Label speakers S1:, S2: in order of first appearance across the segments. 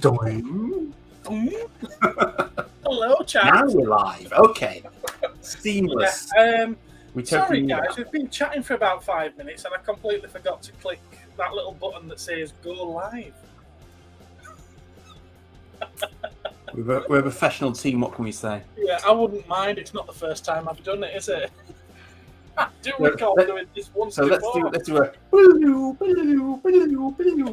S1: Doing.
S2: Hello, chat.
S1: Now we're live. Okay. Seamless.
S2: Yeah,
S1: we
S2: sorry, guys. We've been chatting for about 5 minutes, and I completely forgot to click that little button that says "Go Live."
S1: We're a professional team. What can we say?
S2: Yeah, I wouldn't mind. It's not the first time I've done it, is it? I do recall doing this once before.
S1: Let's do a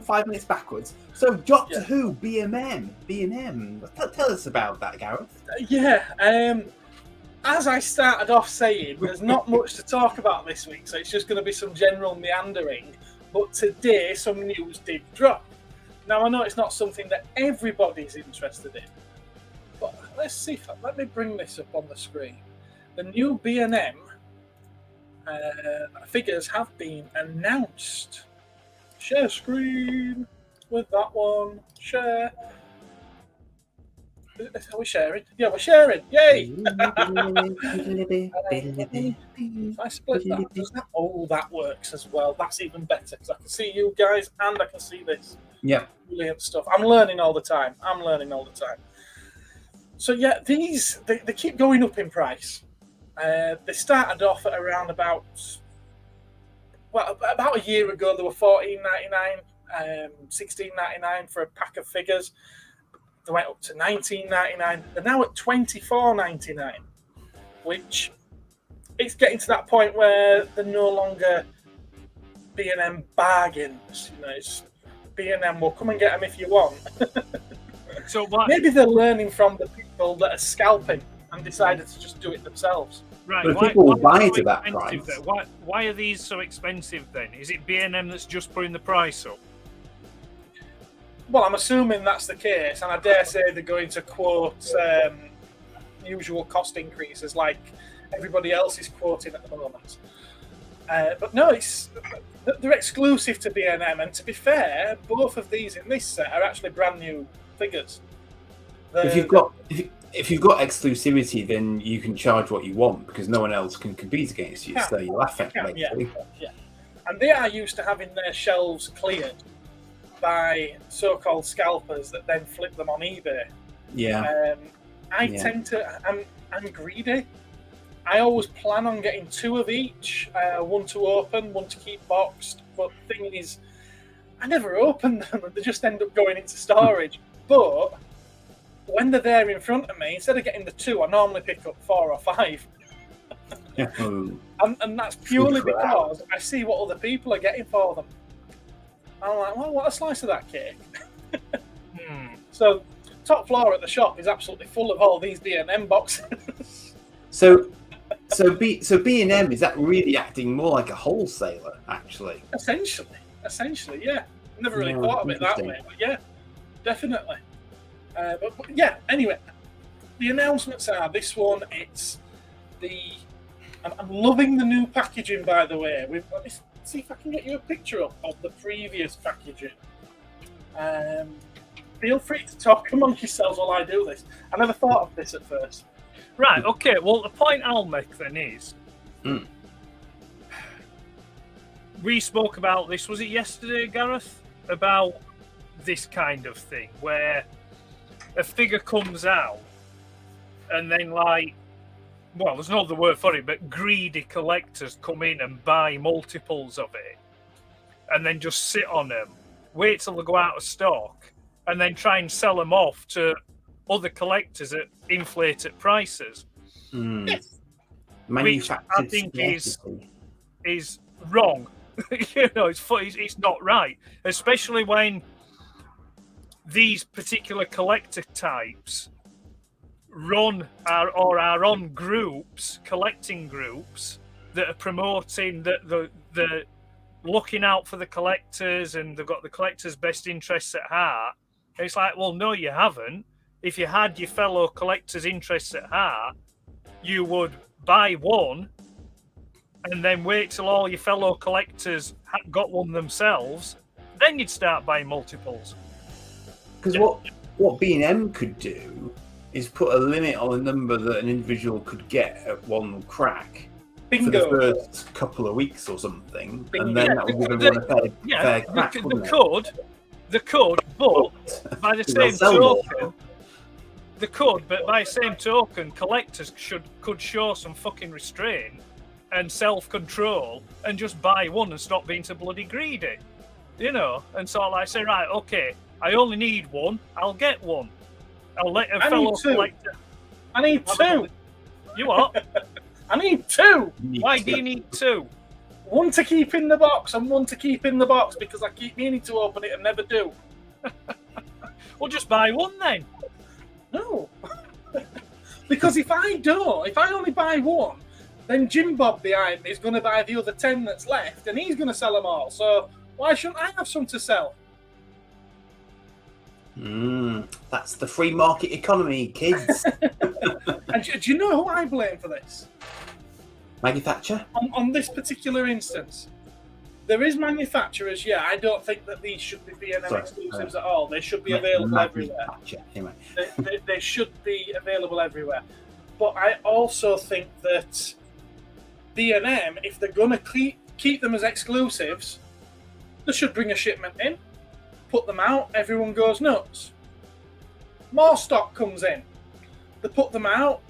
S1: 5 minutes backwards. So Doctor Who, B&M. Tell us about that, Gareth.
S2: Yeah. As I started off saying, there's not much to talk about this week, so it's just going to be some general meandering. But today, some news did drop. Now, I know it's not something that everybody's interested in, but let's see. Let me bring this up on the screen. The new B&M figures have been announced. Share screen with that one. Share. Are we sharing? Yeah, we're sharing. Yay! If I split that, does that? Oh, that works as well. That's even better because I can see you guys and I can see this.
S1: Yeah.
S2: Brilliant stuff. I'm learning all the time. So yeah, these they keep going up in price. They started off at around about a year ago. They were $14.99, $16.99 for a pack of figures. They went up to $19.99. They're now at $24.99, which it's getting to that point where they're no longer B&M bargains. You know, it's B&M will come and get them if you want.
S3: So what?
S2: Maybe they're learning from the people that are scalping and decided to just do it themselves.
S3: Right.
S1: But people will buy it at that
S3: price. Why are these so expensive then? Is it B&M that's just putting the price up?
S2: Well, I'm assuming that's the case, and I dare say they're going to quote usual cost increases like everybody else is quoting at the moment. But no, they're exclusive to B&M, and to be fair, both of these in this set are actually brand new figures.
S1: If you've got exclusivity, then you can charge what you want because no one else can compete against you. So you laugh at me.
S2: Yeah. And they are used to having their shelves cleared by so-called scalpers that then flip them on eBay.
S1: Yeah.
S2: I'm greedy. I always plan on getting 2 of each, one to open, one to keep boxed. But the thing is, I never open them and they just end up going into storage. But when they're there in front of me, instead of getting the 2, I normally pick up 4 or 5. and that's purely because I see what other people are getting for them. I'm like, well, what a slice of that cake. So, top floor at the shop is absolutely full of all these B&M boxes.
S1: So B&M, is that really acting more like a wholesaler, actually?
S2: Essentially, yeah. Never really thought of it that way, but yeah, definitely. But yeah, anyway, the announcements are this one. It's I'm loving the new packaging, by the way. Let me see if I can get you a picture of the previous packaging. Feel free to talk amongst yourselves while I do this. I never thought of this at first.
S3: Right, okay, well, the point I'll make then is we spoke about this, was it yesterday, Gareth? About this kind of thing where a figure comes out and then, like, well, there's no other word for it, but greedy collectors come in and buy multiples of it and then just sit on them, wait till they go out of stock, and then try and sell them off to other collectors at inflated prices.
S2: Yes.
S3: Which I think is wrong. You know, it's not right, especially when these particular collector types are on groups, collecting groups that are promoting that the looking out for the collectors and they've got the collectors' best interests at heart. And it's like, well, no, you haven't. If you had your fellow collectors' interests at heart, you would buy one and then wait till all your fellow collectors got one themselves. Then you'd start buying multiples.
S1: Because what B&M could do is put a limit on the number that an individual could get at one crack.
S2: Bingo.
S1: For the first couple of weeks or something, and then that would give everyone a fair crack.
S3: They could, but by the same token, collectors could show some fucking restraint and self-control and just buy one and stop being so bloody greedy, you know. And so I say, right, okay, I only need one. I'll get one. I'll let a fellow collector.
S2: I need two.
S3: You what?
S2: I need two.
S3: Why do you need two?
S2: One to keep in the box and one to keep in the box because I keep meaning to open it and never do.
S3: Well, just buy one then.
S2: No. Because if I only buy one, then Jim Bob behind me is going to buy the other 10 that's left and he's going to sell them all. So why shouldn't I have some to sell?
S1: That's the free market economy, kids.
S2: And do you know who I blame for this?
S1: Maggie Thatcher?
S2: On this particular instance, there is manufacturers. Yeah, I don't think that these should be B&M exclusives at all. They should be available everywhere.
S1: Thatcher, anyway.
S2: they should be available everywhere. But I also think that B&M, if they're going to keep them as exclusives, they should bring a shipment in, put them out, everyone goes nuts. More stock comes in. They put them out,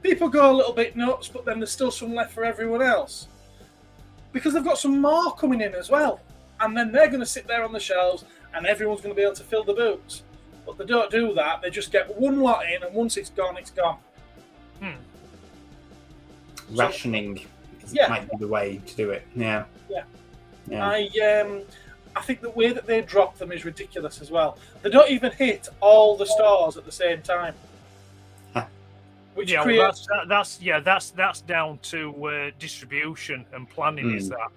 S2: people go a little bit nuts, but then there's still some left for everyone else. Because they've got some more coming in as well. And then they're going to sit there on the shelves and everyone's going to be able to fill the boots. But they don't do that. They just get one lot in and once it's gone, it's gone.
S1: Rationing might be the way to do it. Yeah.
S2: I think the way that they drop them is ridiculous as well. They don't even hit all the stores at the same time. Which creates...
S3: that's down to distribution and planning. Is that,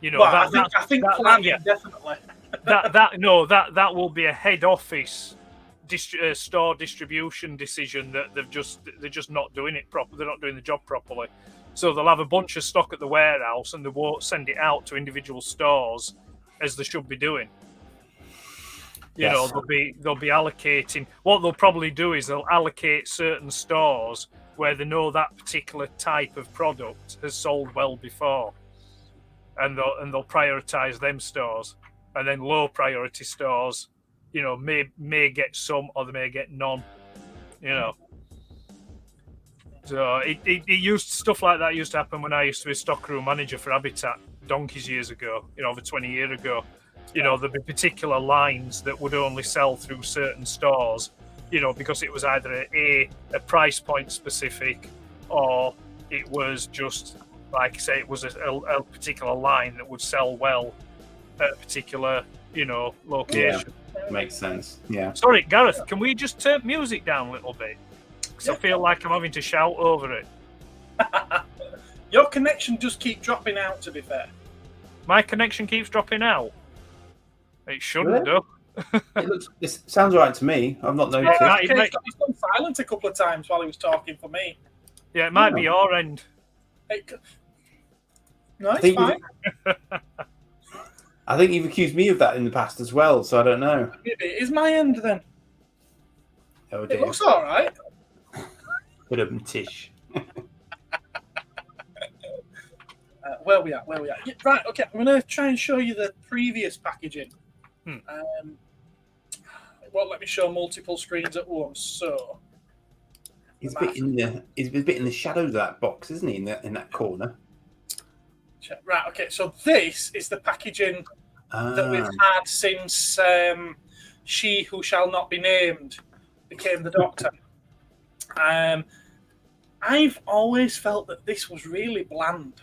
S3: you know?
S2: Well, I think planning definitely.
S3: that will be a head office store distribution decision that they're just not doing it properly. They're not doing the job properly. So they'll have a bunch of stock at the warehouse and they won't send it out to individual stores as they should be doing. You know, they'll be allocating. What they'll probably do is they'll allocate certain stores where they know that particular type of product has sold well before, and they'll prioritize them stores, and then low priority stores, you know, may get some or they may get none. You know, so it used stuff like that used to happen when I used to be stockroom manager for Habitat donkeys years ago. You know, over 20 years ago. You know, there'd be particular lines that would only sell through certain stores, you know, because it was either a price point specific or it was just, like I say, it was a particular line that would sell well at a particular, you know, location.
S1: Yeah, makes sense. Yeah.
S3: Sorry, Gareth, can we just turn music down a little bit? Because I feel like I'm having to shout over it.
S2: Your connection just keeps dropping out, to be fair.
S3: My connection keeps dropping out? It shouldn't do.
S2: It
S1: sounds right to me. I've not noticed.
S2: He's gone silent a couple of times while he was talking for me.
S3: Yeah, it might be your end.
S2: No, it's fine.
S1: I think you've accused me of that in the past as well, so I don't know.
S2: Maybe it is my end then.
S1: Oh dear.
S2: It looks all right.
S1: Bit of tish.
S2: Where we at? Yeah, right, okay. I'm going to try and show you the previous packaging. It won't let me show multiple screens at once, so...
S1: He's a bit in the shadow of that box, isn't he, in that corner?
S2: Right, okay, so this is the packaging that we've had since She Who Shall Not Be Named became the Doctor. I've always felt that this was really bland.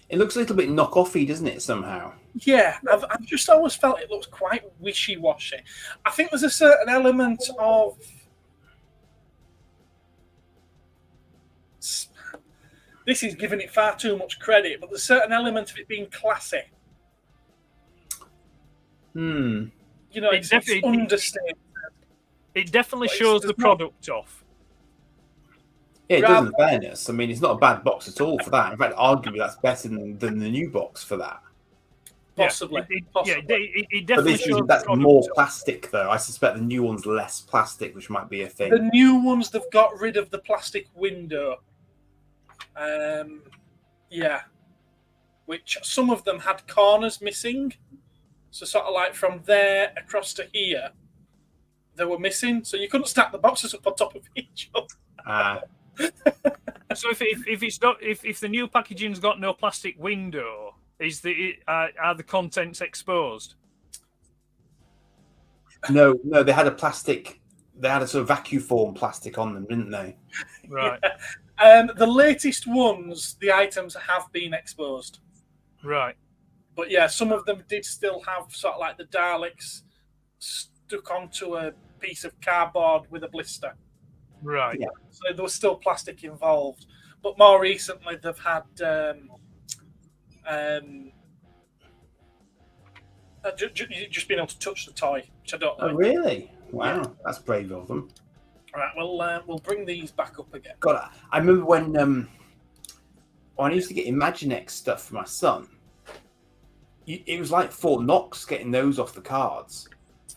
S1: It looks a little bit knock-offy, doesn't it, somehow?
S2: Yeah, I've just always felt it looks quite wishy-washy. I think there's a certain element of... This is giving it far too much credit, but there's a certain element of it being classy. You know, it's understated.
S3: It definitely shows the product off.
S1: Yeah, it does, in fairness. I mean, it's not a bad box at all for that. In fact, arguably, that's better than the new box for that.
S2: Possibly.
S3: It definitely shows
S1: that's more plastic, though. I suspect the new one's less plastic, which might be a thing.
S2: The new ones, they've got rid of the plastic window. Which some of them had corners missing. So sort of like from there across to here, they were missing. So you couldn't stack the boxes up on top of each other.
S3: So if it's not if the new packaging's got no plastic window, are the contents exposed?
S1: No, they had a plastic. They had a sort of vacuum form plastic on them, didn't they?
S3: Right.
S2: The latest ones, the items have been exposed.
S3: Right.
S2: But yeah, some of them did still have sort of like the Daleks stuck onto a piece of cardboard with a blister.
S3: Right.
S1: Yeah.
S2: So there was still plastic involved. But more recently, they've had just being able to touch the toy, which I don't like.
S1: Oh, really? Wow,
S2: Yeah.
S1: that's brave of them.
S2: All right, we'll bring these back up again.
S1: God, I remember when I used to get Imaginext stuff for my son. It was like Fort Knox getting those off the cards.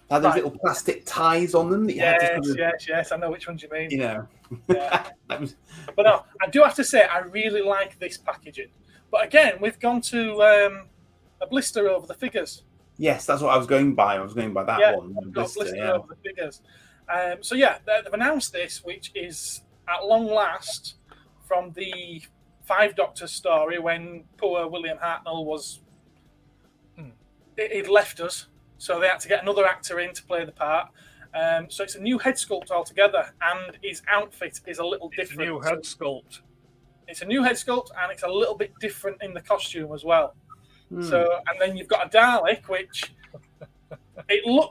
S1: They had those little plastic ties on them that you had to sort of,
S2: yes, I know which ones you mean.
S1: you know.
S2: Yeah.
S1: That was...
S2: But no, I do have to say I really like this packaging. But again, we've gone to a blister over the figures.
S1: Yes, that's what I was going by. I was going by that one.
S2: We've got a blister over the figures. So yeah, they've announced this, which is at long last from the Five Doctors story when poor William Hartnell was he'd left us, so they had to get another actor in to play the part. So it's a new head sculpt altogether, and his outfit is a little different.
S3: New head sculpt.
S2: It's a new head sculpt, and it's a little bit different in the costume as well. So, and then you've got a Dalek, which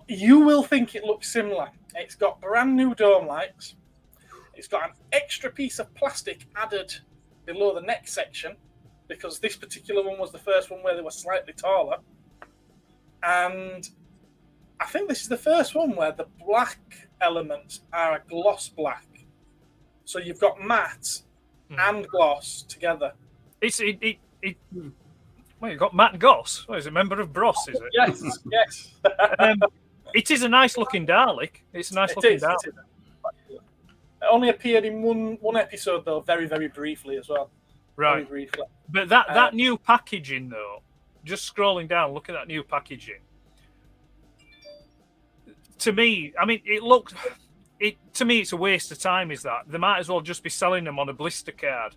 S2: you will think it looks similar. It's got brand new dome lights. It's got an extra piece of plastic added below the neck section, because this particular one was the first one where they were slightly taller. And I think this is the first one where the black elements are a gloss black. So you've got matte and gloss together.
S3: Well, you've got Matt Goss. Well, he's a member of Bros, is it?
S2: Yes, yes.
S3: It is a nice looking Dalek. It's a nice looking Dalek.
S2: It only appeared in one episode, though, very, very briefly as well.
S3: Right.
S2: Very briefly.
S3: But that new packaging, though, just scrolling down, look at that new packaging. To me, I mean, to me, it's a waste of time, is that? They might as well just be selling them on a blister card.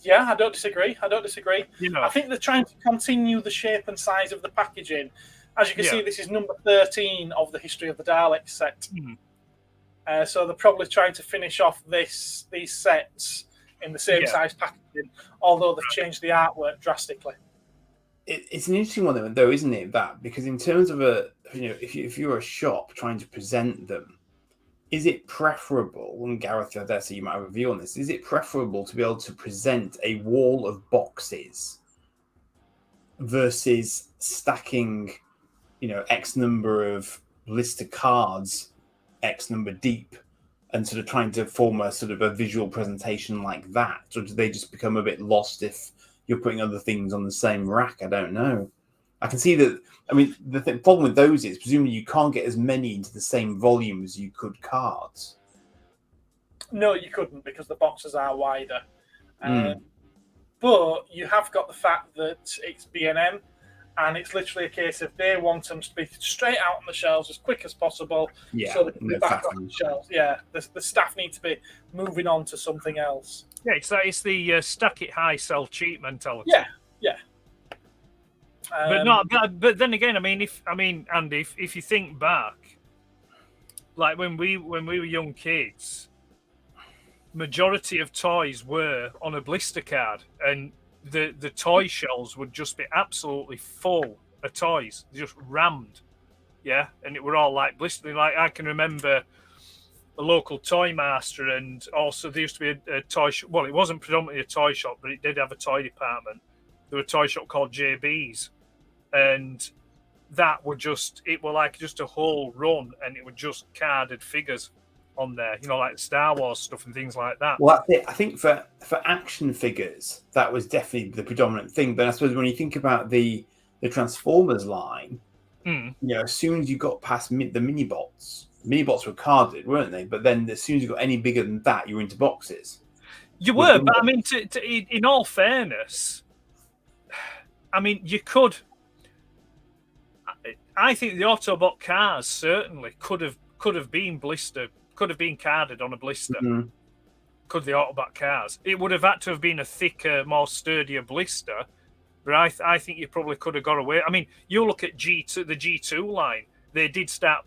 S2: Yeah, I don't disagree.
S3: You know.
S2: I think they're trying to continue the shape and size of the packaging. As you can see, this is number 13 of the History of the Daleks set. So they're probably trying to finish off these sets in the same size packaging, although they've changed the artwork drastically.
S1: It's an interesting one, though, isn't it? That because in terms of if you're a shop trying to present them, is it preferable? And Gareth, I dare say you might have a view on this. Is it preferable to be able to present a wall of boxes versus stacking, X number of blister cards, X number deep, and sort of trying to form a sort of a visual presentation like that? Or do they just become a bit lost if you're putting other things on the same rack? I don't know. I can see that. I mean, the problem with those is presumably you can't get as many into the same volume as you could cards.
S2: No, you couldn't, because the boxes are wider. But you have got the fact that it's B&M, and it's literally a case of they want them to be straight out on the shelves as quick as possible, so they can be back on the shelves. Yeah, the staff need to be moving on to something else.
S3: Yeah, it's the stack it high, sell cheap mentality.
S2: Yeah.
S3: But then again, Andy, if you think back, like when we were young kids, majority of toys were on a blister card, and the toy shelves would just be absolutely full of toys, just rammed, and it were all like blistering. Like I can remember a local toy master, and also there used to be a toy shop. Well, it wasn't predominantly a toy shop, but it did have a toy department. There was a toy shop called JB's, and that were just a whole run, and it were just carded figures on there, like Star Wars stuff and things like that.
S1: Well, that's it. I think for action figures, that was definitely the predominant thing. But I suppose when you think about the Transformers line, as soon as you got past the mini-bots were carded, weren't they? But then as soon as you got any bigger than that, you were into boxes.
S3: You were, but I mean, in all fairness, I mean, you could. I think the Autobot cars certainly could have been carded on a blister.
S1: Mhm.
S3: Could the Autobot cars? It would have had to have been a thicker, more sturdier blister. But I think you probably could have got away. I mean, you look at G2, the G2 line. They did start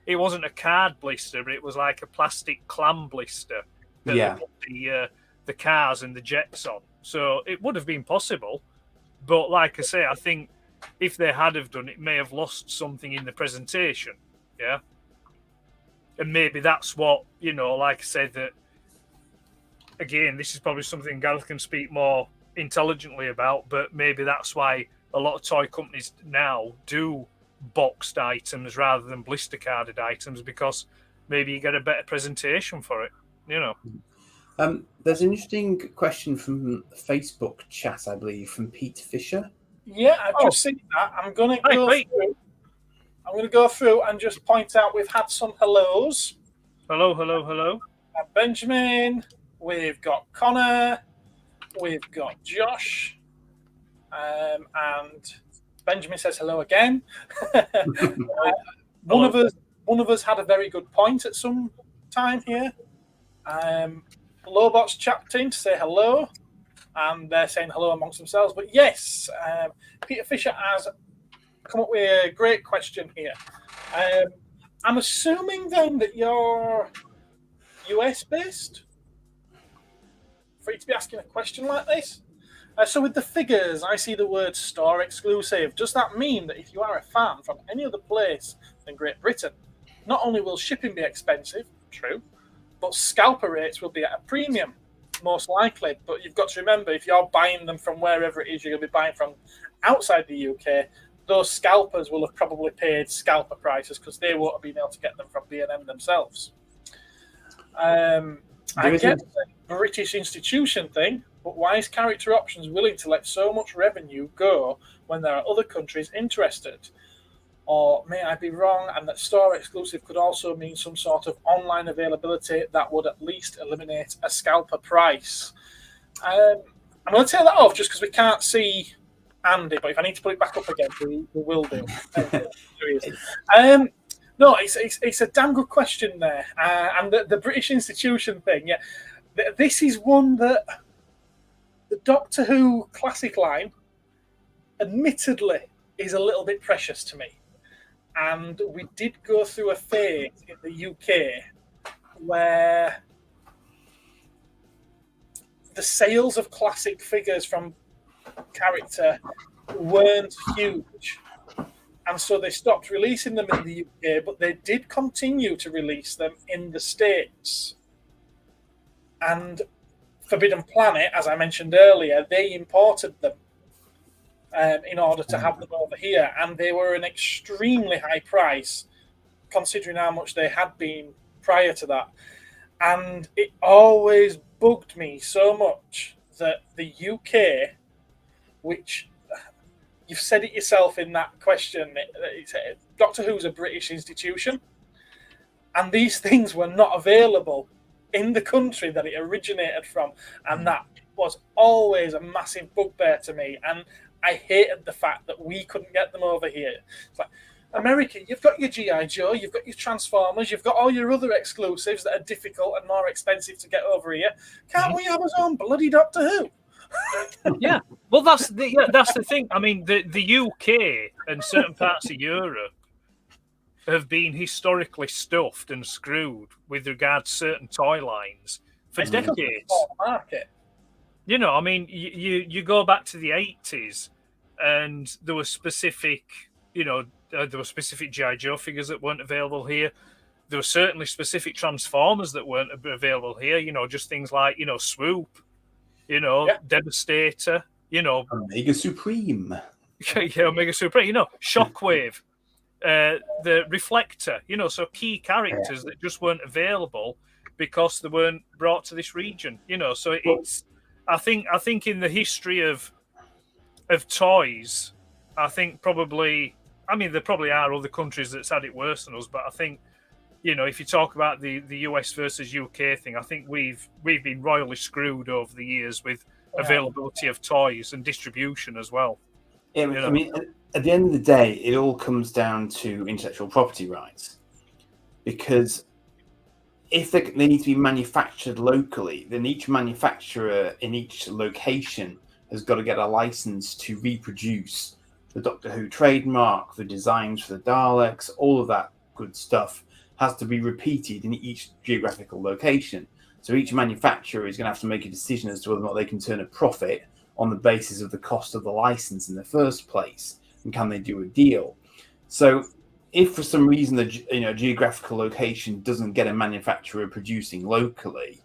S3: it wasn't a card blister, but it was like a plastic clam blister that
S1: Yeah.
S3: they put the cars and the jets on. So it would have been possible. But like I say, I think if they had have done it, may have lost something in the presentation. Yeah. And maybe that's what, like I said, that again, this is probably something Gareth can speak more intelligently about, but maybe that's why a lot of toy companies now do boxed items rather than blister carded items, because maybe you get a better presentation for it.
S1: There's an interesting question from Facebook chat, I believe, from Pete Fisher.
S2: Yeah, I've just seen that. I'm going to go through and just point out we've had some hellos.
S3: Hello.
S2: Benjamin, we've got Connor, we've got Josh, and Benjamin says hello again. One of us had a very good point at some time here. Lobot's chapped in to say hello, and they're saying hello amongst themselves. But yes, Peter Fisher has come up with a great question here. I'm assuming then that you're US based for you to be asking a question like this. So with the figures, I see the word store exclusive. Does that mean that if you are a fan from any other place than Great Britain, not only will shipping be expensive, true, but scalper rates will be at a premium, most likely. But you've got to remember, if you're buying them from wherever it is you're going to be buying from outside the UK, those scalpers will have probably paid scalper prices because they won't have been able to get them from B&M themselves. I get the British institution thing, but why is Character Options willing to let so much revenue go when there are other countries interested? Or may I be wrong, and that store exclusive could also mean some sort of online availability that would at least eliminate a scalper price? I'm going to take that off just because we can't see Andy, but if I need to put it back up again, we will do. No, it's a damn good question there. And the British institution thing, yeah, this is one that the Doctor Who classic line, admittedly, is a little bit precious to me. And we did go through a phase in the UK where the sales of classic figures from Character weren't huge. And so they stopped releasing them in the UK, but they did continue to release them in the States. And Forbidden Planet, as I mentioned earlier, they imported them in order to have them over here, and they were an extremely high price considering how much they had been prior to that. And it always bugged me so much that the UK, which you've said it yourself in that question, Doctor Who's a British institution, and these things were not available in the country that it originated from, and that was always a massive bugbear to me. And I hated the fact that we couldn't get them over here. It's like, America, you've got your G.I. Joe, you've got your Transformers, you've got all your other exclusives that are difficult and more expensive to get over here. Can't we have our own bloody Doctor Who?
S3: Yeah, well, that's the thing. I mean, the UK and certain parts of Europe have been historically stuffed and screwed with regard to certain toy lines for decades.
S2: Market.
S3: I mean, you go back to the 80s, and there were specific, G.I. Joe figures that weren't available here. There were certainly specific Transformers that weren't available here. Just things like, Swoop, Devastator,
S1: Omega Supreme.
S3: Omega Supreme, Shockwave, the Reflector, so key characters that just weren't available because they weren't brought to this region, so it's, I think in the history of toys, I think probably, I mean, there probably are other countries that's had it worse than us, but I think, if you talk about the US versus UK thing, I think we've been royally screwed over the years with availability of toys and distribution as well.
S1: I mean, at the end of the day, it all comes down to intellectual property rights, because if they need to be manufactured locally, then each manufacturer in each location has got to get a license to reproduce the Doctor Who trademark, the designs for the Daleks, all of that good stuff has to be repeated in each geographical location. So each manufacturer is going to have to make a decision as to whether or not they can turn a profit on the basis of the cost of the license in the first place, and can they do a deal. So if for some reason the geographical location doesn't get a manufacturer producing locally,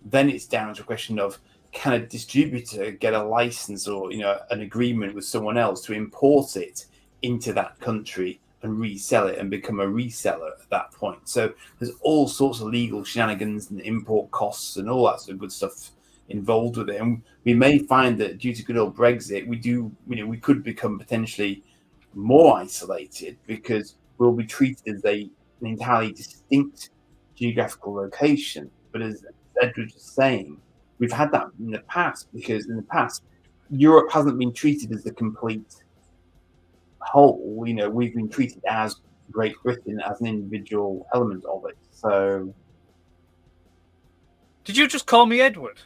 S1: then it's down to a question of, can a distributor get a license or an agreement with someone else to import it into that country and resell it and become a reseller at that point. So there's all sorts of legal shenanigans and import costs and all that sort of good stuff involved with it. And we may find that due to good old Brexit, we could become potentially more isolated, because we'll be treated as an entirely distinct geographical location. But as Edward was saying, we've had that in the past, because in the past, Europe hasn't been treated as the complete whole. We've been treated as Great Britain as an individual element of it. So,
S3: did you just call me Edward?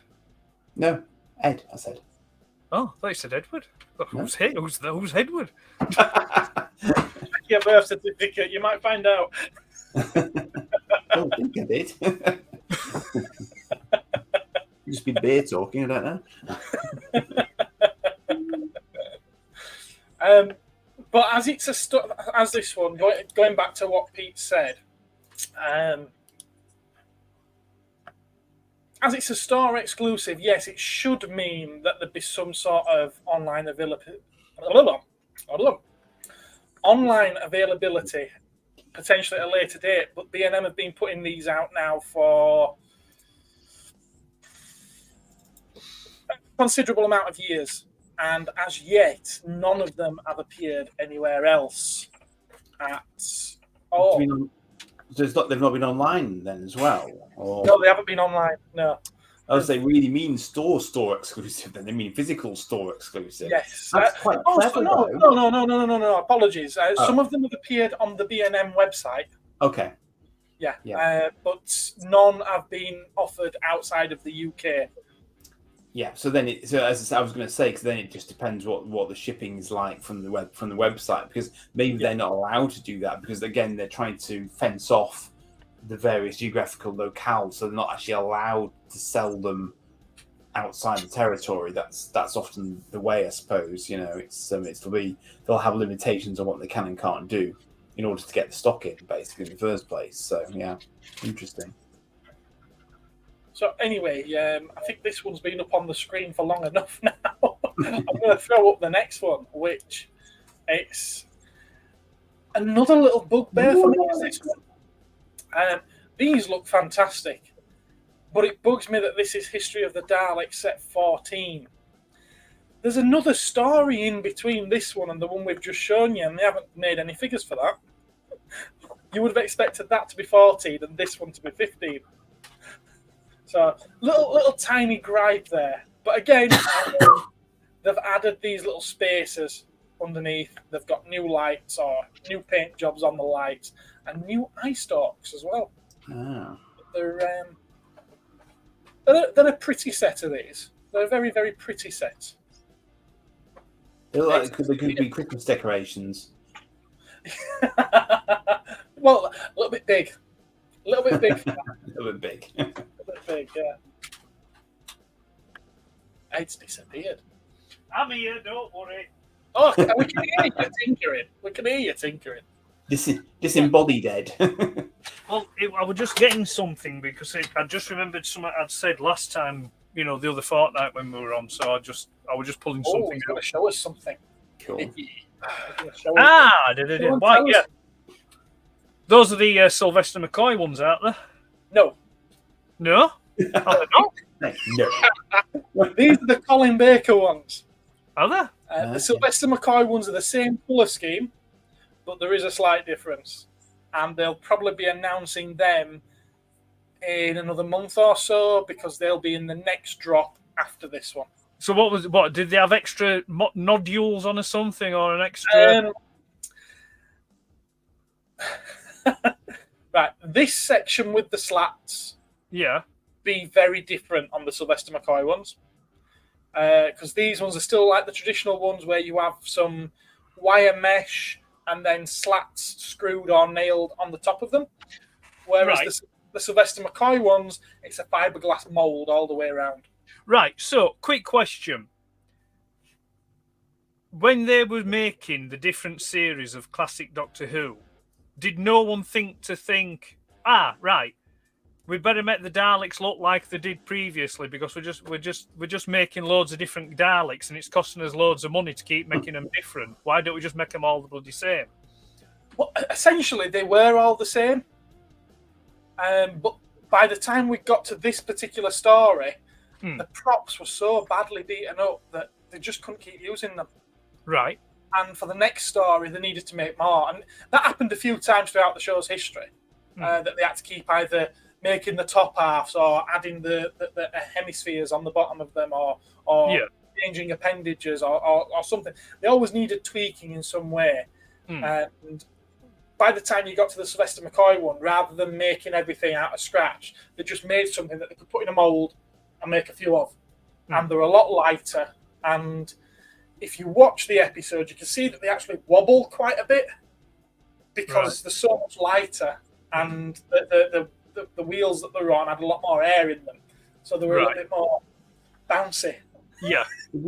S1: No, Ed, I said.
S3: Oh, I thought you said Edward. Who's Edward?
S2: Your birth certificate, you might find out.
S1: I don't think I did. Just be beer talking, I don't know.
S2: But as it's as this one, going back to what Pete said, as it's a store exclusive, yes, it should mean that there'd be some sort of online availability potentially at a later date. But B&M have been putting these out now for a considerable amount of years, and as yet, none of them have appeared anywhere else at all.
S1: So they've not been online then as well? Or...
S2: No, they haven't been online, no.
S1: They really mean store exclusive then. They mean physical store exclusive.
S2: Yes.
S1: That's quite clever,
S2: no. Apologies. Some of them have appeared on the B&M website.
S1: Okay.
S2: Yeah. But none have been offered outside of the UK.
S1: Yeah. So as I was going to say, because then it just depends what the shipping is like from the website, because maybe they're not allowed to do that, because again they're trying to fence off the various geographical locales, so they're not actually allowed to sell them outside the territory. That's often the way, I suppose. They'll have limitations on what they can and can't do in order to get the stock in, basically, in the first place. So yeah, interesting.
S2: So anyway, I think this one's been up on the screen for long enough now. I'm going to throw up the next one, which it's another little bugbear for me. This one. These look fantastic, but it bugs me that this is History of the Daleks set 14. There's another story in between this one and the one we've just shown you, and they haven't made any figures for that. You would have expected that to be 14 and this one to be 15. So little tiny gripe there. But again, they've added these little spaces underneath. They've got new lights or new paint jobs on the lights and new eye stalks as well.
S1: Oh.
S2: They're a pretty set of these. They're a very, very pretty set.
S1: They look like they could be Christmas decorations.
S2: Well, a little bit big. A little bit big for that.
S1: A little bit big.
S2: A little bit big, yeah. It's disappeared.
S3: I'm here, don't worry.
S2: Oh, we can hear you tinkering.
S1: Disembodied Ed.
S3: Well, I was just getting something because I just remembered something I'd said last time, the other fortnight when we were on. So I was just pulling something
S2: out.
S3: out.
S2: Show us something.
S1: Cool.
S3: Right, yeah. Those are the Sylvester McCoy ones, aren't they?
S2: No.
S3: No? Are they not?
S1: No.
S2: These are the Colin Baker ones.
S3: Are they?
S2: The Sylvester McCoy ones are the same colour scheme, but there is a slight difference. And they'll probably be announcing them in another month or so, because they'll be in the next drop after this one.
S3: So what did they have extra nodules on or something, or an extra?
S2: Right, this section with the slats, be very different on the Sylvester McCoy ones, because these ones are still like the traditional ones where you have some wire mesh and then slats screwed or nailed on the top of them, whereas the Sylvester McCoy ones, it's a fiberglass mold all the way around.
S3: Right. So, quick question: when they were making the different series of classic Doctor Who, did no one think, right, we better make the Daleks look like they did previously, because we're just making loads of different Daleks and it's costing us loads of money to keep making them different. Why don't we just make them all the bloody same?
S2: Well, essentially, they were all the same. But by the time we got to this particular story, the props were so badly beaten up that they just couldn't keep using them.
S3: Right.
S2: And for the next story, they needed to make more. And that happened a few times throughout the show's history, that they had to keep either making the top halves or adding the hemispheres on the bottom of them, or changing appendages or something. They always needed tweaking in some way. And by the time you got to the Sylvester McCoy one, rather than making everything out of scratch, they just made something that they could put in a mould and make a few of. And they're a lot lighter. And if you watch the episode, you can see that they actually wobble quite a bit because they're so much lighter, and the wheels that they're on had a lot more air in them, so they were a little bit more bouncy.
S3: Yeah.
S1: Would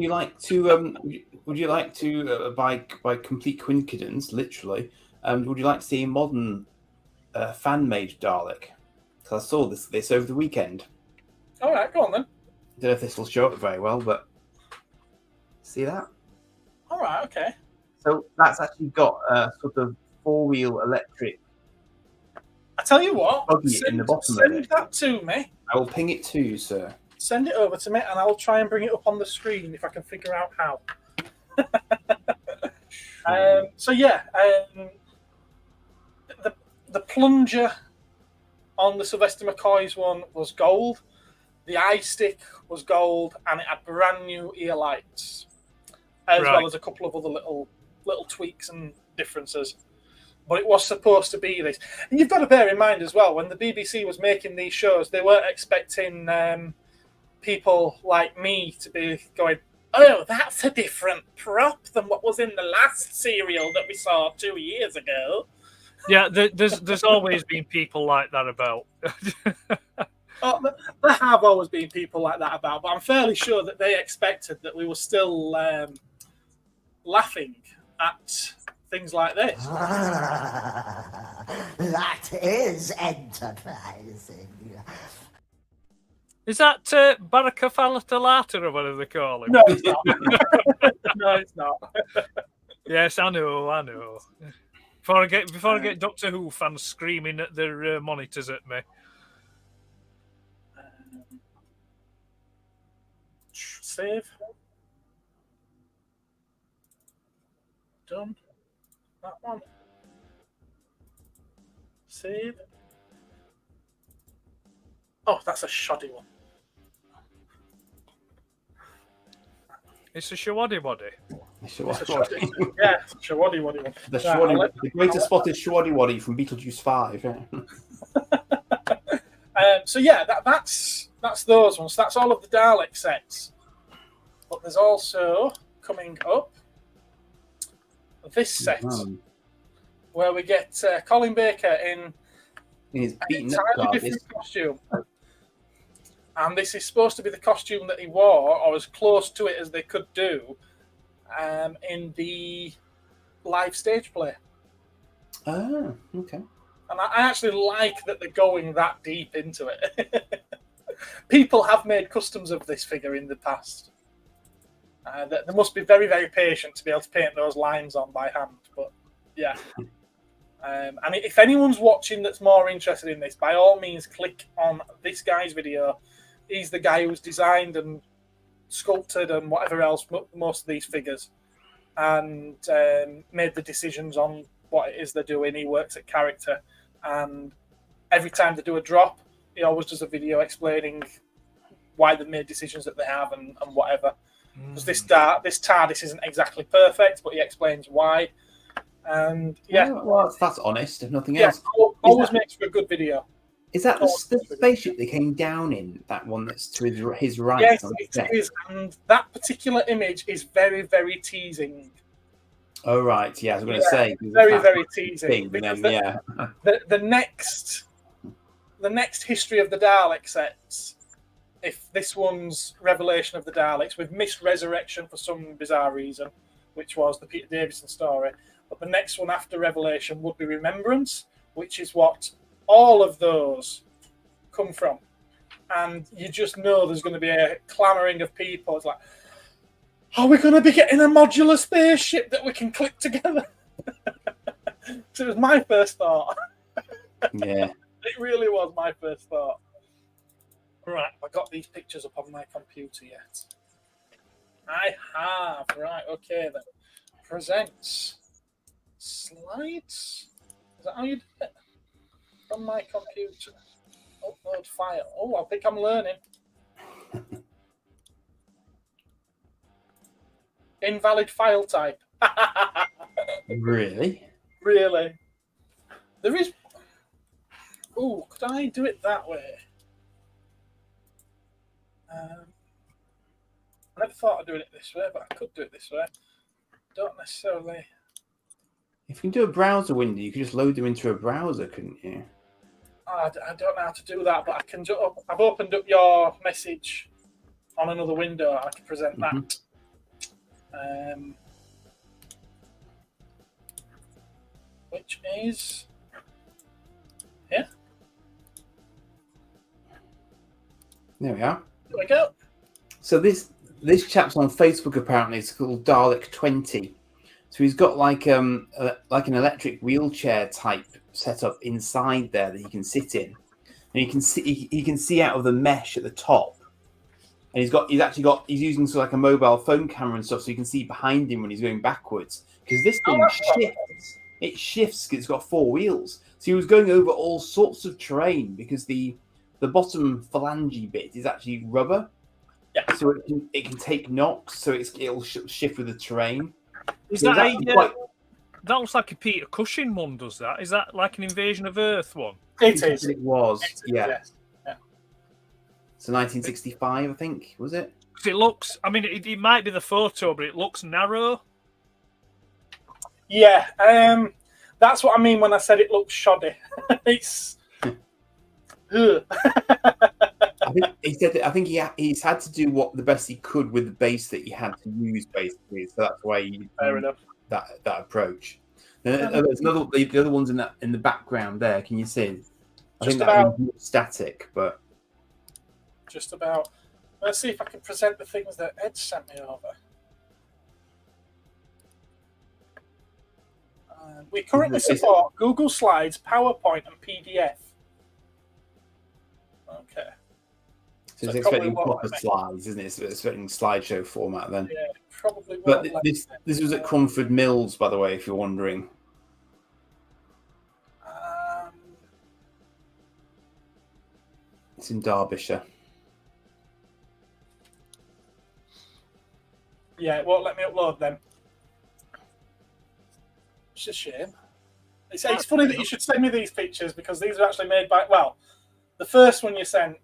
S1: you like to? By complete coincidence, literally, would you like to see a modern fan-made Dalek? Because I saw this over the weekend.
S2: All right, go on then.
S1: I don't know if this will show it very well, but see that?
S2: All right, okay.
S1: So that's actually got a sort of four-wheel electric.
S2: I tell you what,
S1: in the bottom
S2: send that to me.
S1: I will ping it to you, sir.
S2: Send it over to me, and I'll try and bring it up on the screen if I can figure out how. The plunger on the Sylvester McCoy's one was gold. The eye stick was gold, and it had brand new ear lights, as well as a couple of other little tweaks and differences. But it was supposed to be this. And you've got to bear in mind as well, when the BBC was making these shows, they weren't expecting people like me to be going, oh, that's a different prop than what was in the last serial that we saw 2 years ago.
S3: Yeah, there's always been people like that about.
S2: There have always been people like that about, but I'm fairly sure that they expected that we were still laughing at things like this.
S4: That is enterprising.
S3: Is that Baracafalatalata or whatever they call him?
S2: No, it's not. No, it's not.
S3: Yes, I know. Before I get Doctor Who fans screaming at their monitors at me.
S2: Save. Done. That one. Save. Oh, that's a shoddy one.
S3: It's a shawaddy waddy.
S2: Yeah, shawaddy waddy one.
S1: The greatest spotted shawaddy waddy from Beetlejuice 5.
S2: Yeah. That's those ones. That's all of the Dalek sets. But there's also coming up this set where we get Colin Baker in
S1: his beaten
S2: entirely different costume. And this is supposed to be the costume that he wore, or as close to it as they could do, in the live stage play.
S1: Oh, okay.
S2: And I actually like that they're going that deep into it. People have made customs of this figure in the past. They must be very, very patient to be able to paint those lines on by hand. But yeah. And if anyone's watching that's more interested in this, by all means, click on this guy's video. He's the guy who's designed and sculpted and whatever else most of these figures, and made the decisions on what it is they're doing. He works at character, and every time they do a drop, he always does a video explaining why they made decisions that they have and whatever. Because this TARDIS isn't exactly perfect, but he explains why. And yeah,
S1: well, that's honest. If nothing
S2: yeah,
S1: else,
S2: always makes for a good video.
S1: is that the spaceship that came down in that one that's to his right?
S2: Yes, it is, and that particular image is very, very teasing.
S1: Oh right, yeah, I was going to say
S2: very, very teasing.
S1: Then,
S2: the next history of the Dalek sets, if this one's Revelation of the Daleks with Miss Resurrection for some bizarre reason, which was the Peter Davison story, but the next one after Revelation would be Remembrance, which is what all of those come from. And you just know there's going to be a clamoring of people. It's like, are we going to be getting a modular spaceship that we can click together? So it was my first thought.
S1: Yeah.
S2: It really was my first thought. Right, I got these pictures up on my computer yet. I have. Right, okay then. Presents. Slides? Is that how you do it? From my computer. Upload file. Oh, I think I'm learning. Invalid file type.
S1: Really?
S2: Really? There is... Oh, could I do it that way? I never thought of doing it this way, but I could do it this way. Don't necessarily...
S1: If you can do a browser window, you could just load them into a browser, couldn't you?
S2: I don't know how to do that, but I can. I've opened up your message on another window. I can present that. Which is here.
S1: There we are.
S2: There we go.
S1: So this chap's on Facebook apparently. It's called Dalek 20. So he's got like an electric wheelchair type setup inside there that he can sit in, and he can see out of the mesh at the top. And he's using sort of like a mobile phone camera and stuff, so you can see behind him when he's going backwards. Because this thing shifts. It shifts. It's got 4 wheels. So he was going over all sorts of terrain because the bottom phalange bit is actually rubber.
S2: Yeah.
S1: So it can take knocks. So it'll shift with the terrain.
S3: Is that that looks like a Peter Cushing one, does that? Is that like an Invasion of Earth one?
S2: It is.
S1: It was, yeah.
S2: Yes. Yeah.
S1: So 1965, I think, was it?
S3: Because it looks, I mean, it might be the photo, but it looks narrow.
S2: Yeah, that's what I mean when I said it looks shoddy. It's...
S1: I think he's had to do the best he could with the base that he had to use, basically. So that's why he
S2: Fair enough.
S1: that approach. There's the other ones in the background there. Can you see? I think that was static, but
S2: just about. Let's see if I can present the things that Ed sent me over. We currently support Google Slides, PowerPoint, and PDF. Okay.
S1: So it's expecting proper slides, isn't it? It's expecting slideshow format then.
S2: Yeah, probably.
S1: But this was at Cromford Mills, by the way, if you're wondering. It's in Derbyshire.
S2: Yeah, it won't let me upload them. It's a shame. It's funny that you should send me these pictures because these are actually made by... Well, the first one you sent,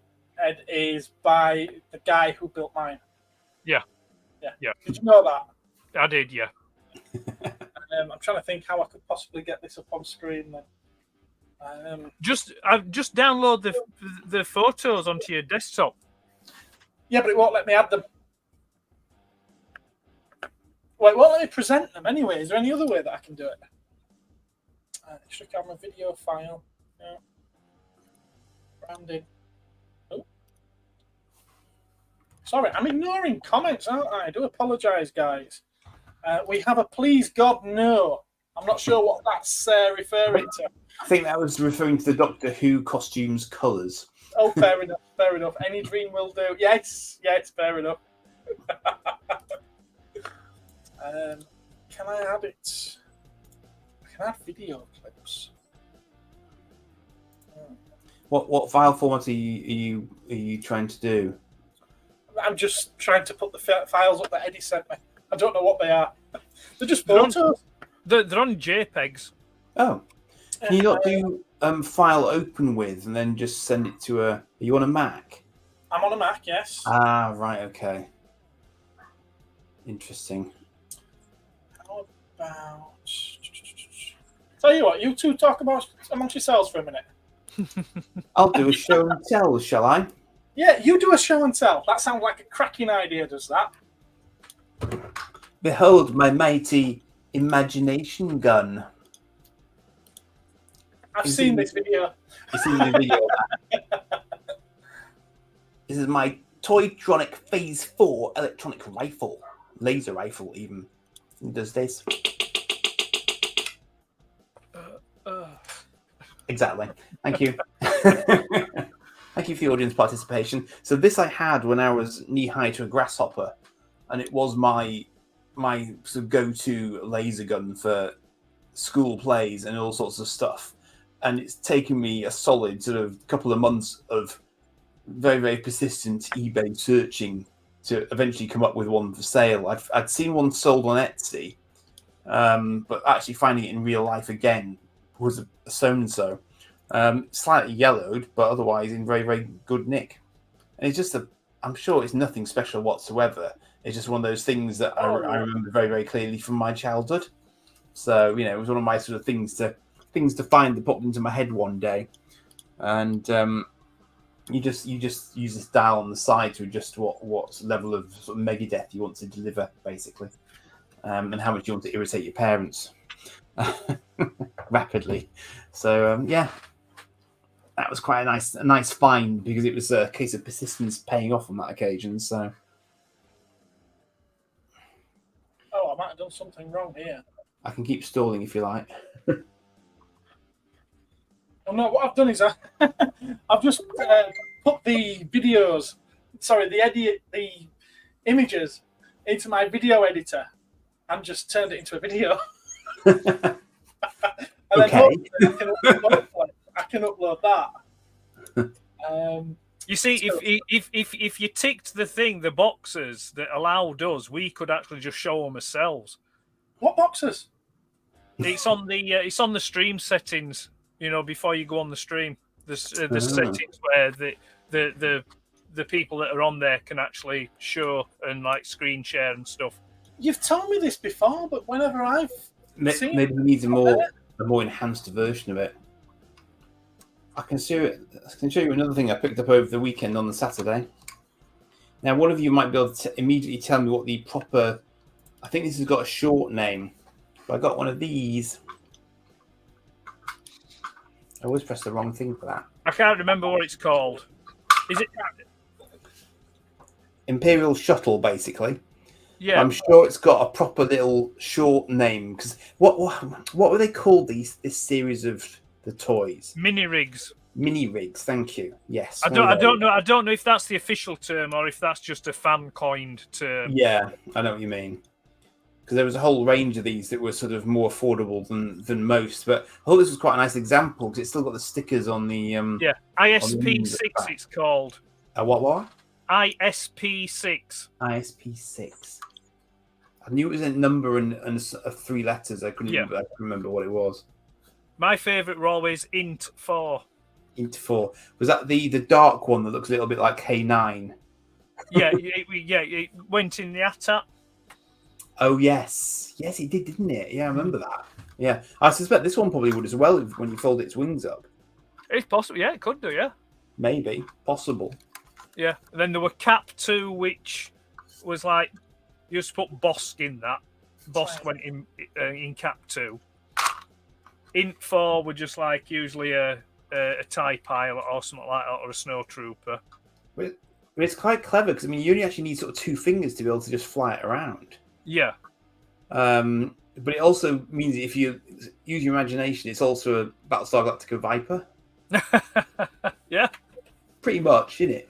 S2: Ed, is by the guy who built mine.
S3: Yeah.
S2: Yeah. Did you know that?
S3: I did, yeah.
S2: I'm trying to think how I could possibly get this up on screen then.
S3: Just download the photos onto your desktop.
S2: Yeah, but it won't let me add them. Well, it won't let me present them anyway. Is there any other way that I can do it? Extra camera video file. Yeah. Branding. Oh. Sorry, I'm ignoring comments, aren't I? I do apologise, guys. We have a please God no. I'm not sure what that's referring to.
S1: I think that was referring to the Doctor Who costumes colours.
S2: Oh, fair enough. Fair enough. Any dream will do. Yes, fair enough. Can I add it? I can add video clips.
S1: What file format are you trying to do?
S2: I'm just trying to put the files up that Eddie sent me. I don't know what they are. They're just
S3: They're on-
S2: photos.
S3: They're on JPEGs.
S1: Oh, can you not do file open with and then just send it to a? Are you on a Mac?
S2: I'm on a Mac, yes.
S1: Ah, right. Okay. Interesting.
S2: How about... Tell you what, you two talk about amongst yourselves for a minute.
S1: I'll do a show and tell, shall I?
S2: Yeah, you do a show and tell. That sounds like a cracking idea, does that?
S1: Behold my mighty imagination gun.
S2: I've seen this video.
S1: You've seen the video of that? This is my Toytronic Phase 4 electronic rifle. Laser rifle, even. It does this. Exactly. Thank you. Thank you for the audience participation. So this I had when I was knee-high to a grasshopper, and it was my sort of go-to laser gun for school plays and all sorts of stuff. And it's taken me a solid sort of couple of months of very, very persistent eBay searching to eventually come up with one for sale. I'd seen one sold on Etsy, but actually finding it in real life again was a so-and-so. Slightly yellowed, but otherwise in very, very good nick. And it's just I'm sure it's nothing special whatsoever. It's just one of those things that I remember very, very clearly from my childhood. So, it was one of my sort of things to find that popped into my head one day. And you just use this dial on the side to adjust what level of sort of megadeth you want to deliver, basically. And how much you want to irritate your parents rapidly. So, yeah. That was quite a nice find, because it was a case of persistence paying off on that occasion. So,
S2: I might have done something wrong here.
S1: I can keep stalling if you like.
S2: Well, no, what I've done is I've just put the images into my video editor and just turned it into a video. And
S1: Okay.
S2: then I can upload that.
S3: You see,
S2: So-
S3: if you ticked the boxes that allowed us, we could actually just show them ourselves.
S2: What boxes?
S3: It's on the stream settings. Before you go on the stream, the settings where the people that are on there can actually show and like screen share and stuff.
S2: You've told me this before, but whenever I've seen
S1: Maybe we need a more enhanced version of it. I can show you another thing I picked up over the weekend on the Saturday. Now, one of you might be able to immediately tell me what the proper... I think this has got a short name, but I got one of these. I always press the wrong thing for that.
S3: I can't remember what it's called. Is it?
S1: Imperial Shuttle, basically.
S3: Yeah.
S1: I'm sure it's got a proper little short name, because what were they called? This series of the toys,
S3: Mini rigs.
S1: mini rigs. Thank you. Yes.
S3: I don't know. I don't know if that's the official term or if that's just a fan coined term.
S1: Yeah, I know what you mean. Because there was a whole range of these that were sort of more affordable than most. But I thought this was quite a nice example, because it's still got the stickers on the
S3: Yeah, ISP6 it's called.
S1: What?
S3: ISP6.
S1: ISP6. I knew it was a number and 3 letters. I couldn't remember what it was.
S3: My favourite were always INT4.
S1: INT4. Was that the dark one that looks a little bit like K9?
S3: Yeah, it went in the ATAT.
S1: Oh, yes. Yes, it did, didn't it? Yeah, I remember that. Yeah. I suspect this one probably would as well when you fold its wings up.
S3: It's possible. Yeah, it could do, yeah.
S1: Maybe. Possible.
S3: Yeah. And then there were Cap 2, which was like, you just put Bosk in that. Bosk went in Cap 2. Int 4 were just like usually a TIE pilot or something like that, or a snowtrooper.
S1: But it's quite clever, because, I mean, you only actually need sort of 2 fingers to be able to just fly it around.
S3: Yeah.
S1: But it also means if you use your imagination, it's also a Battlestar Galactica Viper.
S3: Yeah.
S1: Pretty much, isn't it?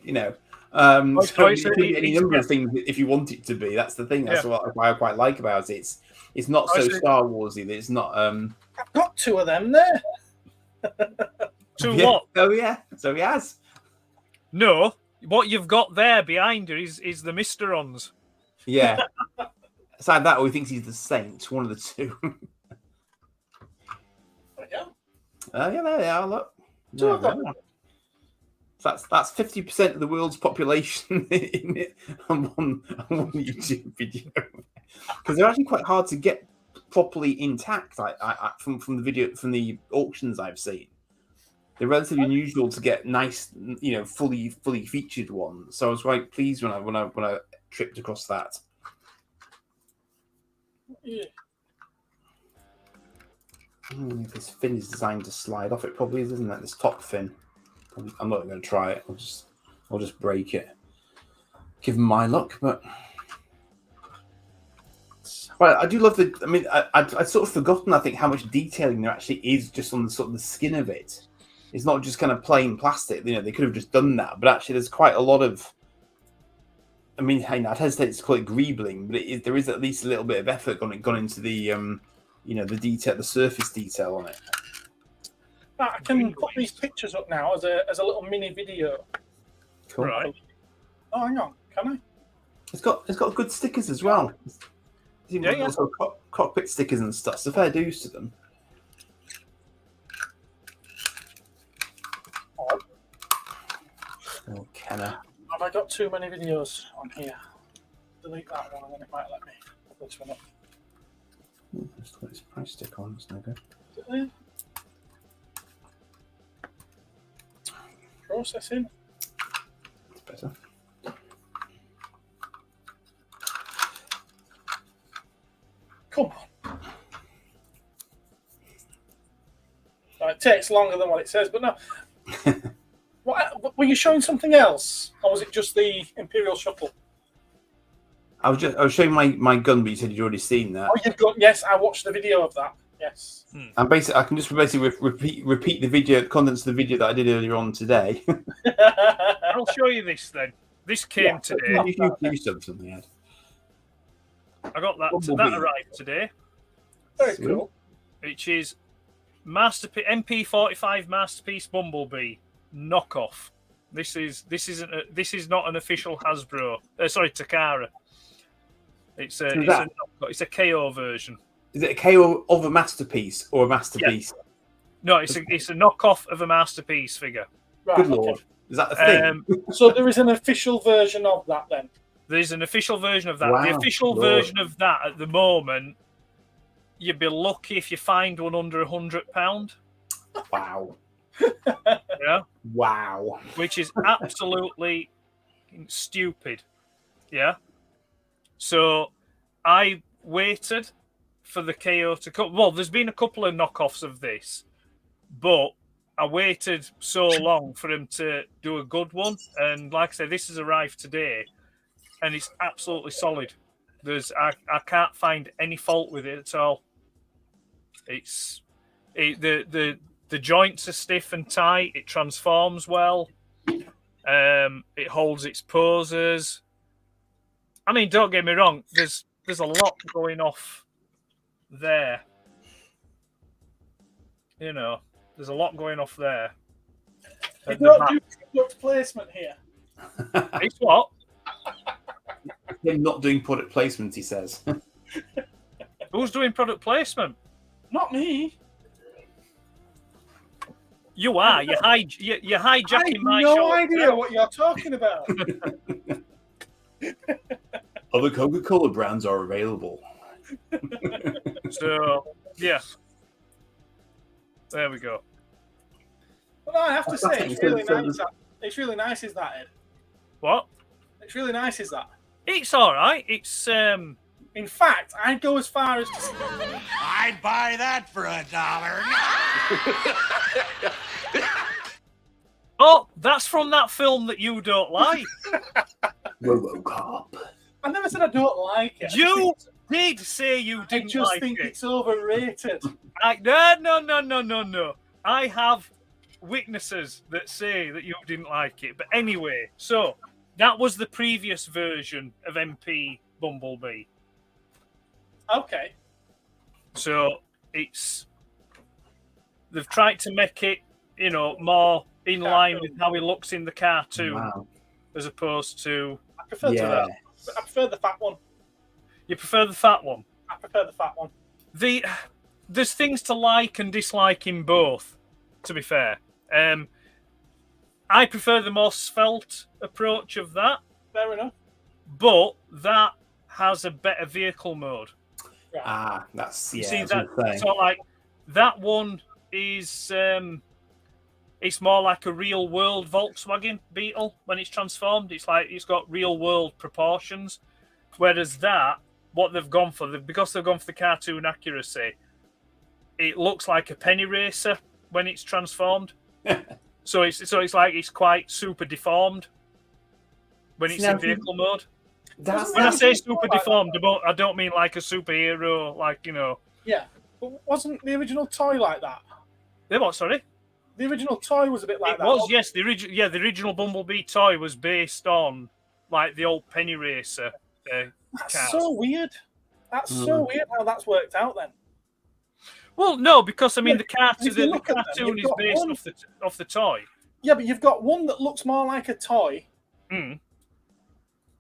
S1: So it could be any number of things if you want it to be. That's the thing. That's what I quite like about it. It's not so Star Warsy. It's not.
S2: I've got 2 of them there.
S3: What?
S1: Oh yeah. So he has.
S3: No. what you've got there behind her is the Mysterons.
S1: Yeah. It's like that, or he thinks he's the Saint. One of the two.
S2: Yeah.
S1: Yeah, there they are. Look.
S2: Two
S1: There
S2: of
S1: they
S2: them.
S1: are. That's 50% of the world's population on one YouTube video, because they're actually quite hard to get properly intact. From the auctions I've seen, they're relatively unusual to get nice, fully featured ones. So I was quite pleased when I tripped across that.
S2: Yeah.
S1: If this fin is designed to slide off, it probably is, isn't it? This top fin. I'm not going to try it. I'll just break it. Give them my luck, but well, I do love the. I mean, I'd sort of forgotten. I think how much detailing there actually is just on the sort of the skin of it. It's not just kind of plain plastic. They could have just done that, but actually, there's quite a lot of. I mean, I'd hesitate to call it greebling, but there is at least a little bit of effort gone into the the detail, the surface detail on it.
S2: I can put these pictures up now as a little mini video.
S1: Cool.
S3: Right.
S2: Oh, hang on, can I?
S1: It's got good stickers as well.
S3: Yeah.
S1: Also cockpit stickers and stuff. So fair dues to them. Oh, Kenna.
S2: Have I got too many videos on here? Delete that one and then it might let me put this one up.
S1: Just put this price stick on. It's no good.
S2: Processing.
S1: It's better.
S2: Come on. It takes longer than what it says, but no. What, were you showing something else, or was it just the Imperial shuttle?
S1: I was showing my gun, but you said you'd already seen that.
S2: Oh, you've got. Yes, I watched the video of that. Yes.
S1: And basically, I can just repeat the video, contents of the video that I did earlier on today.
S3: I'll show you this then. This came today.
S1: You do something, Ed.
S3: I got that.
S1: Bumblebee.
S3: That arrived today,
S2: Very cool.
S3: which is MP45 Masterpiece Bumblebee knockoff. This is not an official Hasbro. Sorry, Takara. It's a KO version.
S1: Is it a KO of a masterpiece or a masterpiece?
S3: Yeah. No, it's a knockoff of a Masterpiece figure.
S2: Right,
S1: Good lord, is that a thing?
S2: So there is an official version of that then.
S3: There's an official version of that.
S1: Wow,
S3: The official
S1: Lord.
S3: version of that at the moment, you'd be lucky if you find one under £100.
S1: Wow,
S3: Yeah,
S1: wow.
S3: which is absolutely stupid. Yeah. So I waited for the KO to come. Well, there's been a couple of knockoffs of this, but I waited so long for him to do a good one. And like I said, this has arrived today, and it's absolutely solid. I can't find any fault with it at all. The joints are stiff and tight. It transforms well. It holds its poses. I mean, don't get me wrong. There's a lot going off there. There's a lot going off there.
S2: You don't do product placement here.
S3: It's what?
S1: Him not doing product placement, he says.
S3: Who's doing product placement?
S2: Not me.
S3: You are. You're hijacking my
S2: I have no
S3: show.
S2: idea what you're talking about.
S1: Other Coca-Cola brands are available.
S3: So, yeah. There we go.
S2: But I have to say, it's really nice. It's really nice, is that, Ed?
S3: What?
S2: It's really nice, is that?
S3: It's all right. It's
S2: In fact, I'd go as far as to
S5: I'd buy that for $1.
S3: Oh, that's from that film that you don't like.
S1: RoboCop.
S2: I never said I don't like it.
S3: You did say you
S2: I
S3: didn't
S2: just
S3: like
S2: think
S3: it.
S2: it's overrated.
S3: No. I have witnesses that say that you didn't like it. But anyway, so that was the previous version of MP Bumblebee.
S2: Okay.
S3: So they've tried to make it, more in line with how he looks in the cartoon.
S1: Wow.
S3: as opposed to...
S2: I prefer
S1: Yeah.
S2: I prefer the fat one.
S3: You prefer the fat one?
S2: I prefer the fat one.
S3: There's things to like and dislike in both, to be fair. I prefer the more svelte approach of that,
S2: Fair enough.
S3: but that has a better vehicle mode.
S2: Right.
S1: Ah, that's
S3: You
S1: yeah.
S3: see
S1: I was
S3: that?
S1: gonna say.
S3: So like that one is it's more like a real world Volkswagen Beetle when it's transformed. It's like it's got real world proportions, whereas that what they've gone for because they've gone for the cartoon accuracy, it looks like a penny racer when it's transformed. So it's like it's quite super deformed when it's in vehicle mode. When I say super deformed, I don't mean like a superhero, like, you know.
S2: Yeah, but wasn't the original toy like that?
S3: The what? Sorry,
S2: The original toy was a bit like that.
S3: it was, yes. The original Bumblebee toy was based on like the old penny racer.
S2: That's
S3: cars.
S2: so weird. That's so weird how that's worked out then.
S3: Well, no, because I mean
S2: Yeah,
S3: the cartoon is based off the toy.
S2: Yeah, but you've got one that looks more like a toy,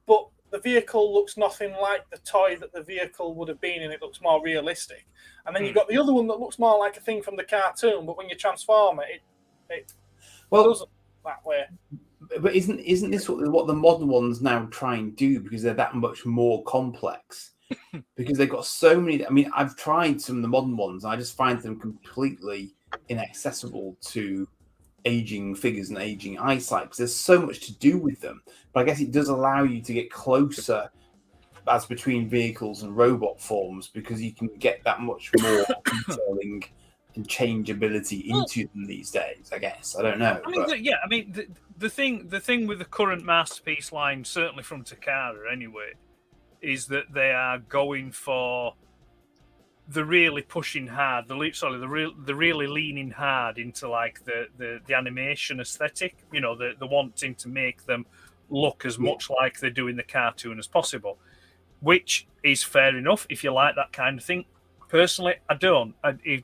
S2: but the vehicle looks nothing like the toy that the vehicle would have been, and it looks more realistic. And then you've got the other one that looks more like a thing from the cartoon, but when you transform it doesn't that way.
S1: But isn't this what the modern ones now try and do, because they're that much more complex? Because they've got so many. I mean, I've tried some of the modern ones, and I just find them completely inaccessible to aging figures and aging eyesight, because there's so much to do with them. But I guess it does allow you to get closer as between vehicles and robot forms, because you can get that much more detailing and changeability into them these days. I guess I don't know.
S3: I mean, the thing with the current Masterpiece line, certainly from Takara anyway, is that they are going for the really pushing hard, the really leaning hard into like the animation aesthetic. You know, the wanting to make them look as much like they do in the cartoon as possible, which is fair enough if you like that kind of thing. Personally, I don't. If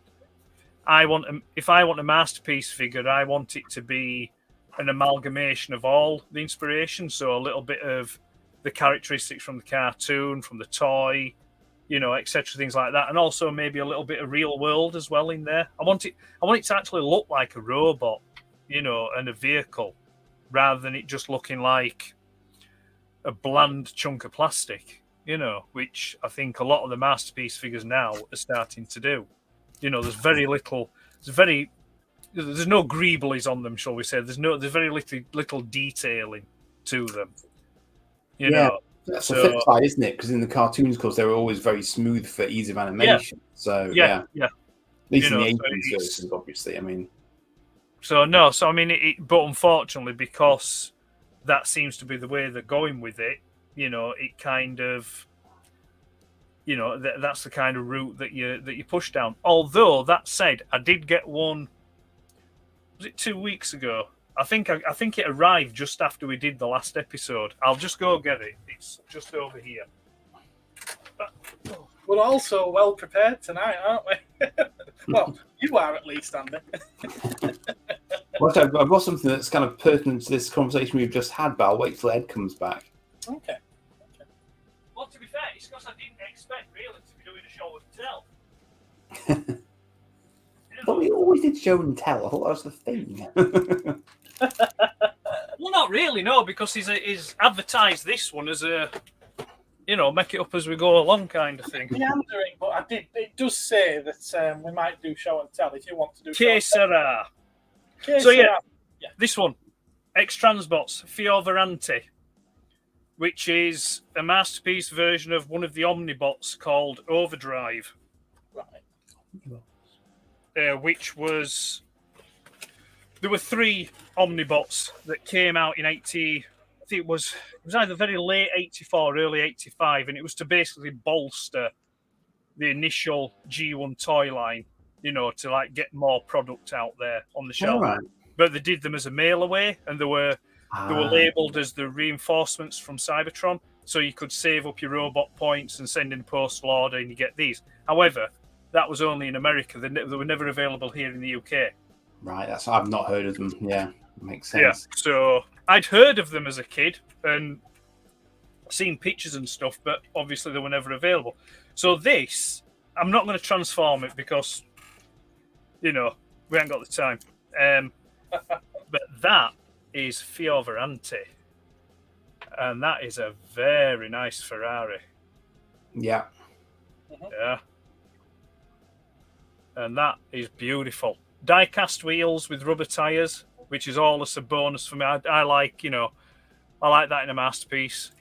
S3: I want a Masterpiece figure, I want it to be an amalgamation of all the inspiration. So a little bit of the characteristics from the cartoon, from the toy, you know, etc., things like that, and also maybe a little bit of real world as well in there. I want it to actually look like a robot, you know, and a vehicle, rather than it just looking like a bland chunk of plastic, you know, which I think a lot of the Masterpiece figures now are starting to do. You know, there's no greeblies on them, shall we say? There's very little detailing to them. You know,
S1: that's the flip side, isn't it? Because in the cartoons, of course, they were always very smooth for ease of animation. So
S3: yeah.
S1: At least in the
S3: so
S1: 80s versions, obviously. I mean,
S3: but unfortunately, because that seems to be the way they're going with it, you know, it kind of, you know, that's the kind of route that you push down. Although that said, I did get one. Was it 2 weeks ago? I think it arrived just after we did the last episode. I'll just go get it. It's just over here.
S2: We're also well prepared tonight, aren't we? Well, you are at least, Andy.
S1: I've got something that's kind of pertinent to this conversation we've just had, but I'll wait till Ed comes back.
S2: Okay.
S3: Well, to be fair, it's because I didn't expect really to be doing a show and tell.
S1: Well, we always did show and tell. I thought that was the thing.
S3: Well, not really, no, because he's advertised this one as a, you know, make it up as we go along kind of thing.
S2: Meandering, but it does say that we might do show and tell if you want to do
S3: Sera. So yeah, this one, X-Transbots Fiovaranti, which is a Masterpiece version of one of the Omnibots called Overdrive.
S2: Right.
S3: Which was... There were 3 Omnibots that came out in I think it was either very late 84, early 85, and it was to basically bolster the initial G1 toy line, you know, to like get more product out there on the shelf.
S1: Right.
S3: But they did them as a mail away, and they were labelled as the reinforcements from Cybertron, so you could save up your robot points and send in postal order, and you get these. However, that was only in America. They were never available here in the UK.
S1: Right, I've not heard of them. Yeah, makes sense.
S3: Yeah, so I'd heard of them as a kid and seen pictures and stuff, but obviously they were never available. So this, I'm not going to transform it because, we haven't got the time. But that is Fioravanti, and that is a very nice Ferrari.
S1: Yeah.
S3: Yeah. And that is beautiful. Die-cast wheels with rubber tyres, which is always a bonus for me. I like, I like that in a masterpiece.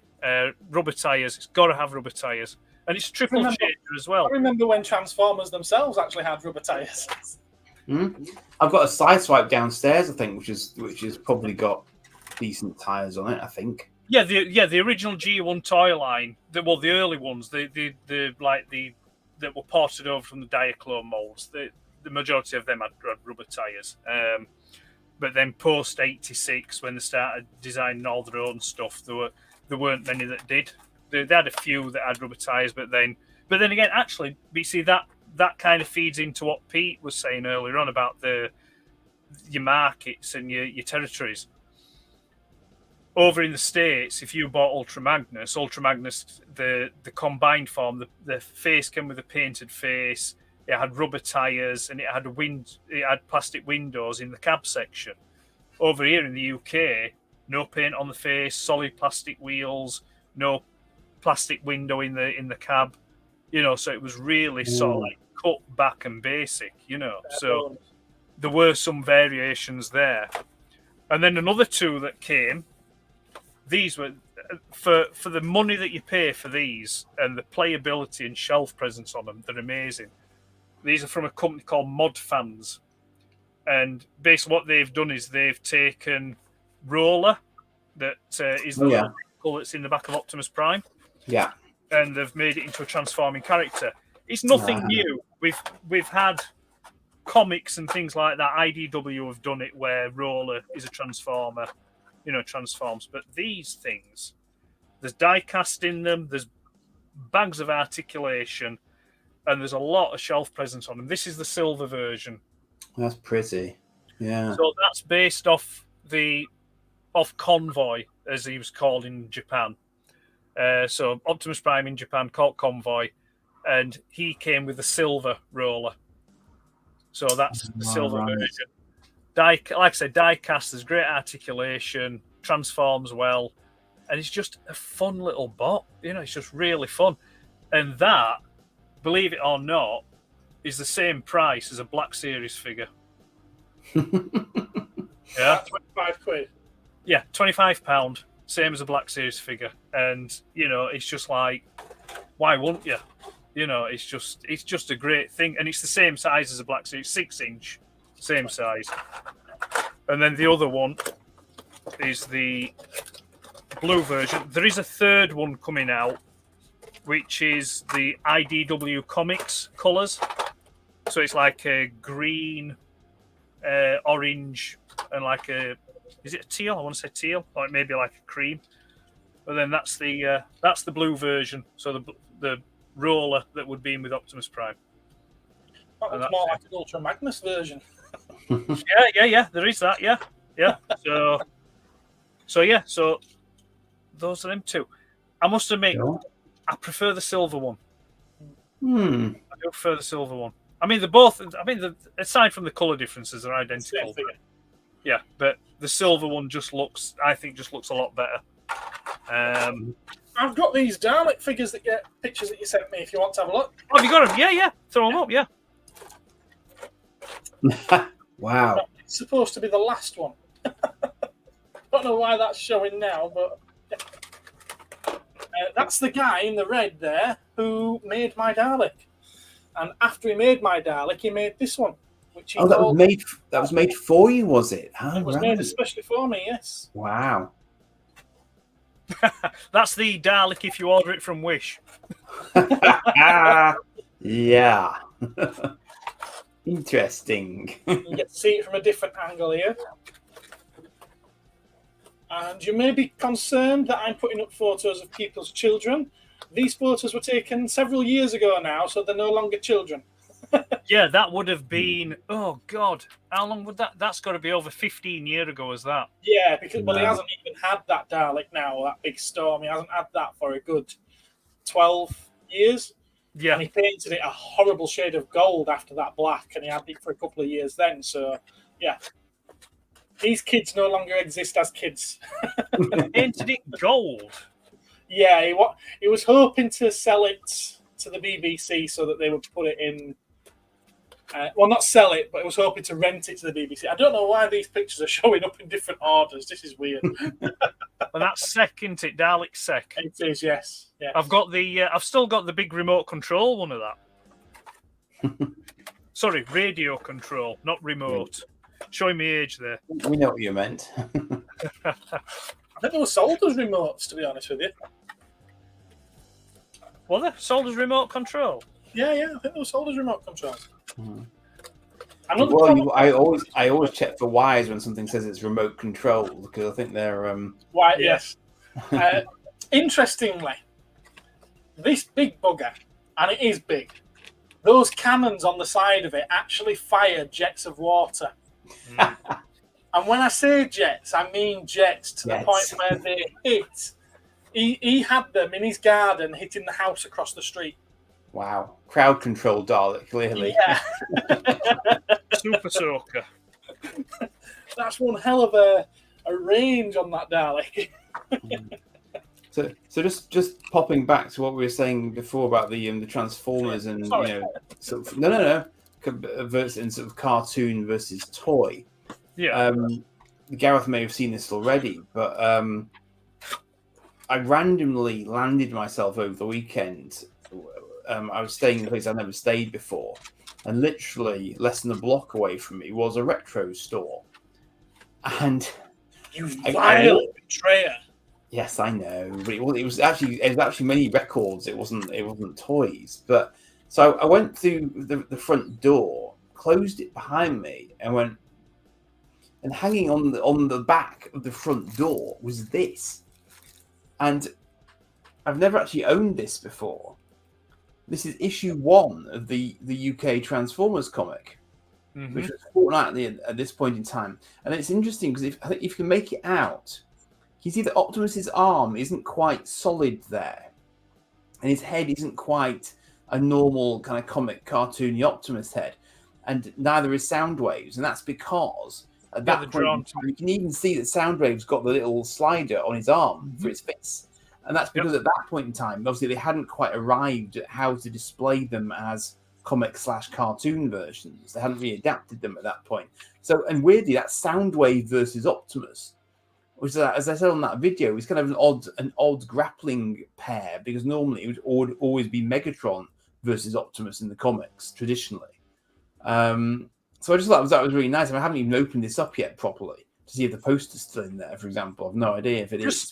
S3: Rubber tyres, it's got to have rubber tyres. And it's triple shader as well.
S2: I remember when Transformers themselves actually had rubber tyres.
S1: I've got a Sideswipe downstairs, I think, which is probably got decent tyres on it, I think.
S3: Yeah, the original G1 toy line, the early ones, the that were ported over from the Diaclone molds. The majority of them had rubber tyres. But then post '86, when they started designing all their own stuff, there weren't many that did. They had a few that had rubber tyres, but then again, actually, you see that kind of feeds into what Pete was saying earlier on about your markets and your territories. Over in the States, if you bought Ultra Magnus, the combined form, the face came with a painted face. It had rubber tyres and it had plastic windows in the cab section. Over here in the UK, no paint on the face, solid plastic wheels, no plastic window in the cab. So it was really sort of like cut back and basic. So there were some variations there, and then another two that came. These were for the money that you pay for these and the playability and shelf presence on them. They're amazing. These are from a company called Mod Fans, and basically what they've done is they've taken Roller, that is the vehicle that's in the back of Optimus Prime, and they've made it into a transforming character. It's nothing new. We've had comics and things like that. IDW have done it where Roller is a transformer. Transforms. But these things, there's die cast in them, there's bags of articulation, and there's a lot of shelf presence on them. This is the silver version.
S1: That's pretty. Yeah.
S3: So that's based off Convoy, as he was called in Japan. So Optimus Prime in Japan called Convoy, and he came with the silver Roller. So that's the silver version. Like I said, die cast, there's great articulation, transforms well, and it's just a fun little bot. It's just really fun. And that, believe it or not, is the same price as a Black Series figure. Yeah,
S2: £25.
S3: Yeah, £25, same as a Black Series figure. And it's just like, why wouldn't you? It's just a great thing, and it's the same size as a Black Series, 6-inch. Same size. And then the other one is the blue version. There is a third one coming out, which is the IDW Comics colours. So it's like a green, orange, and like is it a teal? I want to say teal, or maybe like a cream. But then that's the blue version. So the Roller that would be in with Optimus Prime.
S2: That looks more like an Ultra Magnus version.
S3: Yeah. There is that. Yeah. So those are them two. I must admit, I prefer the silver one. I do prefer the silver one. I mean, they're both. Aside from the color differences, they're identical. Yeah, but the silver one I think just looks a lot better.
S2: I've got these Dalek figures pictures that you sent me. If you want to have a look.
S3: Oh, have you got them? Yeah. Throw them up. Yeah.
S1: Wow.
S2: It's supposed to be the last one. Don't know why that's showing now, but that's the guy in the red there who made my Dalek. And after he made my Dalek, he made this one, which he
S1: that was made for you, was it?
S2: It was made especially for me. Yes.
S1: Wow.
S3: That's the Dalek if you order it from Wish.
S1: Yeah. Interesting.
S2: You get to see it from a different angle here. And you may be concerned that I'm putting up photos of people's children. These photos were taken several years ago now, so they're no longer children.
S3: Yeah, that would have been. Oh God, how long would that? That's got to be over 15 years ago. As that?
S2: Yeah, because well, he
S1: No.
S2: hasn't even had that Dalek now, that big storm. He hasn't had that for a good 12 years.
S3: Yeah.
S2: And he painted it a horrible shade of gold after that black, and he had it for a couple of years then. So, yeah. These kids no longer exist as kids.
S3: Painted it gold.
S2: Yeah, he was hoping to sell it to the BBC so that they would put it in. Well, not sell it, but he was hoping to rent it to the BBC. I don't know why these pictures are showing up in different orders. This is weird.
S3: And that's Sec, isn't it? Dalek Sec.
S2: It is, yes. Yeah.
S3: I've still got the big remote control one of that. Sorry, radio control, not remote. Showing me age there.
S1: We know what you meant.
S2: I think they were sold as remotes, to be honest with you.
S3: Were they sold as remote control?
S2: Yeah, I think they were sold as remote controls.
S1: Well, I always check for wires when something says it's remote control because I think they're
S2: Why? Yes. Interestingly, this big bugger, and it is big, those cannons on the side of it actually fire jets of water. And when I say jets, I mean jets to the point where they hit. He had them in his garden hitting the house across the street.
S1: Wow. Crowd control Dalek, clearly.
S2: Yeah.
S3: Super soaker.
S2: That's one hell of a range on that Dalek.
S1: So just popping back to what we were saying before about the Transformers and
S2: Sorry.
S1: sort of no versus sort of cartoon versus toy.
S3: Yeah.
S1: Gareth may have seen this already, but I randomly landed myself over the weekend. I was staying in a place I'd never stayed before, and literally less than a block away from me was a retro store. And
S2: You vile betrayer.
S1: yes, I know, but it was actually many records. It wasn't toys. But so I went through the front door, closed it behind me, and went. And hanging on the back of the front door was this, and I've never actually owned this before. This is issue 1 of the UK Transformers comic, which was fortnightly at this point in time. And it's interesting because if you can make it out, you see that Optimus's arm isn't quite solid there, and his head isn't quite a normal kind of comic cartoony Optimus head, and neither is Soundwave's, and that's because at that point in time, you can even see that Soundwave's got the little slider on his arm for its fists. And that's because at that point in time, obviously, they hadn't quite arrived at how to display them as comic/cartoon versions. They hadn't really adapted them at that point. So, and weirdly, that's Soundwave versus Optimus, which is, as I said on that video, is kind of an odd grappling pair because normally it would always be Megatron versus Optimus in the comics traditionally. So I just thought that was really nice. I haven't even opened this up yet properly to see if the poster's still in there, for example. I've no idea if it is.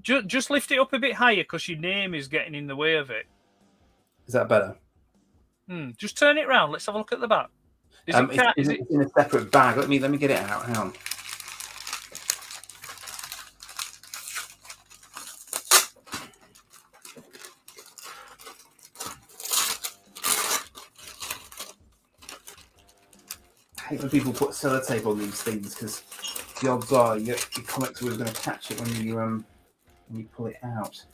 S3: Just lift it up a bit higher because your name is getting in the way of it.
S1: Is that better?
S3: Just turn it round. Let's have a look at the back.
S1: It's in a separate bag. Let me get it out. Hang on. I hate when people put sellotape on these things because the odds are your comics are always going to catch it when you pull it out.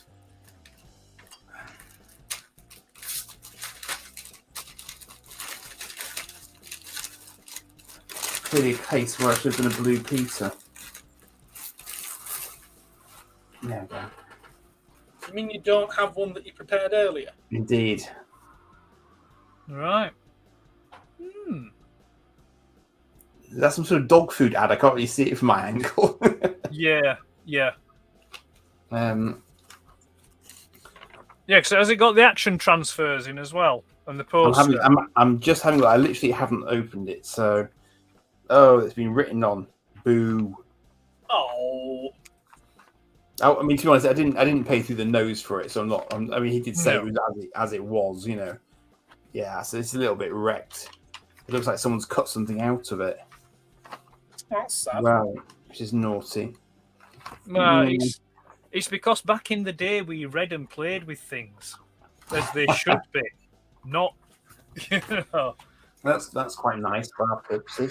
S1: Clearly a case where I should have done a Blue Peter. There we go.
S2: You mean you don't have one that you prepared earlier?
S1: Indeed.
S3: Right.
S1: That's some sort of dog food ad. I can't really see it from my angle.
S3: Yeah.
S1: Yeah,
S3: because has it got the action transfers in as well and the poster?
S1: I'm just having. I literally haven't opened it. So, it's been written on. Boo.
S2: Oh.
S1: I mean, to be honest, I didn't pay through the nose for it, so I'm not. I mean, he did say it was as it was, Yeah, so it's a little bit wrecked. It looks like someone's cut something out of it.
S2: That's sad.
S1: Wow, which is naughty.
S3: It's because back in the day we read and played with things as they should be, not
S1: That's quite nice for our purposes.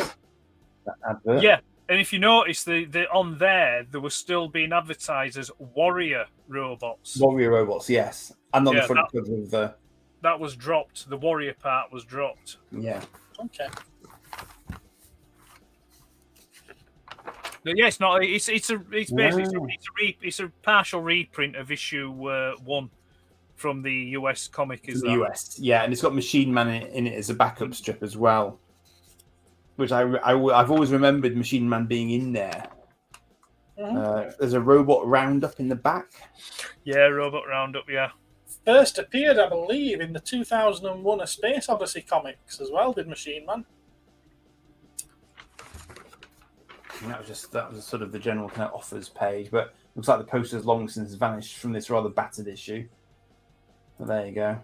S1: That advert.
S3: Yeah, and if you notice, the on there was still being advertised as warrior robots.
S1: Warrior robots, yes, and on the
S3: Yeah,
S1: front cover of the.
S3: That was dropped. The warrior part was dropped.
S1: Yeah.
S2: Okay.
S3: But yeah, it's not. It's basically it's a partial reprint of issue 1 from the US comic. Is
S1: the
S3: that?
S1: US, yeah, and it's got Machine Man in it as a backup strip as well, which I've always remembered Machine Man being in there. There's a robot roundup in the back.
S3: Yeah, robot roundup. Yeah.
S2: First appeared, I believe, in the 2001 A Space Odyssey comics as well. Did Machine Man?
S1: And that was sort of the general kind of offers page, but looks like the poster's long since vanished from this rather battered issue. But there you go.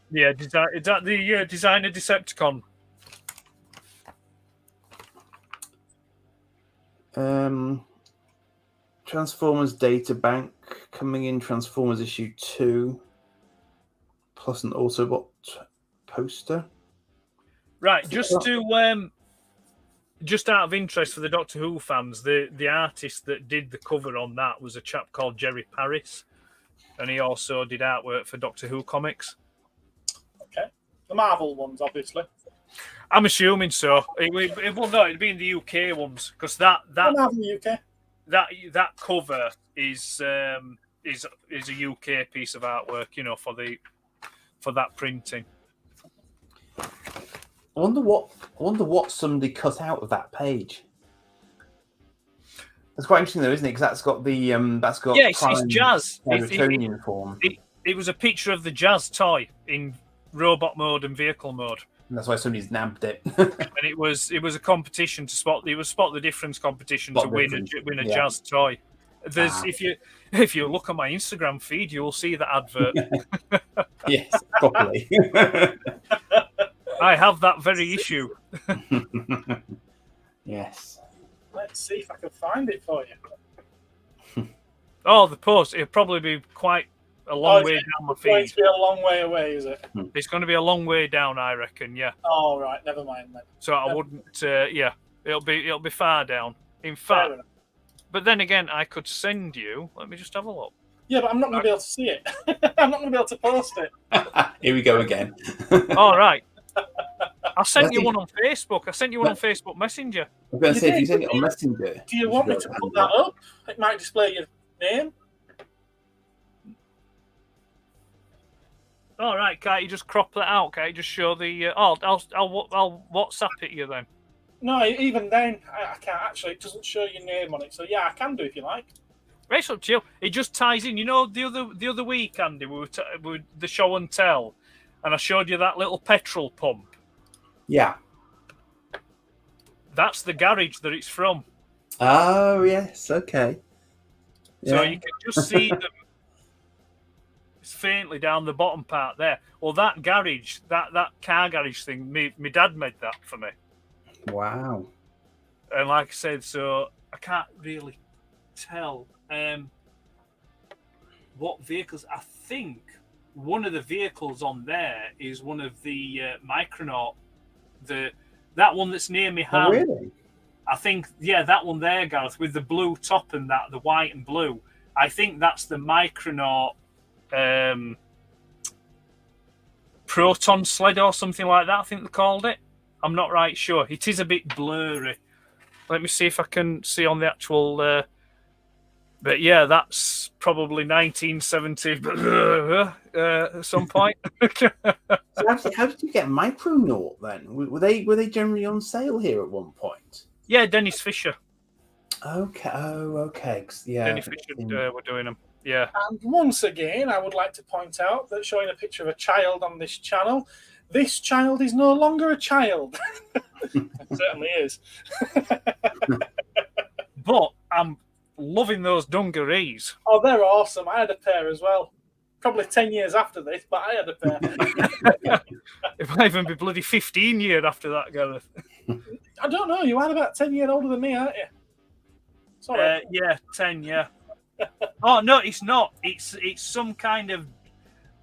S3: Yeah, is that the Designer Decepticon?
S1: Transformers Data Bank coming in. Transformers issue 2, plus an Autobot poster.
S3: Right, just out of interest for the Doctor Who fans, the artist that did the cover on that was a chap called Jerry Paris, and he also did artwork for Doctor Who comics.
S2: Okay, the Marvel ones, obviously.
S3: I'm assuming so. It'd be in the UK ones because that
S2: Marvel UK.
S3: That cover is a UK piece of artwork, you know, for that printing.
S1: I wonder what somebody cut out of that page. It's quite interesting though, isn't it? Because that's got
S3: it's Jazz.
S1: Kryptonian form.
S3: It was a picture of the Jazz toy in robot mode and vehicle mode.
S1: And that's why somebody's nabbed it.
S3: And it was a competition to spot. It was spot the difference competition to win a Jazz toy. If you look at my Instagram feed, you will see the advert.
S1: Yes, properly.
S3: I have that very issue.
S1: Yes.
S2: Let's see if I can find it for you.
S3: Oh, the post. It'll probably be quite a long way down my feed.
S2: It's going to be a long way away, is it?
S3: It's going to be a long way down, I reckon. Yeah.
S2: Oh, right. Never mind then.
S3: So I wouldn't. Yeah, it'll be far down. In fact, but then again, I could send you. Let me just have a look.
S2: Yeah, but I'm not going to be able to see it. I'm not going to be able to post it.
S1: Here we go again.
S3: All right. I sent you one on Facebook. I sent you one on Facebook Messenger.
S1: I was going to say, if you send it on Messenger.
S2: Do you want me to put that up? It might display your name.
S3: All right, can't you just crop that out? Can't you just show the? I'll WhatsApp it you then.
S2: No, even then I can't actually. It doesn't show your name on it. So yeah, I can do if you like.
S3: Right, up to you. It just ties in. You know, the other week, Andy, we were the show and tell, and I showed you that little petrol pump.
S1: Yeah.
S3: That's the garage that it's from.
S1: Oh yes, okay.
S3: So you can just see them faintly down the bottom part there. Well, that garage, that car garage thing, my dad made that for me.
S1: Wow.
S3: And like I said, so I can't really tell what vehicles. I think one of the vehicles on there is one of the Micronaut, that one that's near me hand.
S1: Oh, really?
S3: I think, yeah, that one there, Gareth, with the blue top and that, the white and blue. I think that's the Micronaut Proton Sled or something like that, I think they called it. I'm not right sure. It is a bit blurry. Let me see if I can see on the actual... but yeah, that's probably 1970 at some point.
S1: So how did you get Micronaut then? Were they generally on sale here at one point?
S3: Yeah, Dennis Fisher.
S1: Okay. Oh, okay. Yeah.
S3: Dennis Fisher were doing them. Yeah.
S2: And once again, I would like to point out that showing a picture of a child on this channel, this child is no longer a child. It certainly is.
S3: But I'm loving those dungarees.
S2: Oh, they're awesome. I had a pair as well. Probably 10 years after this, but I had a pair.
S3: It might even be bloody 15 years after that, Gareth.
S2: I don't know. You are about 10 years older than me, aren't you? Sorry.
S3: Yeah, 10, yeah. Oh, no, it's not. It's some kind of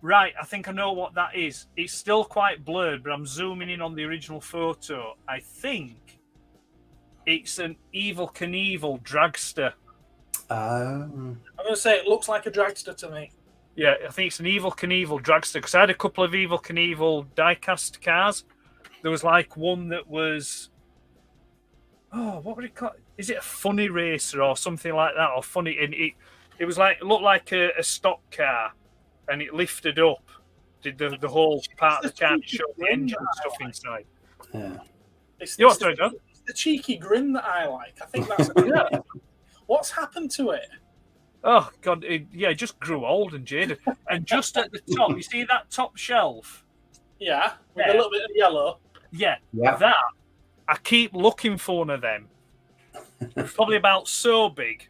S3: Right, I think I know what that is. It's still quite blurred, but I'm zooming in on the original photo. I think it's an Evil Knievel dragster.
S2: I'm going to say it looks like a dragster to me.
S3: Yeah, I think it's an Evil Knievel dragster because I had a couple of Evil Knievel diecast cars. There was like one that was, what would it call? Is it a funny racer or something like that? Or funny, and it was like, it looked like a stock car, and it lifted up, did the whole part of the car, show the engine and stuff inside.
S1: Yeah.
S2: It's
S3: The
S2: cheeky grin that I like. I think that's What's happened to it?
S3: Oh God, it just grew old and jaded. And just at the top, you see that top shelf?
S2: Yeah, with a little bit of yellow.
S3: Yeah, that. I keep looking for one of them. It's probably about so big.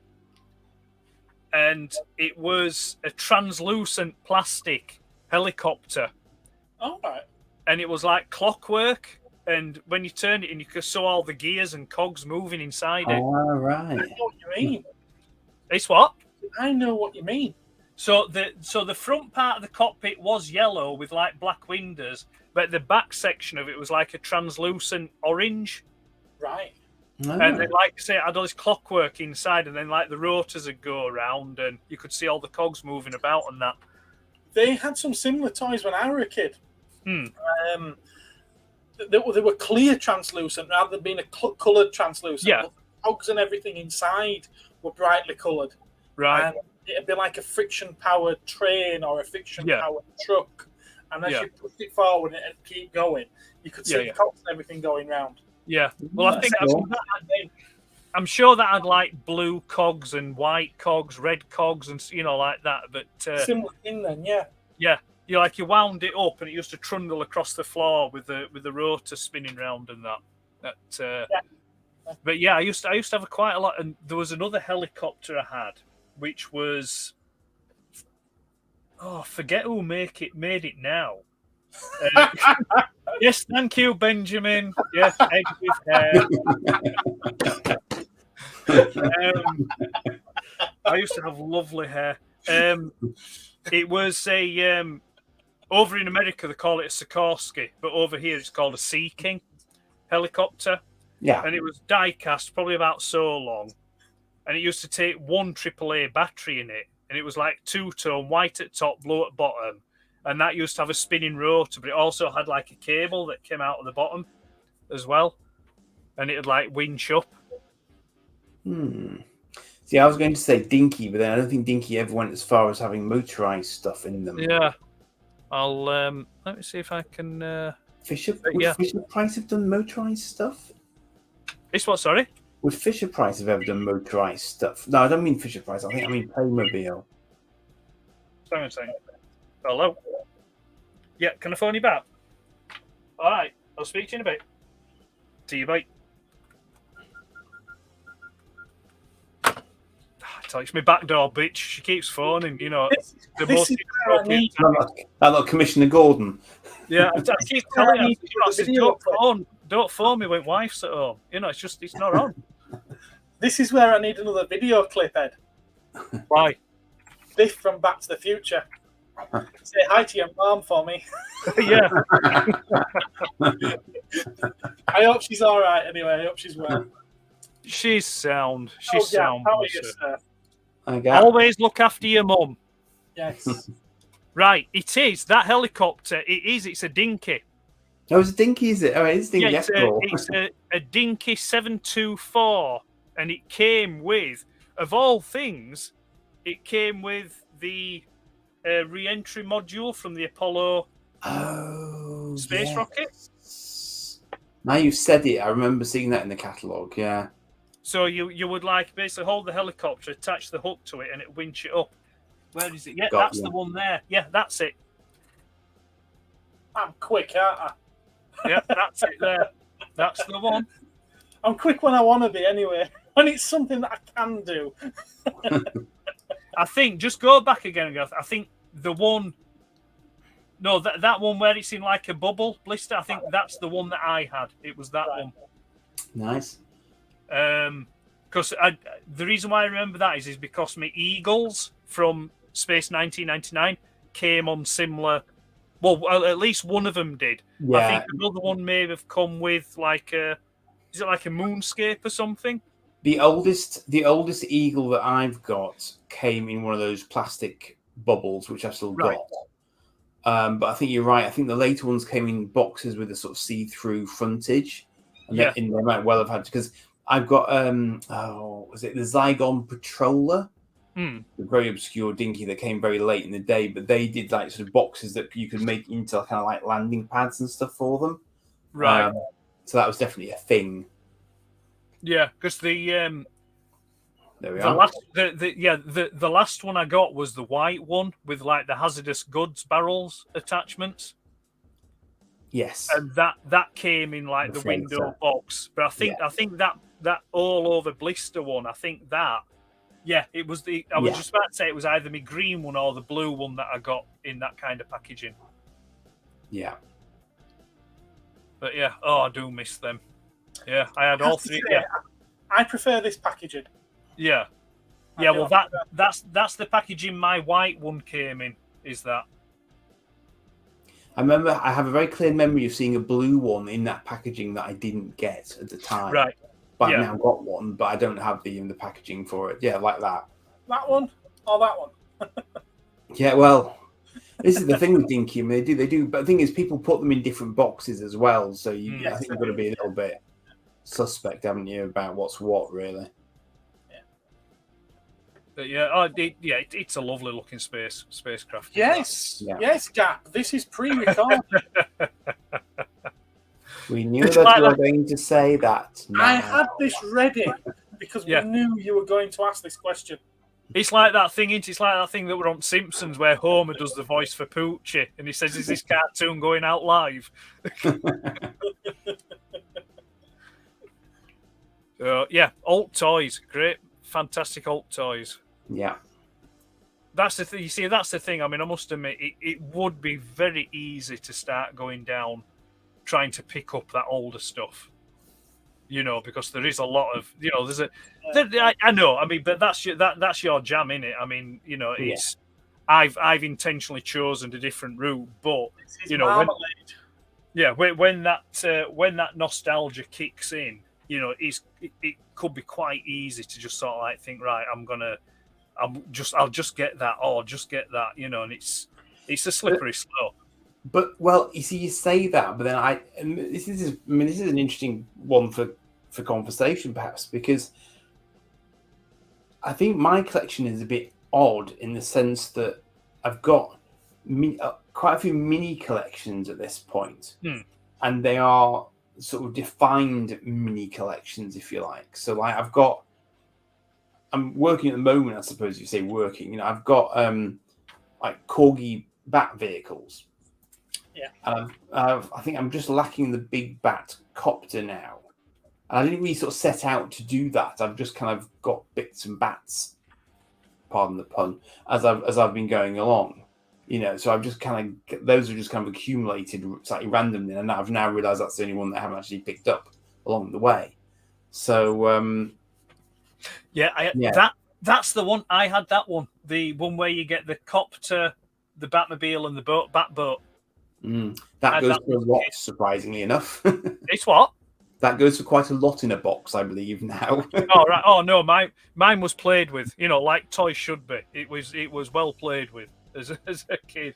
S3: And it was a translucent plastic helicopter.
S2: All right.
S3: And it was like clockwork. And when you turned it in, you could saw all the gears and cogs moving inside it.
S1: All right.
S2: I know what you mean.
S3: It's what?
S2: I know what you mean.
S3: So the front part of the cockpit was yellow with like black windows, but the back section of it was like a translucent orange.
S2: Right.
S1: Oh.
S3: And then, like I say, it had all this clockwork inside, and then like the rotors would go around, and you could see all the cogs moving about and that.
S2: They had some similar toys when I were a kid.
S3: Hmm.
S2: They were clear translucent rather than being a coloured translucent.
S3: Yeah.
S2: The cogs and everything inside were brightly coloured.
S3: Right.
S2: And it'd be like a friction-powered train or a friction-powered truck. And as you push it forward and keep going, you could see the cogs and everything going round.
S3: Yeah. Well, I think I'm sure that had like blue cogs and white cogs, red cogs, and like that. But
S2: similar thing then, yeah.
S3: Yeah. You wound it up and it used to trundle across the floor with the rotor spinning round and that. But yeah, I used to have quite a lot, and there was another helicopter I had, which was forget who made it now. Yes, thank you, Benjamin. Yes, egg with hair. I used to have lovely hair. It was a over in America they call it a Sikorsky, but over here it's called a Sea King helicopter.
S1: Yeah.
S3: And it was die-cast, probably about so long. And it used to take one AAA battery in it. And it was like two-tone, white at top, blue at bottom. And that used to have a spinning rotor, but it also had like a cable that came out of the bottom as well. And it would like winch up.
S1: See, I was going to say Dinky, but then I don't think Dinky ever went as far as having motorized stuff in them.
S3: Yeah. I'll let me see if I can
S1: Fisher Price have done motorized stuff?
S3: It's what, sorry?
S1: Would Fisher Price have ever done motorized stuff? No, I don't mean Fisher Price. I mean Playmobil.
S3: Hang on a second. Hello? Yeah, can I phone you back? All right, I'll speak to you in a bit. See you, bye. It's my back door, bitch. She keeps phoning, the most inappropriate time.
S1: Like Commissioner Gordon.
S3: Yeah, I keep telling her, don't phone me when wife's at home. It's not on.
S2: This is where I need another video clip, Ed.
S3: Why?
S2: Biff from Back to the Future. Say hi to your mom for me.
S3: Yeah.
S2: I hope she's all right anyway. I hope she's well.
S3: She's sound. She's sound.
S2: How are you, sir?
S3: Always look after your mum.
S2: Yes.
S3: Right, it is. That helicopter, it's a Dinky.
S1: Oh, it's a Dinky, is it? Oh, it is Dinky.
S3: Yeah, it's a Dinky 724. And it came with, of all things, it came with the re-entry module from the Apollo space rocket.
S1: Now you've said it, I remember seeing that in the catalogue, yeah.
S3: So you would like basically hold the helicopter, attach the hook to it, and it winch it up. Where is it? Yeah, that's the one there. Yeah, that's it.
S2: I'm quick, aren't I?
S3: Yeah, that's it there. That's the one.
S2: I'm quick when I want to be, anyway. When it's something that I can do.
S3: I think, just go back again and go, I think the one... No, that one where it's in like a bubble blister, I think that's the one that I had. It was that one.
S1: Nice.
S3: Because the reason why I remember that is because my Eagles from Space 1999, came on similar. Well, at least one of them did.
S1: Yeah.
S3: I think another one may have come with like a. Is it like a moonscape or something?
S1: The oldest eagle that I've got came in one of those plastic bubbles, which I've still
S3: Right.
S1: got. But I think you're right. I think the later ones came in boxes with a sort of see-through frontage, and
S3: Yeah.
S1: they might well have had, because I've got was it the Zygon Patroller?
S3: Hmm.
S1: The very obscure dinky that came very late in the day, but they did like sort of boxes that you could make into kind of like landing pads and stuff for them.
S3: Right.
S1: So that was definitely a thing.
S3: Yeah, because
S1: There we
S3: the
S1: are.
S3: last the last one I got was the white one with like the hazardous goods barrels attachments,
S1: Yes.
S3: and that came in like
S1: I'm
S3: the
S1: afraid
S3: window
S1: so.
S3: box. But I think that all over blister one, I think that. Yeah, it was I was just about to say it was either my green one or the blue one that I got in that kind of packaging.
S1: Yeah.
S3: But yeah, I do miss them. Yeah, I had all three. Yeah,
S2: I prefer this packaging.
S3: yeah.
S2: I
S3: Yeah,
S2: do.
S3: well, that's the packaging my white one came in. Is that?
S1: I remember I have a very clear memory of seeing a blue one in that packaging that I didn't get at the time.
S3: Right.
S1: But
S3: Yeah.
S1: I've now got one, but I don't have the packaging for it. Yeah, like that.
S2: That one or that one?
S1: Yeah, well, this is the thing with Dinky. I mean, they do. But the thing is, people put them in different boxes as well. So I think you've got to be a little bit suspect, haven't you, about what's what, really?
S3: But yeah, it's a lovely looking spacecraft.
S2: Yes,
S1: Yeah.
S2: yes, Gap. This is pre-recorded.
S1: We knew that
S3: like
S1: you were
S3: that.
S1: going to say that.
S2: I
S1: now.
S2: had this ready because
S3: Yeah.
S2: we knew you were going to ask this question.
S3: It's like that thing, isn't it? It's like that thing that were on Simpsons where Homer does the voice for Poochie, and he says, "Is this cartoon going out live?" Yeah, alt toys, great, fantastic alt toys.
S1: Yeah.
S3: That's the thing. You see, that's the thing. I mean, I must admit, it would be very easy to start going down, trying to pick up that older stuff. You know, because there is a lot of, there's I know. I mean, but that's your jam, innit? I mean, it's. I've intentionally chosen a different route, but
S2: This is
S3: when
S2: marmalade.
S3: when that nostalgia kicks in, it could be quite easy to just sort of like think, right, I'll just get that, or just get that, and it's a slippery slope.
S1: But well, you see, you say that, but then this is an interesting one for conversation, perhaps, because I think my collection is a bit odd in the sense that I've got quite a few mini collections at this point, and they are sort of defined mini collections, if you like. So, like, I'm working at the moment, I suppose you say working. I've got like corgi bat vehicles.
S2: Yeah.
S1: I think I'm just lacking the big bat copter now. And I didn't really sort of set out to do that. I've just kind of got bits and bats, pardon the pun, as I've been going along. So I've just kind of, those are just kind of accumulated slightly randomly, and I've now realised that's the only one that I haven't actually picked up along the way. So
S3: that's the one. I had that one, the one where you get the copter, the Batmobile, and the bat boat.
S1: That goes for a lot, surprisingly enough.
S3: It's what?
S1: That goes for quite a lot in a box, I believe, now.
S3: Oh right. Oh no, mine was played with. Like toys should be. It was well played with as a kid.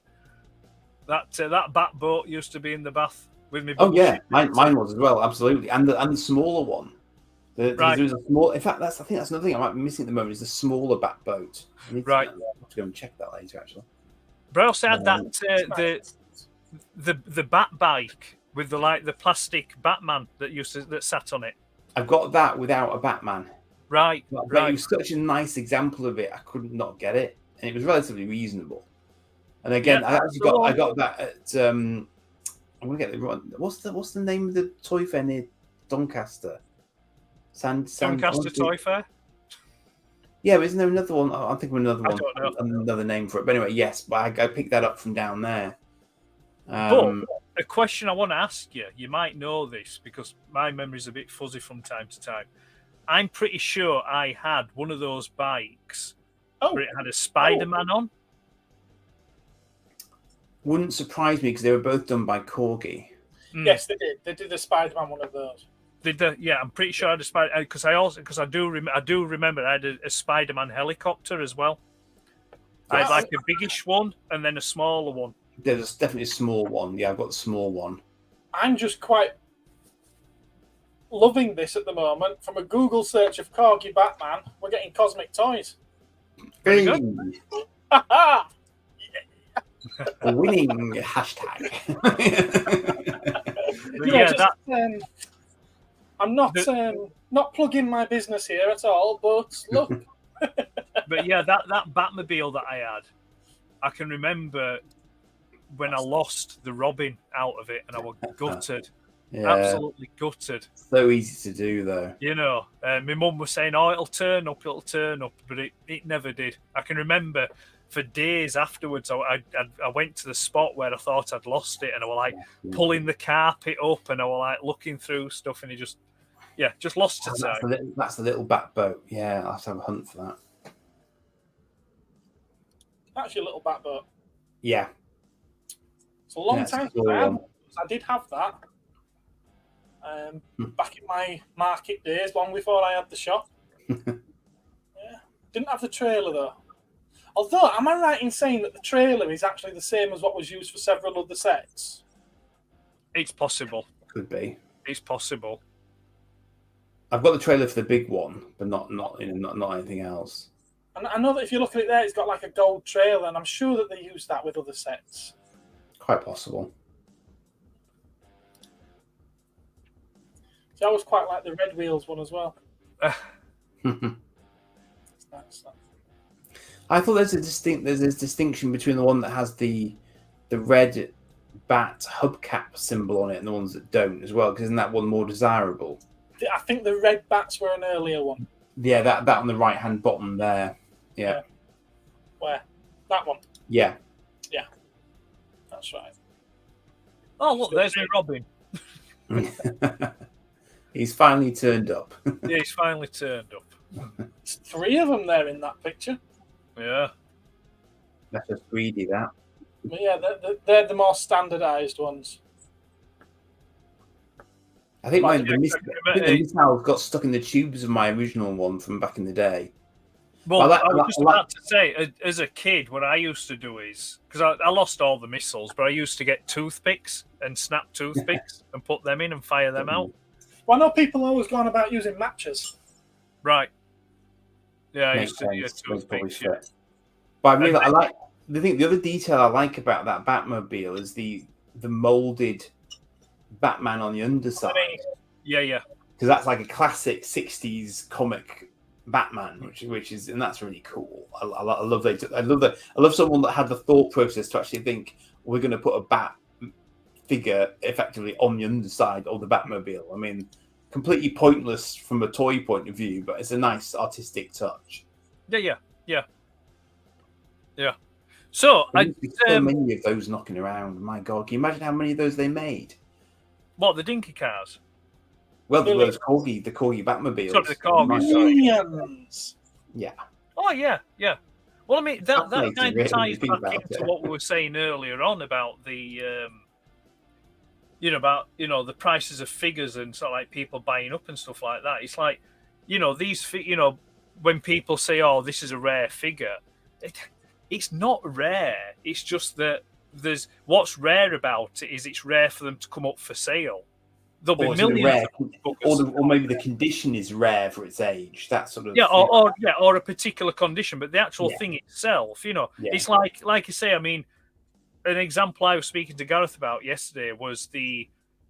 S3: That bat boat used to be in the bath with me.
S1: Oh yeah, mine was as well, absolutely. And the smaller one.
S3: Right.
S1: There's a small. In fact, I think that's another thing I might be missing at the moment is the smaller bat boat.
S3: Right.
S1: I have to go and check that later, actually.
S3: But I also had that the bat bike with the plastic Batman that sat on it.
S1: I've got that without a Batman.
S3: Right.
S1: But
S3: Right.
S1: it was such a nice example of it. I couldn't not get it, and it was relatively reasonable. And again,
S3: Yeah,
S1: I got that at. I'm gonna get the wrong. What's the name of the toy fair near Doncaster?
S3: Doncaster Toy Fair.
S1: Yeah, but isn't there another one? I think of another one.
S3: I don't know.
S1: Another name for it. But anyway, yes. But I picked that up from down there.
S3: But a question I want to ask you, you might know this because my memory's a bit fuzzy from time to time. I'm pretty sure I had one of those bikes where it had a Spider-Man on.
S1: wouldn't surprise me because they were both done by Corgi.
S2: Yes, they did. They did the Spider-Man one of those.
S3: Yeah, I'm pretty sure I had a Spider because I do remember I had a Spider-Man helicopter as well. I had like a biggish one and then a smaller one.
S1: There's definitely a small one. Yeah, I've got the small one.
S2: I'm just quite loving this at the moment. From a Google search of Corgi Batman, we're getting cosmic toys.
S3: Very
S1: Hey,
S2: Ha
S1: winning hashtag.
S3: But yeah,
S2: I'm not plugging my business here at all, but look.
S3: But yeah, that Batmobile that I had, I can remember when I lost the Robin out of it, and I was gutted, absolutely gutted.
S1: So easy to do, though.
S3: You know, my mum was saying, "Oh, it'll turn up," but it never did. I can remember for days afterwards, I went to the spot where I thought I'd lost it, and I was like pulling the carpet up, and I was like looking through stuff, and it just lost its eye.
S1: That's the little bat boat. Yeah, I'll have to have a hunt for that.
S2: That's your little bat boat.
S1: Yeah.
S2: It's a long time since I did have that. Back in my market days, long before I had the shop. Yeah. Didn't have the trailer though. Although, am I right in saying that the trailer is actually the same as what was used for several other sets?
S3: It's possible.
S1: Could be.
S3: It's possible.
S1: I've got the trailer for the big one, but not anything else.
S2: And I know that if you look at it there, it's got like a gold trailer, and I'm sure that they use that with other sets.
S1: Quite possible.
S2: See, I always quite like the Red Wheels one as well. That's nice.
S1: I thought there's a distinction between the one that has the red bat hubcap symbol on it and the ones that don't as well, because isn't that one more desirable?
S2: I think the red bats were an earlier one.
S1: Yeah, that on the right hand bottom there. Yeah.
S2: Where? That one?
S1: Yeah.
S2: Yeah. That's right.
S3: Oh, look, there's my Robin.
S1: He's finally turned up.
S3: Yeah, he's finally turned up.
S2: There's 3 of them there in that picture.
S3: Yeah.
S1: That's just greedy, that.
S2: But yeah, they're the more standardised ones.
S1: I think the missile got stuck in the tubes of my original one from back in the day.
S3: Well, I was just about to say, as a kid, what I used to do is, because I lost all the missiles, but I used to get toothpicks and snap toothpicks and put them in and fire them out.
S2: Well, I know people are always gone about using matches.
S3: Right. Yeah, I
S1: Makes
S3: used to use
S1: sense.
S3: toothpicks. Yeah.
S1: But I like the other detail I like about that Batmobile is the molded Batman on the underside.
S3: Yeah.
S1: Because that's like a classic '60s comic Batman, which is, and that's really cool. I love that. I love someone that had the thought process to actually think we're going to put a bat figure effectively on the underside of the Batmobile. I mean, completely pointless from a toy point of view, but it's a nice artistic touch.
S3: Yeah. So
S1: so many of those knocking around. My God, can you imagine how many of those they made?
S3: What, the dinky cars?
S1: Well, the Corgi Batmobiles.
S3: Sorry, the Corgis.
S2: Millions.
S1: Yeah.
S3: Oh yeah. Well, I mean that kind of ties back into what we were saying earlier on about the, the prices of figures and sort of like people buying up and stuff like that. It's like, when people say, "Oh, this is a rare figure," it's not rare. It's just that what's rare about it is it's rare for them to come up for sale. There'll be millions
S1: or maybe the condition is rare for its age. That sort of
S3: or a particular condition, but the actual thing itself, it's like you say. I mean, an example I was speaking to Gareth about yesterday was the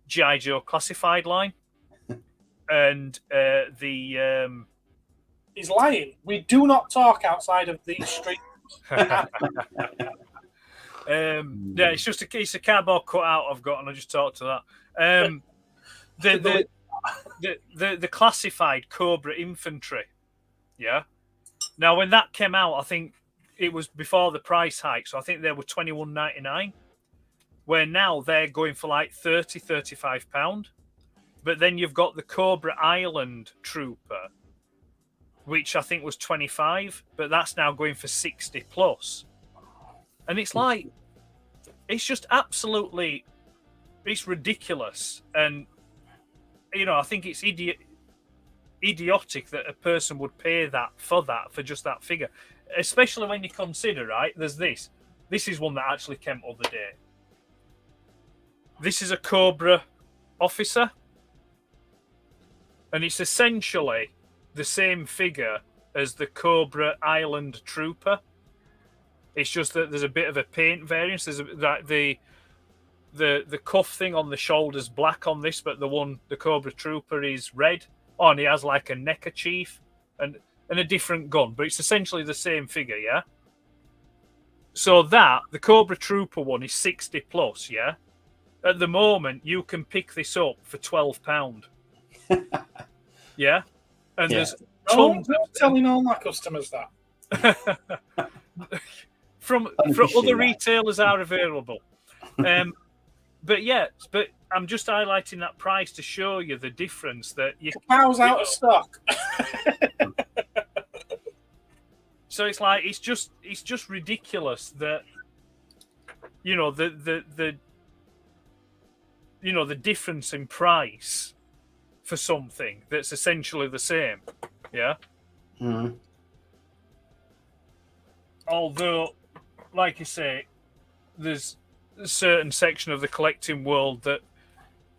S3: G.I. Joe classified line, and
S2: He's lying. We do not talk outside of these streets.
S3: It's just a cardboard cutout I've got, and I just talked to that. The classified Cobra infantry, yeah. Now, when that came out, I think it was before the price hike, so I think they were £21.99. Where now they're going for like £30-35. But then you've got the Cobra Island Trooper, which I think was 25, but that's now going for 60 plus. And it's like, it's just absolutely, it's ridiculous, and I think it's idiotic that a person would pay that for just that figure, especially when you consider, right? There's this. This is one that actually came the other day. This is a Cobra officer, and it's essentially the same figure as the Cobra Island Trooper. It's just that there's a bit of a paint variance. There's the cuff thing on the shoulder's black on this, but the Cobra Trooper is red. Oh, and he has like a neckerchief and a different gun, but it's essentially the same figure, yeah? So the Cobra Trooper one is 60 plus, yeah? At the moment, you can pick this up for £12. Yeah? And there's tons
S2: of telling all my customers that.
S3: from other retailers are available. But I'm just highlighting that price to show you the difference that
S2: Pow's out of stock.
S3: So it's like it's just ridiculous that the difference in price for something that's essentially the same. Yeah.
S1: Mm.
S3: Although, like you say, there's a certain section of the collecting world that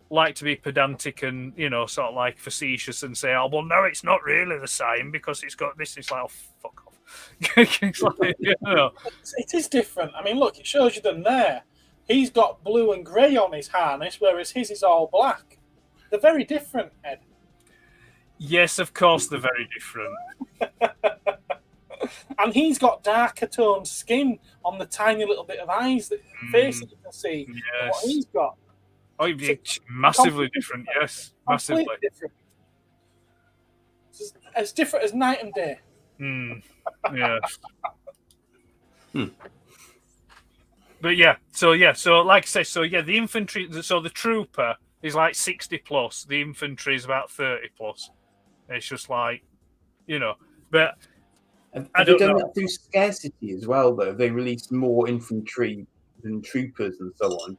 S3: like to be pedantic and sort of like facetious and say, "Oh, well, no, it's not really the same because it's got this." It's like, "Oh, fuck off." It's like,
S2: It is different. I mean, look, it shows you them there. He's got blue and grey on his harness, whereas his is all black. They're very different, Ed.
S3: Yes, of course, they're very different.
S2: And he's got darker toned skin on the tiny little bit of eyes, face that you can see.
S3: Yes.
S2: What he's got.
S3: Oh, it's massively different. Yes, massively
S2: different. It's as different as night and day.
S3: Yeah. But so like I say, the infantry, so the trooper is like 60 plus, the infantry is about 30 plus. It's just like, but
S1: have they done that through scarcity as well, though? They released more infantry than troopers and so on.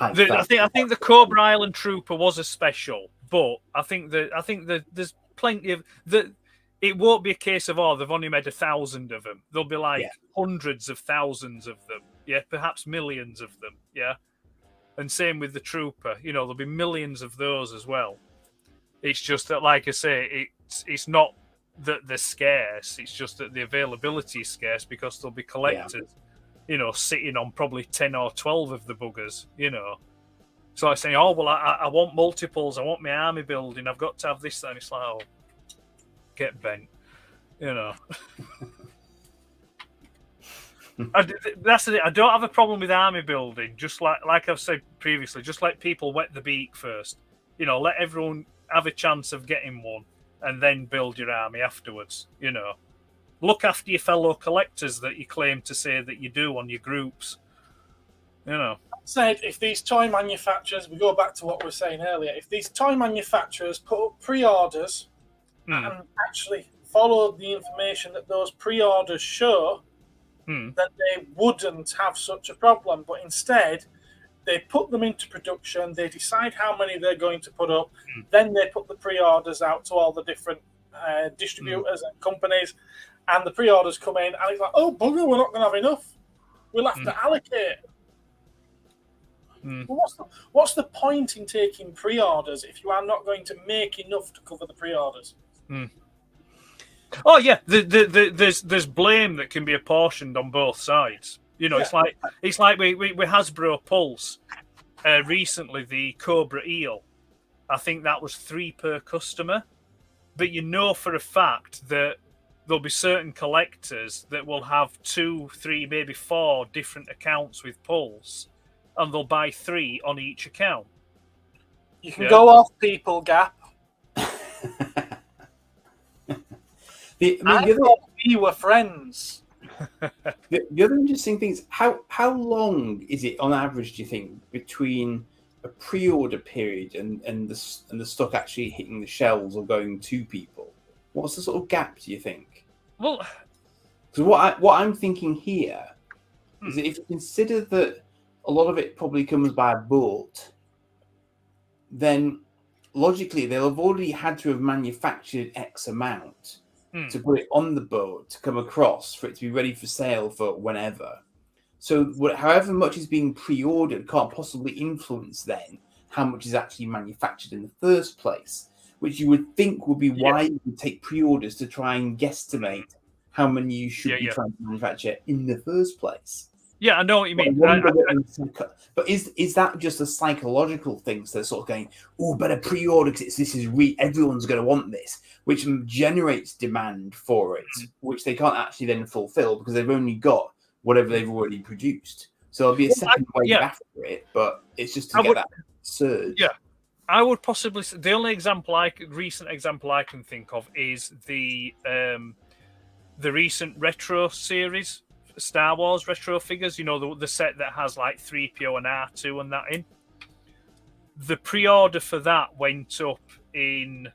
S3: I think the Cobra Island Trooper was a special, but I think that there's plenty of that. It won't be a case of they've only made 1,000 of them. There'll be hundreds of thousands of them, perhaps millions of them, And same with the Trooper, there'll be millions of those as well. It's just that, like I say, it's not that they're scarce. It's just that the availability is scarce because there'll be collectors, sitting on probably 10 or 12 of the buggers, So I say, I want multiples. I want my army building. I've got to have this. And it's like, get bent, That's it. I don't have a problem with army building. Just like I've said previously, just let people wet the beak first. Let everyone have a chance of getting one, and then build your army afterwards. Look after your fellow collectors that you claim to say that you do on your groups.
S2: Said if these toy manufacturers, we go back to what we were saying earlier, if these toy manufacturers put up pre-orders and actually followed the information that those pre-orders show, then they wouldn't have such a problem. But instead, they put them into production, they decide how many they're going to put up, then they put the pre-orders out to all the different distributors and companies, and the pre-orders come in, and it's like, oh, bugger, we're not going to have enough. We'll have to allocate. Well, what's the point in taking pre-orders if you are not going to make enough to cover the pre-orders?
S3: Oh yeah, there's blame that can be apportioned on both sides. It's like with Hasbro Pulse recently, the Cobra Eel. I think that was 3 per customer, but for a fact that there'll be certain collectors that will have 2, 3, maybe 4 different accounts with Pulse, and they'll buy 3 on each account.
S2: You can go off people, Gap. I thought we were friends.
S1: The other interesting thing is how long is it on average, do you think, between a pre-order period and the stock actually hitting the shelves or going to people? What's the sort of gap, do you think?
S3: Well,
S1: because what I'm thinking here is that if you consider that a lot of it probably comes by boat, then logically they'll have already had to have manufactured X amount to put it on the boat to come across for it to be ready for sale for whenever. So however much is being pre-ordered can't possibly influence then how much is actually manufactured in the first place, which you would think would be why you would take pre-orders to try and guesstimate how many you should be trying to manufacture in the first place.
S3: Yeah, I know what you mean.
S1: But is that just a psychological thing? So they're sort of going, oh, better pre-order because everyone's going to want this, which generates demand for it, which they can't actually then fulfill because they've only got whatever they've already produced. So there'll be a second wave after it, but it's just to get that surge.
S3: Yeah, I would possibly. The only recent example I can think of is the recent retro series. Star Wars retro figures, the set that has like 3PO and R2 and that in. The pre-order for that went up in...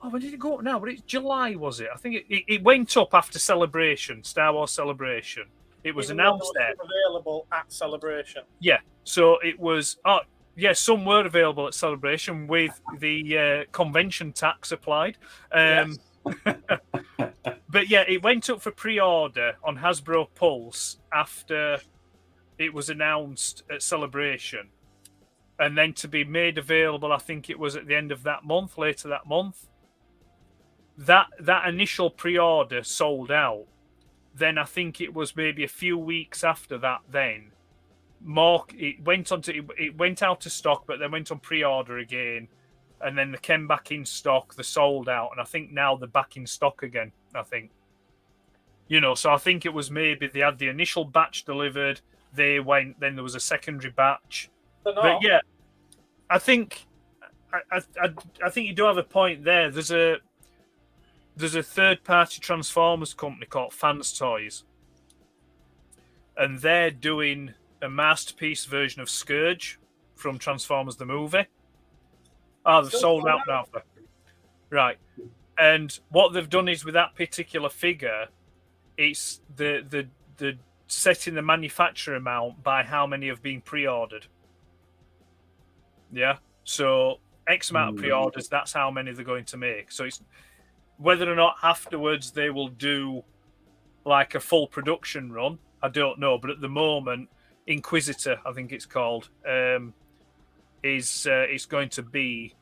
S3: Oh, when did it go up now? But it's July, was it? I think it went up after Celebration, Star Wars Celebration. It was announced there.
S2: Available at Celebration.
S3: Yeah, so it was... Oh, yeah, some were available at Celebration with the convention tax applied. Yes. But yeah, it went up for pre-order on Hasbro Pulse after it was announced at Celebration, and then to be made available, I think it was at the end of that month, later that month. That initial pre-order sold out. Then I think it was maybe a few weeks after that. Then it went out of stock, but then went on pre-order again. And then they came back in stock, they sold out, and I think now they're back in stock again, I think. So I think it was maybe they had the initial batch delivered, they went, then there was a secondary batch. But yeah, I think you do have a point there. There's a third-party Transformers company called Fans Toys, and they're doing a masterpiece version of Scourge from Transformers the movie. Oh, they've sold out now. Right. And what they've done is with that particular figure, it's the setting the manufacturer amount by how many have been pre-ordered. Yeah. So X amount of pre-orders, that's how many they're going to make. So it's whether or not afterwards they will do like a full production run, I don't know. But at the moment, Inquisitor, I think it's called, is going to be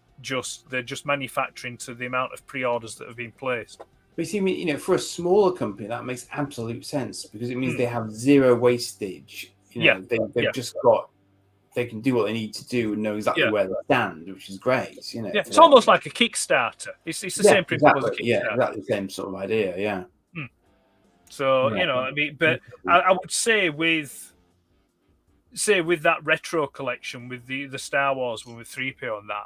S3: they're just manufacturing to the amount of pre-orders that have been placed.
S1: But you see, for a smaller company, that makes absolute sense because it means they have zero wastage. They've just got, they can do what they need to do and know exactly where they stand, which is great.
S3: It's almost like a Kickstarter. It's the same principle as a Kickstarter.
S1: Yeah, exactly the same sort of idea. Yeah.
S3: So but I would say with that retro collection with the Star Wars one with 3PO and that,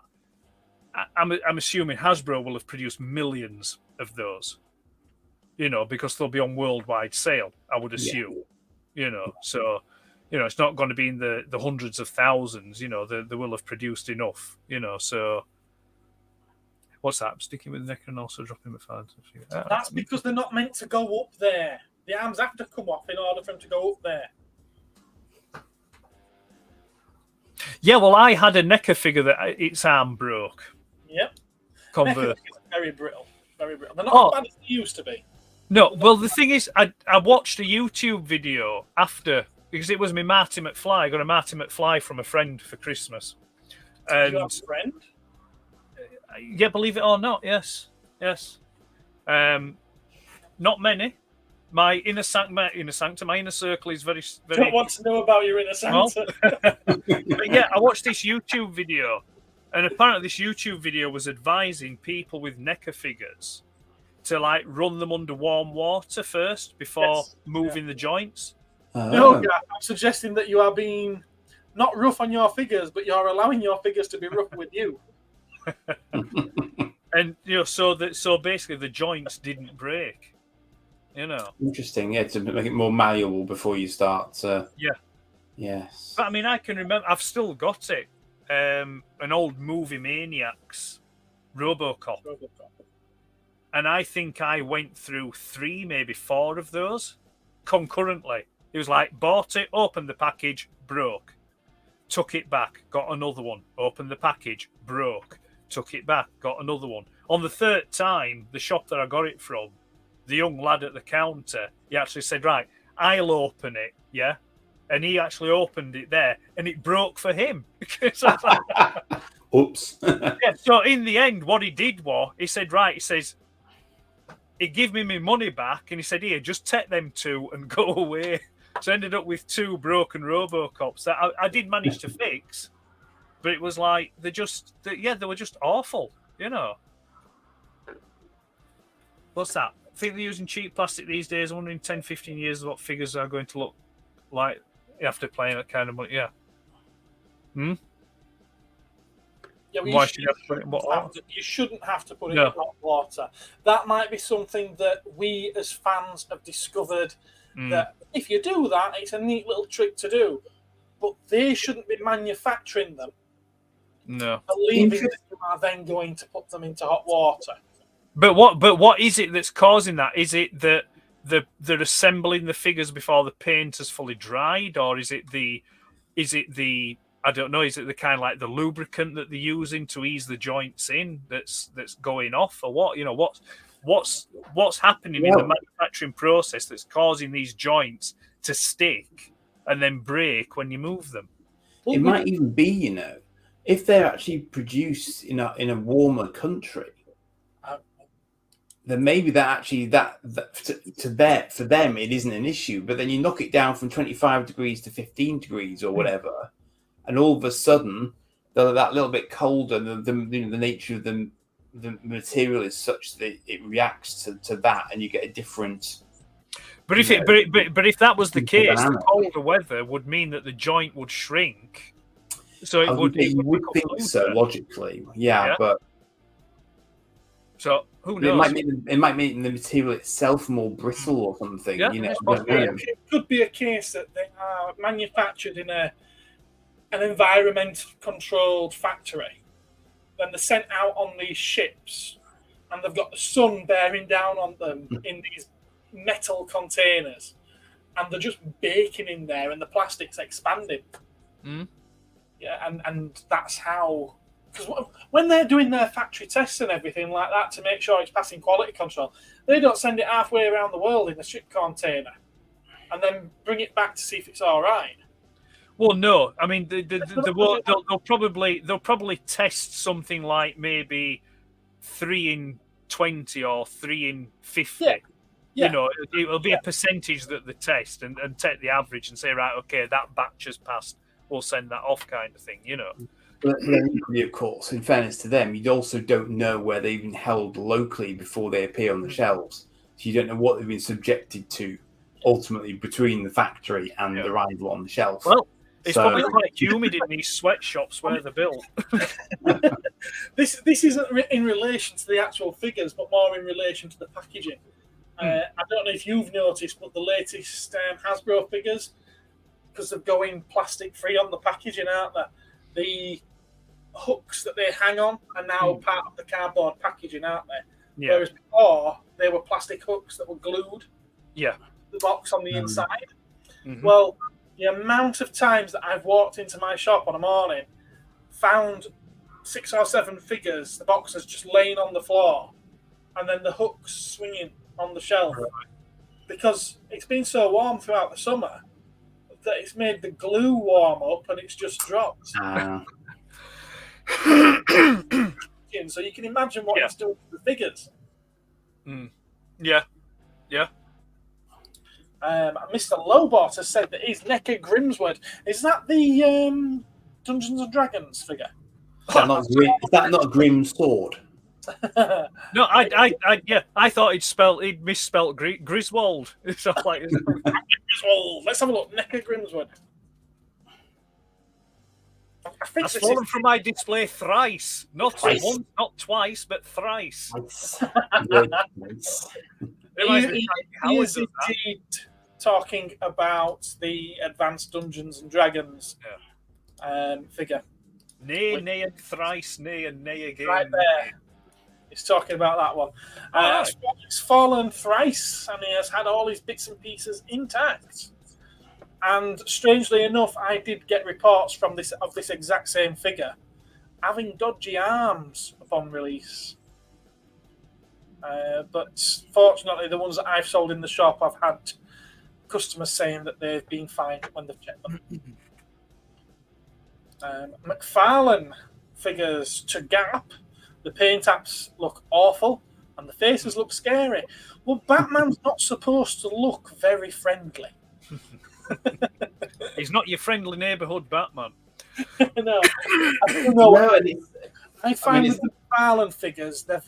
S3: I'm assuming Hasbro will have produced millions of those, because they'll be on worldwide sale, I would assume, so, it's not going to be in the hundreds of thousands, they will have produced enough, so what's that? I'm sticking with Nick and also dropping my phone.
S2: That's because they're not meant to go up there. The arms have to come off in order for them to go up there.
S3: Yeah, well, I had a NECA figure that its arm broke.
S2: Yep.
S3: Convert.
S2: Very brittle. Very brittle. They're not as bad as they used to be.
S3: No, well, the thing is, I watched a YouTube video after, because it was my Marty McFly. I got a Marty McFly from a friend for Christmas.
S2: And, you have a friend?
S3: Yeah, believe it or not, yes. Not many. My inner sanctum, my inner circle is very...
S2: Don't want to know about your inner sanctum.
S3: But yeah, I watched this YouTube video, and apparently this YouTube video was advising people with NECA figures to run them under warm water first before moving the joints.
S2: No, I'm suggesting that you are being not rough on your figures, but you're allowing your figures to be rough with you.
S3: And so basically the joints didn't break.
S1: Interesting, to make it more malleable before you start. Yes.
S3: But I can remember, I've still got it. An old Movie Maniacs Robocop. And I think I went through 3, maybe 4 of those concurrently. He was like, bought it, opened the package, broke. Took it back, got another one. Opened the package, broke. Took it back, got another one. On the third time, the shop that I got it from, the young lad at the counter, he actually said, right, I'll open it, yeah? And he actually opened it there, and it broke for him. So,
S1: Oops.
S3: yeah, so in the end, what he did was, he said, right, he says, he gave me my money back, and he said, here, just take them two and go away. So I ended up with 2 broken Robocops that I did manage to fix, but it was like, they were just awful, you know. What's that? I think they're using cheap plastic these days. I wonder in 10, 15 years what figures are going to look like after playing that kind of money. Yeah.
S2: Yeah, well,
S3: Why should you have to put it in hot
S2: you shouldn't have to put it in hot water. That might be something that we as fans have discovered, that if you do that, it's a neat little trick to do. But they shouldn't be manufacturing them.
S3: No.
S2: Believing that you are then going to put them into hot water.
S3: But what is it that's causing that? Is it that they're assembling the figures before the paint has fully dried, or is it the I don't know, is it the kind of like the lubricant that they're using to ease the joints in that's going off, or what? You know, what's happening in the manufacturing process that's causing these joints to stick and then break when you move them?
S1: It might even be, you know, if they're actually produced in a warmer country, then maybe that for them it isn't an issue. But then you knock it down from 25 degrees to 15 degrees or whatever, and all of a sudden they're that little bit colder. The nature of the material is such that it reacts to that, and you get a different.
S3: But if that was the case, the colder weather would mean that the joint would shrink. So you would
S1: think so logically, yeah. But
S3: so who knows?
S1: It might make the material itself more brittle or something.
S3: Yeah,
S1: you know,
S2: it could be a case that they are manufactured in an environment-controlled factory. Then they're sent out on these ships, and they've got the sun bearing down on them in these metal containers, and they're just baking in there, and the plastic's expanding. Yeah, and that's how. Because when they're doing their factory tests and everything like that to make sure it's passing quality control, they don't send it halfway around the world in a ship container and then bring it back to see if it's all right.
S3: Well, no. I mean, they'll probably test something like maybe 3 in 20 or 3 in 50. Yeah. You know, it'll be a percentage that they test and take the average and say, right, okay, that batch has passed. We'll send that off, kind of thing. You know.
S1: But then equally, of course, in fairness to them, you also don't know where they've been held locally before they appear on the shelves. So you don't know what they've been subjected to ultimately between the factory and the arrival on the shelf.
S3: Well, it's probably quite humid in these sweatshops where they're built.
S2: This isn't in relation to the actual figures, but more in relation to the packaging. I don't know if you've noticed, but the latest Hasbro figures, because they're going plastic-free on the packaging, aren't they? The hooks that they hang on are now part of the cardboard packaging, aren't they? Yeah. Whereas before, they were plastic hooks that were glued to the box on the inside. Well, the amount of times that I've walked into my shop on a morning, found 6 or 7 figures, the boxes just laying on the floor, and then the hooks swinging on the shelf. Because it's been so warm throughout the summer that it's made the glue warm up and it's just dropped. So you can imagine what it's doing to the figures.
S3: Yeah.
S2: Mr. Lobot has said that he's Necker Grimswood. Is that the Dungeons and Dragons figure?
S1: Is that not a grim sword?
S3: No, I thought he'd misspelt Griswold. So like,
S2: Griswold. Let's have a look. Necker Grimswood.
S3: That's fallen from my display thrice. Not once, not twice, but thrice.
S2: He is indeed talking about the Advanced Dungeons and Dragons figure.
S3: Nay, and thrice, nay, and nay again.
S2: Right there. He's talking about that one. It's fallen thrice, and he has had all his bits and pieces intact. And strangely enough, I did get reports from this exact same figure having dodgy arms upon release. But fortunately, the ones that I've sold in the shop, I've had customers saying that they've been fine when they've checked them. McFarlane figures to Gap. The paint apps look awful and the faces look scary. Well, Batman's not supposed to look very friendly.
S3: He's not your friendly neighbourhood Batman.
S2: No, I don't know.
S1: No,
S2: I find with the McFarlane figures, they're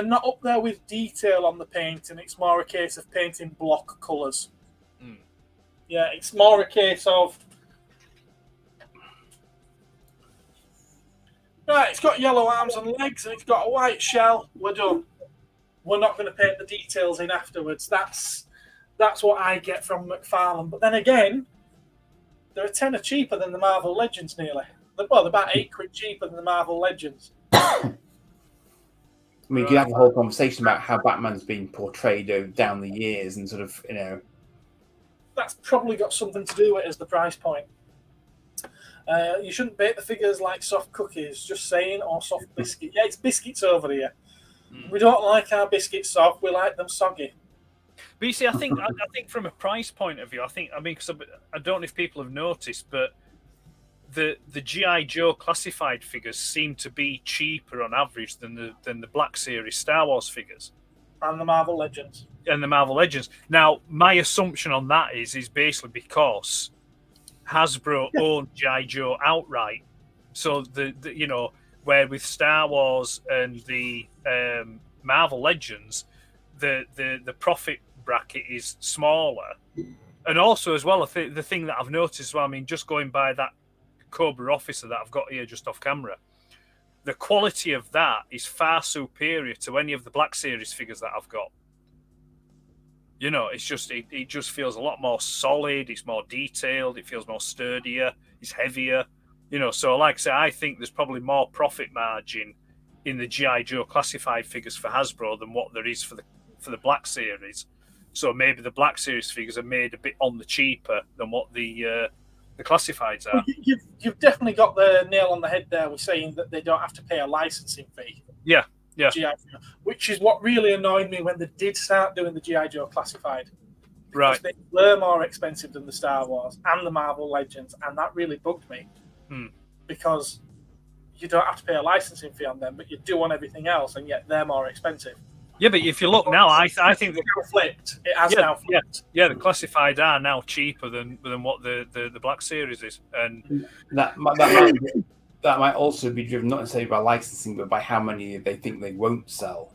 S2: not up there with detail on the paint, and it's more a case of painting block colours. Yeah, it's more a case of right, it's got yellow arms and legs, and it's got a white shell. We're done. We're not going to paint the details in afterwards. That's what I get from McFarlane. But then again, they're a tenner cheaper than the Marvel Legends nearly. Well, they're about £8 cheaper than the Marvel Legends.
S1: I mean, you could have a whole conversation about how Batman's been portrayed down the years and sort of,
S2: That's probably got something to do with it as the price point. You shouldn't bake the figures like soft cookies, just saying, or soft biscuit. Yeah, it's biscuits over here. We don't like our biscuits soft, we like them soggy.
S3: But you see, I think from a price point of view, because I don't know if people have noticed, but the G.I. Joe classified figures seem to be cheaper on average than the Black Series Star Wars figures.
S2: And the Marvel Legends.
S3: Now, my assumption on that is basically because Hasbro owned G.I. Joe outright. So where with Star Wars and the Marvel Legends, the profit bracket is smaller. And also as well, the thing that I've noticed as well, I mean, just going by that Cobra officer that I've got here just off camera, the quality of that is far superior to any of the Black Series figures that I've got. It's just it just feels a lot more solid. It's more detailed. It feels more sturdier. It's heavier. So like I say, I think there's probably more profit margin in the G.I. Joe classified figures for Hasbro than what there is for the Black Series. So maybe the Black Series figures are made a bit on the cheaper than what the classifieds are.
S2: Well, you've definitely got the nail on the head there with saying that they don't have to pay a licensing fee.
S3: Yeah.
S2: G.I. Joe, which is what really annoyed me when they did start doing the G.I. Joe classified.
S3: Right.
S2: They were more expensive than the Star Wars and the Marvel Legends, and that really bugged me. Because you don't have to pay a licensing fee on them, but you do on everything else, and yet they're more expensive.
S3: Yeah, but if you look now, I think
S2: it's now flipped. It has now flipped.
S3: Yeah, the classified are now cheaper than what the Black Series is, and
S1: that might also be driven not necessarily by licensing, but by how many they think they won't sell.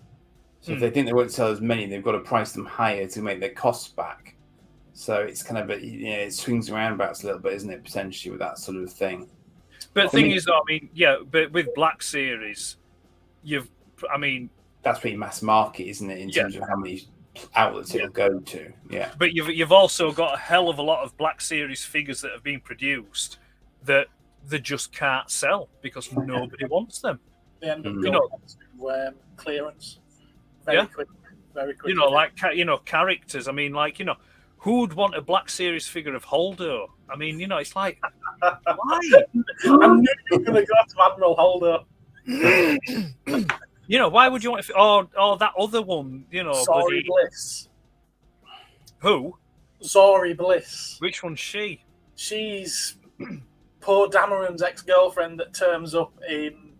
S1: So if they think they won't sell as many, they've got to price them higher to make their costs back. So it's kind of it swings around about a little bit, isn't it? Potentially with that sort of thing.
S3: But the thing is, but with Black Series,
S1: that's pretty mass market, isn't it? In terms of how many outlets it'll go to. Yeah.
S3: But you've also got a hell of a lot of Black Series figures that have been produced that they just can't sell because nobody wants them.
S2: They end up going to clearance very quickly.
S3: Characters. I mean, who'd want a Black Series figure of Holdo? I mean, it's like, why?
S2: I knew you were going to go to Admiral Holdo.
S3: Why would you want or that other one?
S2: Zori Bliss.
S3: Who?
S2: Zori Bliss.
S3: Which one's she?
S2: She's Poe Dameron's ex-girlfriend that turns up in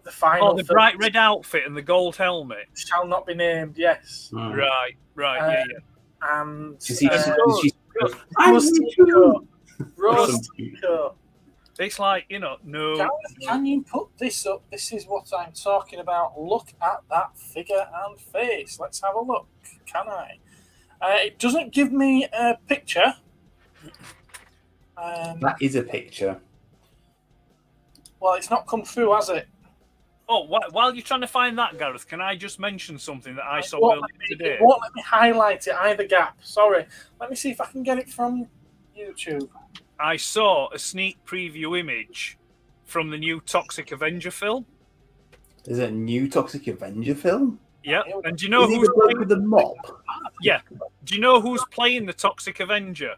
S2: the final.
S3: Oh, the bright red outfit and the gold helmet.
S2: Shall not be named. Yes.
S3: Right. Yeah.
S2: And Rostico.
S3: It's like, no.
S2: Gareth, can you put this up? This is what I'm talking about. Look at that figure and face. Let's have a look. Can I? It doesn't give me a picture.
S1: That is a picture.
S2: Well, it's not come through, has it?
S3: Oh, while you're trying to find that, Gareth, can I just mention something that I saw earlier today?
S2: It won't let me highlight it either, Gap. Sorry. Let me see if I can get it from YouTube.
S3: I saw a sneak preview image from the new Toxic Avenger film.
S1: Is it a new Toxic Avenger film?
S3: Yeah, and do you know
S1: who's the bloke with the mop?
S3: Yeah, Do you know who's playing the Toxic Avenger?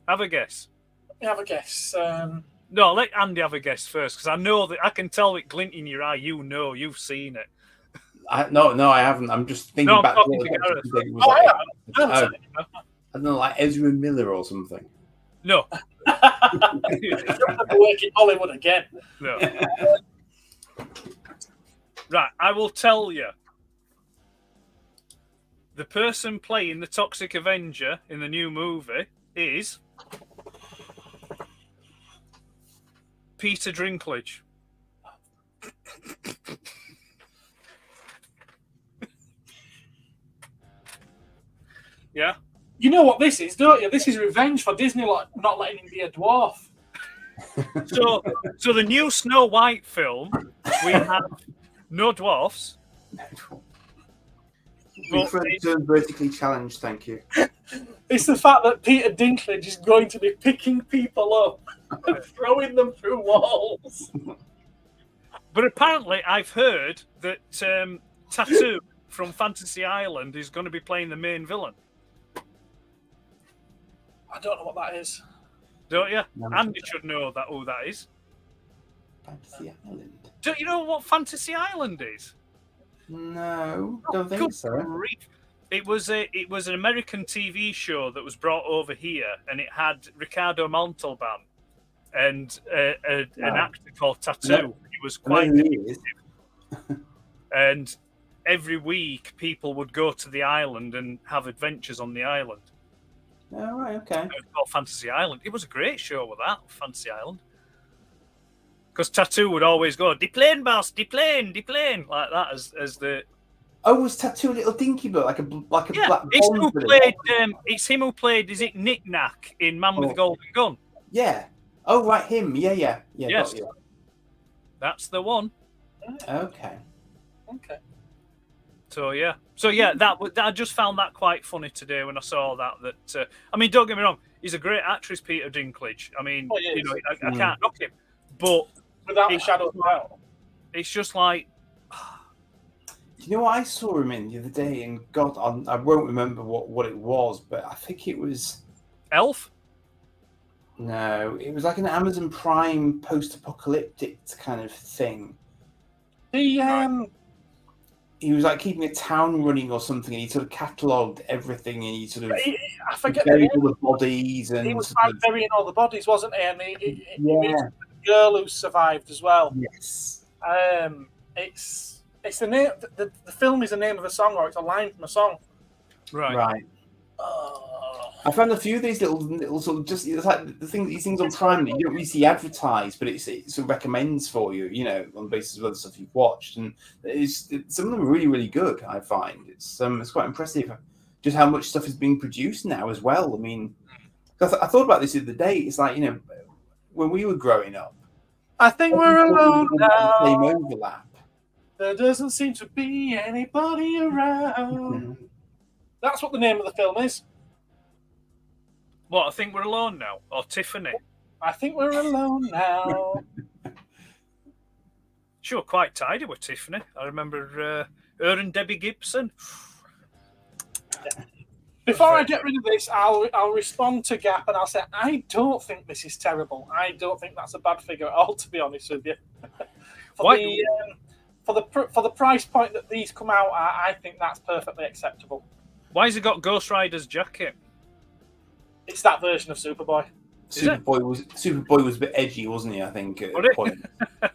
S3: Have a guess.
S2: Let me have a guess.
S3: No, let Andy have a guess first, because I know that I can tell it glint in your eye. You know, you've seen it.
S1: No, I haven't. I'm just thinking
S3: No, I'm
S1: back
S3: talking
S1: to
S3: to
S1: what
S3: Gareth.
S1: it was
S2: Oh,
S1: like.
S2: I have.
S1: I don't know, like Ezra Miller or something.
S3: No.
S2: Work in Hollywood again.
S3: No. Right, I will tell you. The person playing the Toxic Avenger in the new movie is Peter Dinklage. Yeah.
S2: You know what this is, don't you? This is revenge for Disney not letting him be a dwarf.
S3: So the new Snow White film, we have no dwarfs.
S1: We turn vertically challenged, thank you.
S2: It's the fact that Peter Dinklage is going to be picking people up and throwing them through walls.
S3: But apparently, I've heard that Tattoo from Fantasy Island is going to be playing the main villain.
S2: I don't know what that is.
S3: Don't you?
S1: No.
S3: Andy should know who that is.
S1: Fantasy Island.
S3: Don't you know what Fantasy Island is?
S1: No, don't think
S3: Good
S1: so.
S3: grief. It was an American TV show that was brought over here, and it had Ricardo Montalban and an actor called Tattoo.
S1: No.
S3: He was quite
S1: No, he is.
S3: and every week people would go to the island and have adventures on the island.
S1: Oh, right, okay.
S3: It was called Fantasy Island. It was a great show with that, Fantasy Island. Because Tattoo would always go, "De plane, boss, de plane," like that as the...
S1: Oh, was Tattoo a little dinky bird, like a black
S3: it's
S1: Bond
S3: who
S1: villain?
S3: played. It's him who played. Is it Nick Nack in Man with the Golden Gun?
S1: Yeah. Oh, right, him. Yeah.
S3: Yes.
S1: Got you.
S3: That's the one.
S1: Okay.
S2: Okay.
S3: So yeah, that I just found that quite funny today when I saw that. I mean, don't get me wrong, he's a great actress, Peter Dinklage. I mean,
S2: Oh, yeah,
S3: I can't knock him, but
S2: Without a shadow of a doubt.
S3: it's just like,
S1: Do you know what I saw him in the other day? And God, I won't remember what it was, but I think it was...
S3: Elf.
S1: No, it was like an Amazon Prime post-apocalyptic kind of thing. He was like keeping a town running or something, and he sort of catalogued everything, and he sort of
S2: I forget
S1: buried all the bodies, and
S2: he was
S1: sort of-
S2: burying all the bodies, wasn't he? And he
S1: Yeah.
S2: was the girl who survived as well.
S1: Yes.
S2: It's the name. The film is the name of a song, or it's a line from a song.
S3: Right.
S1: I found a few of these little sort of just it's like these things on Prime that you don't really see advertised, but it sort of recommends for you, on the basis of other stuff you've watched, and some of them are really, really good. I find it's quite impressive just how much stuff is being produced now as well. I mean, I thought about this the other day. It's like when we were growing up,
S2: I think we're alone now.
S1: Same overlap.
S2: There doesn't seem to be anybody around. That's what the name of the film is.
S3: What, I think we're alone now, or Tiffany?
S2: I think we're alone now.
S3: She was quite tidy with Tiffany. I remember her and Debbie Gibson.
S2: Before I get rid of this, I'll respond to Gap and I'll say I don't think this is terrible. I don't think that's a bad figure at all, to be honest with you. For the price point that these come out at, I think that's perfectly acceptable.
S3: Why has he got Ghost Rider's jacket?
S2: It's that version of Superboy.
S1: Superboy was a bit edgy, wasn't he? I think at
S3: Was
S1: the
S3: it?
S1: point.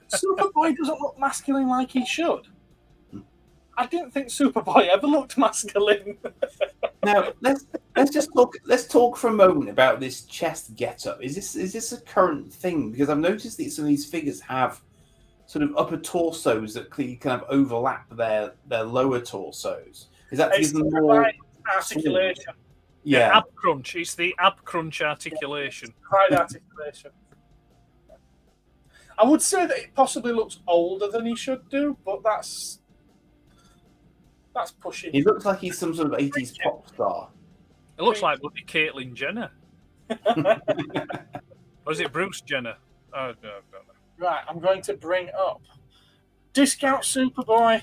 S2: Superboy doesn't look masculine like he should. I didn't think Superboy ever looked masculine.
S1: Now let's just talk. Let's talk for a moment about this chest getup. Is this a current thing? Because I've noticed that some of these figures have sort of upper torsos that kind of overlap their lower torsos. Is that to give them more
S2: articulation?
S1: Yeah.
S3: Ab crunch. It's the ab crunch articulation.
S2: Right articulation. I would say that it possibly looks older than he should do, but that's pushing.
S1: He looks like he's some sort of 80s pop star.
S3: It looks like bloody Caitlyn Jenner. Or is it Bruce Jenner? Oh, no, I don't know.
S2: Right, I'm going to bring up Discount Superboy.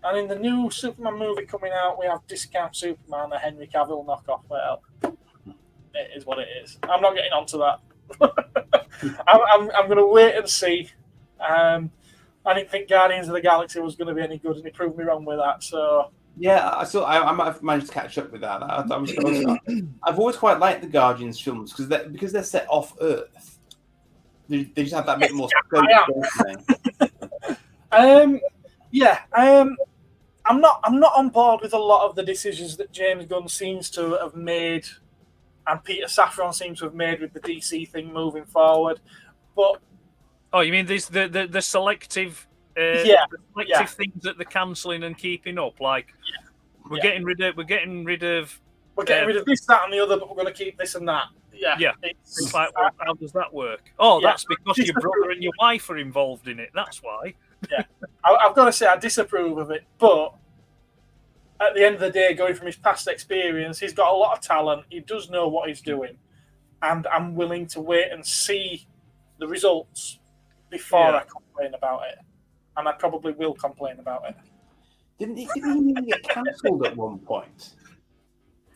S2: And in the new Superman movie coming out, we have Discount Superman, a Henry Cavill knockoff. Well, it is what it is. I'm not getting onto that. I'm going to wait and see. I didn't think Guardians of the Galaxy was going to be any good, and he proved me wrong with that. So
S1: yeah, I might have managed to catch up with that. I've always quite liked the Guardians films because they're set off Earth. They just have that bit more scope. I'm not on board with a lot of the decisions that James Gunn seems to have made, and Peter Safran seems to have made with the DC thing moving forward. But
S3: you mean the selective? Things that they're cancelling and keeping up. Like we're getting rid of
S2: this, that, and the other, but we're going to keep this and that. Yeah.
S3: It's like, well, how does that work? Oh, that's because your brother and your wife are involved in it. That's why.
S2: Yeah, I've got to say I disapprove of it, but at the end of the day, going from his past experience, he's got a lot of talent. He does know what he's doing, and I'm willing to wait and see the results before I complain about it. And I probably will complain about it.
S1: Didn't he even get cancelled at one point?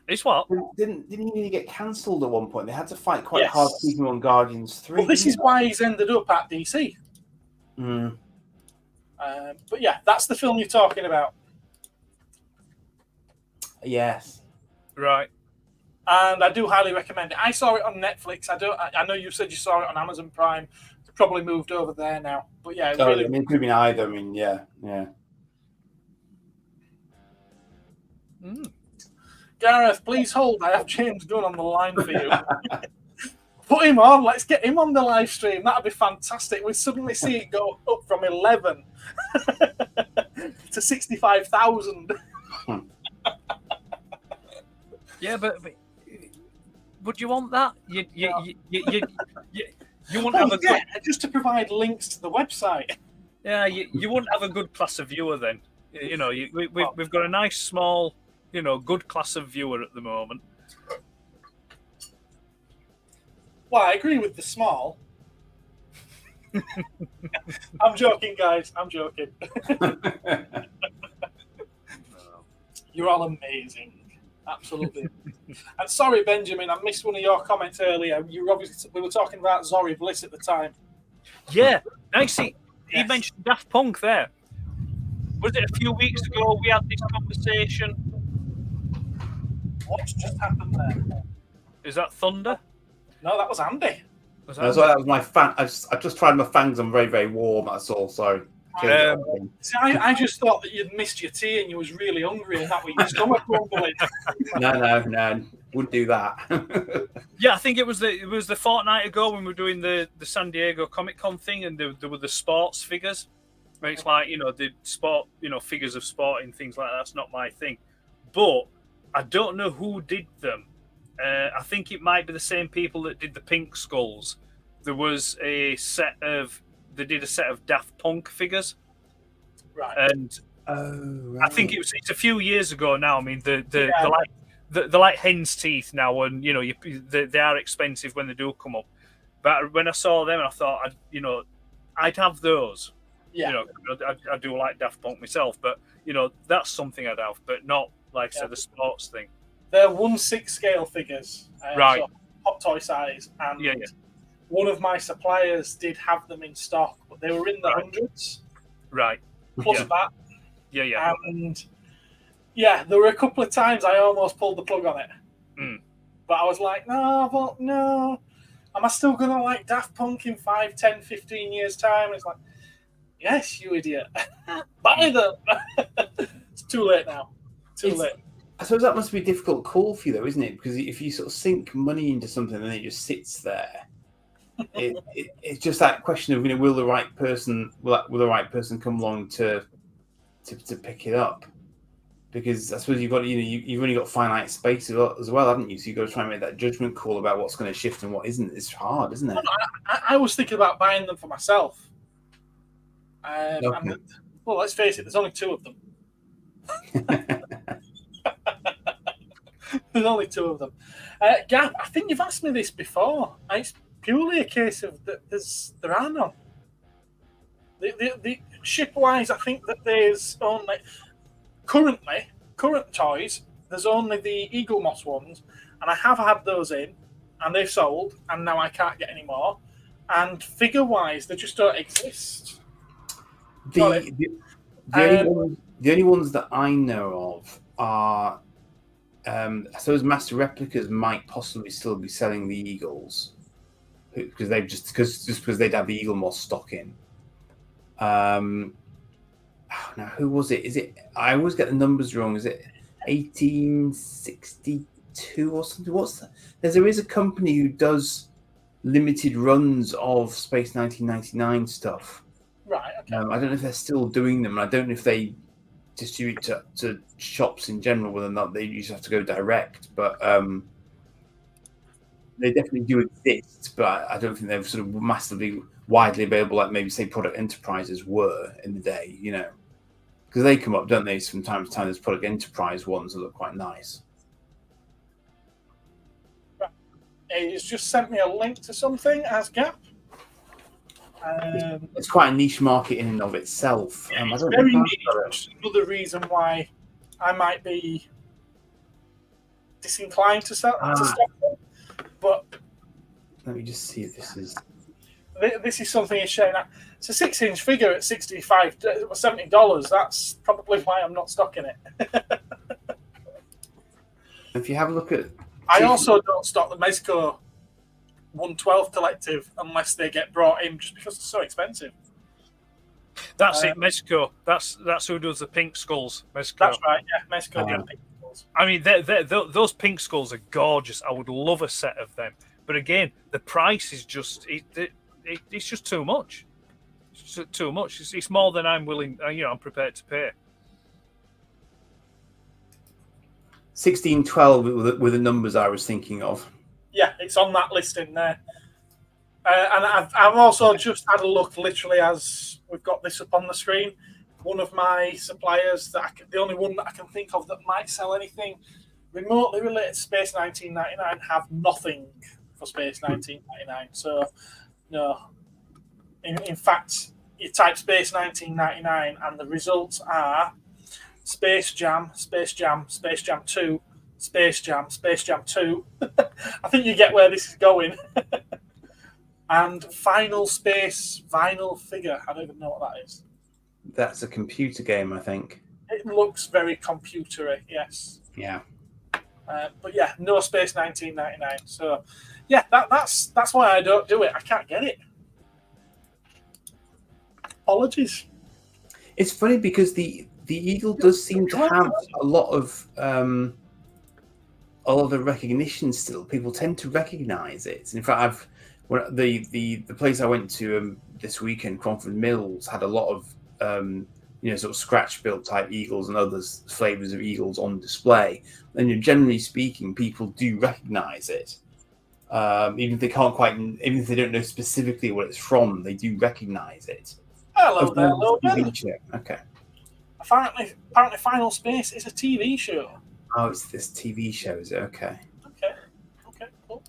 S3: It's what?
S1: Didn't he even get cancelled at one point? They had to fight quite hard to keep him on Guardians 3.
S2: Well, this is why he's ended up at DC. But yeah, that's the film you're talking about.
S1: Yes.
S3: Right.
S2: And I do highly recommend it. I saw it on Netflix. I know you said you saw it on Amazon Prime. It's probably moved over there now. But yeah,
S1: it could have been either. I mean, yeah.
S2: Gareth, please hold. I have James Gunn on the line for you. Put him on. Let's get him on the live stream. That'd be fantastic. We suddenly see it go up from 11 to 65,000.
S3: Yeah, but would you want that? You wouldn't have a good...
S2: just to provide links to the website.
S3: Yeah, you wouldn't have a good class of viewer then. We've got a nice small, good class of viewer at the moment.
S2: Well, I agree with the small. I'm joking, guys. I'm joking. You're all amazing. Absolutely. And sorry, Benjamin, I missed one of your comments earlier. We were talking about Zori Bliss at the time.
S3: Yeah, nice. He mentioned Daft Punk there. Was it a few weeks ago we had this conversation?
S2: What's just happened there?
S3: Is that Thunder?
S2: No, that was Andy.
S1: That was my fan. I just tried my fangs. I'm very, very warm. That's all. So.
S2: See, I just thought that you'd missed your tea and you was really hungry and that was your stomach rumbling.
S1: No, wouldn't do that.
S3: Yeah, I think it was the fortnight ago when we were doing the San Diego Comic Con thing, and there were the sports figures. Where it's like the sport, figures of sport and things like that. That's not my thing, but I don't know who did them. I think it might be the same people that did the pink skulls. There was a set of Daft Punk figures,
S2: right?
S3: And I think it's a few years ago now. I mean, they're like hen's teeth now, and they are expensive when they do come up. But when I saw them, I thought I'd have those.
S2: Yeah,
S3: I do like Daft Punk myself, but that's something I'd have, but not like I said, the sports thing.
S2: They're 1/6 scale figures,
S3: right?
S2: So hot toy size, and
S3: yeah.
S2: One of my suppliers did have them in stock, but they were in the hundreds.
S3: Right.
S2: Plus that.
S3: Yeah.
S2: And there were a couple of times I almost pulled the plug on it. But I was like, no. Am I still going to like Daft Punk in 5, 10, 15 years' time? And it's like, yes, you idiot. Buy them. It's too late now. Too late.
S1: I suppose that must be a difficult call for you, though, isn't it? Because if you sort of sink money into something and it just sits there, it's just that question of will the right person come along to pick it up? Because I suppose you've only got finite space as well, haven't you? So you've got to try and make that judgment call about what's going to shift and what isn't. It's hard, isn't it?
S2: I was thinking about buying them for myself.
S1: Okay.
S2: Well, let's face it, there's only 2 of them. There's only 2 of them. Gab, I think you've asked me this before. It's purely a case of that there are none. The ship-wise, I think that there's only... current toys, there's only the Eagle Moss ones, and I have had those in, and they've sold, and now I can't get any more. And figure-wise, they just don't exist.
S1: The only ones that I know of are, I suppose, Master Replicas might possibly still be selling the Eagles because because they'd have the Eagle Moss stock in. Now who was it? Is it? I always get the numbers wrong. Is it 1862 or something? What's that? There is a company who does limited runs of Space 1999 stuff.
S2: Right. Okay.
S1: I don't know if they're still doing them. I don't know if they distribute to shops in general, whether or not they usually have to go direct. But they definitely do exist. But I don't think they're sort of massively widely available, like maybe say Product Enterprises were in the day. Because they come up, don't they? From time to time, there's Product Enterprise ones that look quite nice.
S2: He's just sent me a link to something as Gap.
S1: It's quite a niche market in and of itself.
S2: It's very niche. Another reason why I might be disinclined to stop them. But
S1: let me just see if this is.
S2: This is something he's showing. It's a 6-inch figure at $70. That's probably why I'm not stocking it.
S1: If you have a look at,
S2: I also don't stock the Mezco 112 collective unless they get brought in, just because they're so expensive.
S3: That's it, Mezco. That's who does the pink skulls. Mezco.
S2: That's right. Yeah, Mezco do pink skulls.
S3: I mean, those pink skulls are gorgeous. I would love a set of them, but again, the price is just it's just too much. It's just too much. It's more than I'm willing. I'm prepared to pay.
S1: 1612 were the numbers I was thinking of.
S2: Yeah, it's on that list in there. And I've also just had a look, literally, as we've got this up on the screen. One of my suppliers, the only one that I can think of that might sell anything remotely related to Space 1999, have nothing for Space 1999. So, no. In fact, you type Space 1999 and the results are Space Jam, Space Jam, Space Jam 2, Space Jam, Space Jam 2. I think you get where this is going. And Final Space vinyl figure. I don't even know what that is.
S1: That's a computer game, I think.
S2: It looks very computery, yes.
S1: Yeah.
S2: But yeah, no Space 1999. So yeah, that's why I don't do it. I can't get it. Apologies.
S1: It's funny because the Eagle does seem to have a lot of the recognition still. People tend to recognize it. In fact, the place I went to this weekend, Cromford Mills, had a lot of sort of scratch built type Eagles and other flavors of Eagles on display. And generally speaking, people do recognize it. Even if they can't quite, even if they don't know specifically what it's from, they do recognize it.
S2: Hello there, hello there.
S1: Okay.
S2: Apparently, Final Space is a TV show.
S1: Oh, it's this TV show, is it? Okay.
S2: Okay, cool.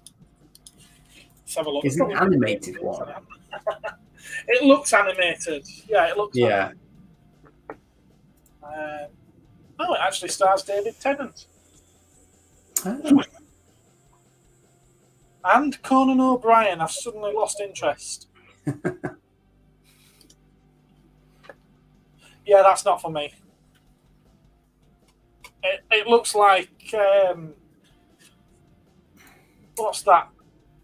S2: Let's have a look.
S1: Is it an animated one?
S2: It looks animated. Yeah, it looks.
S1: Yeah.
S2: It actually stars David Tennant.
S1: Oh.
S2: And Conan O'Brien. I've suddenly lost interest. Yeah, that's not for me. It looks like what's that?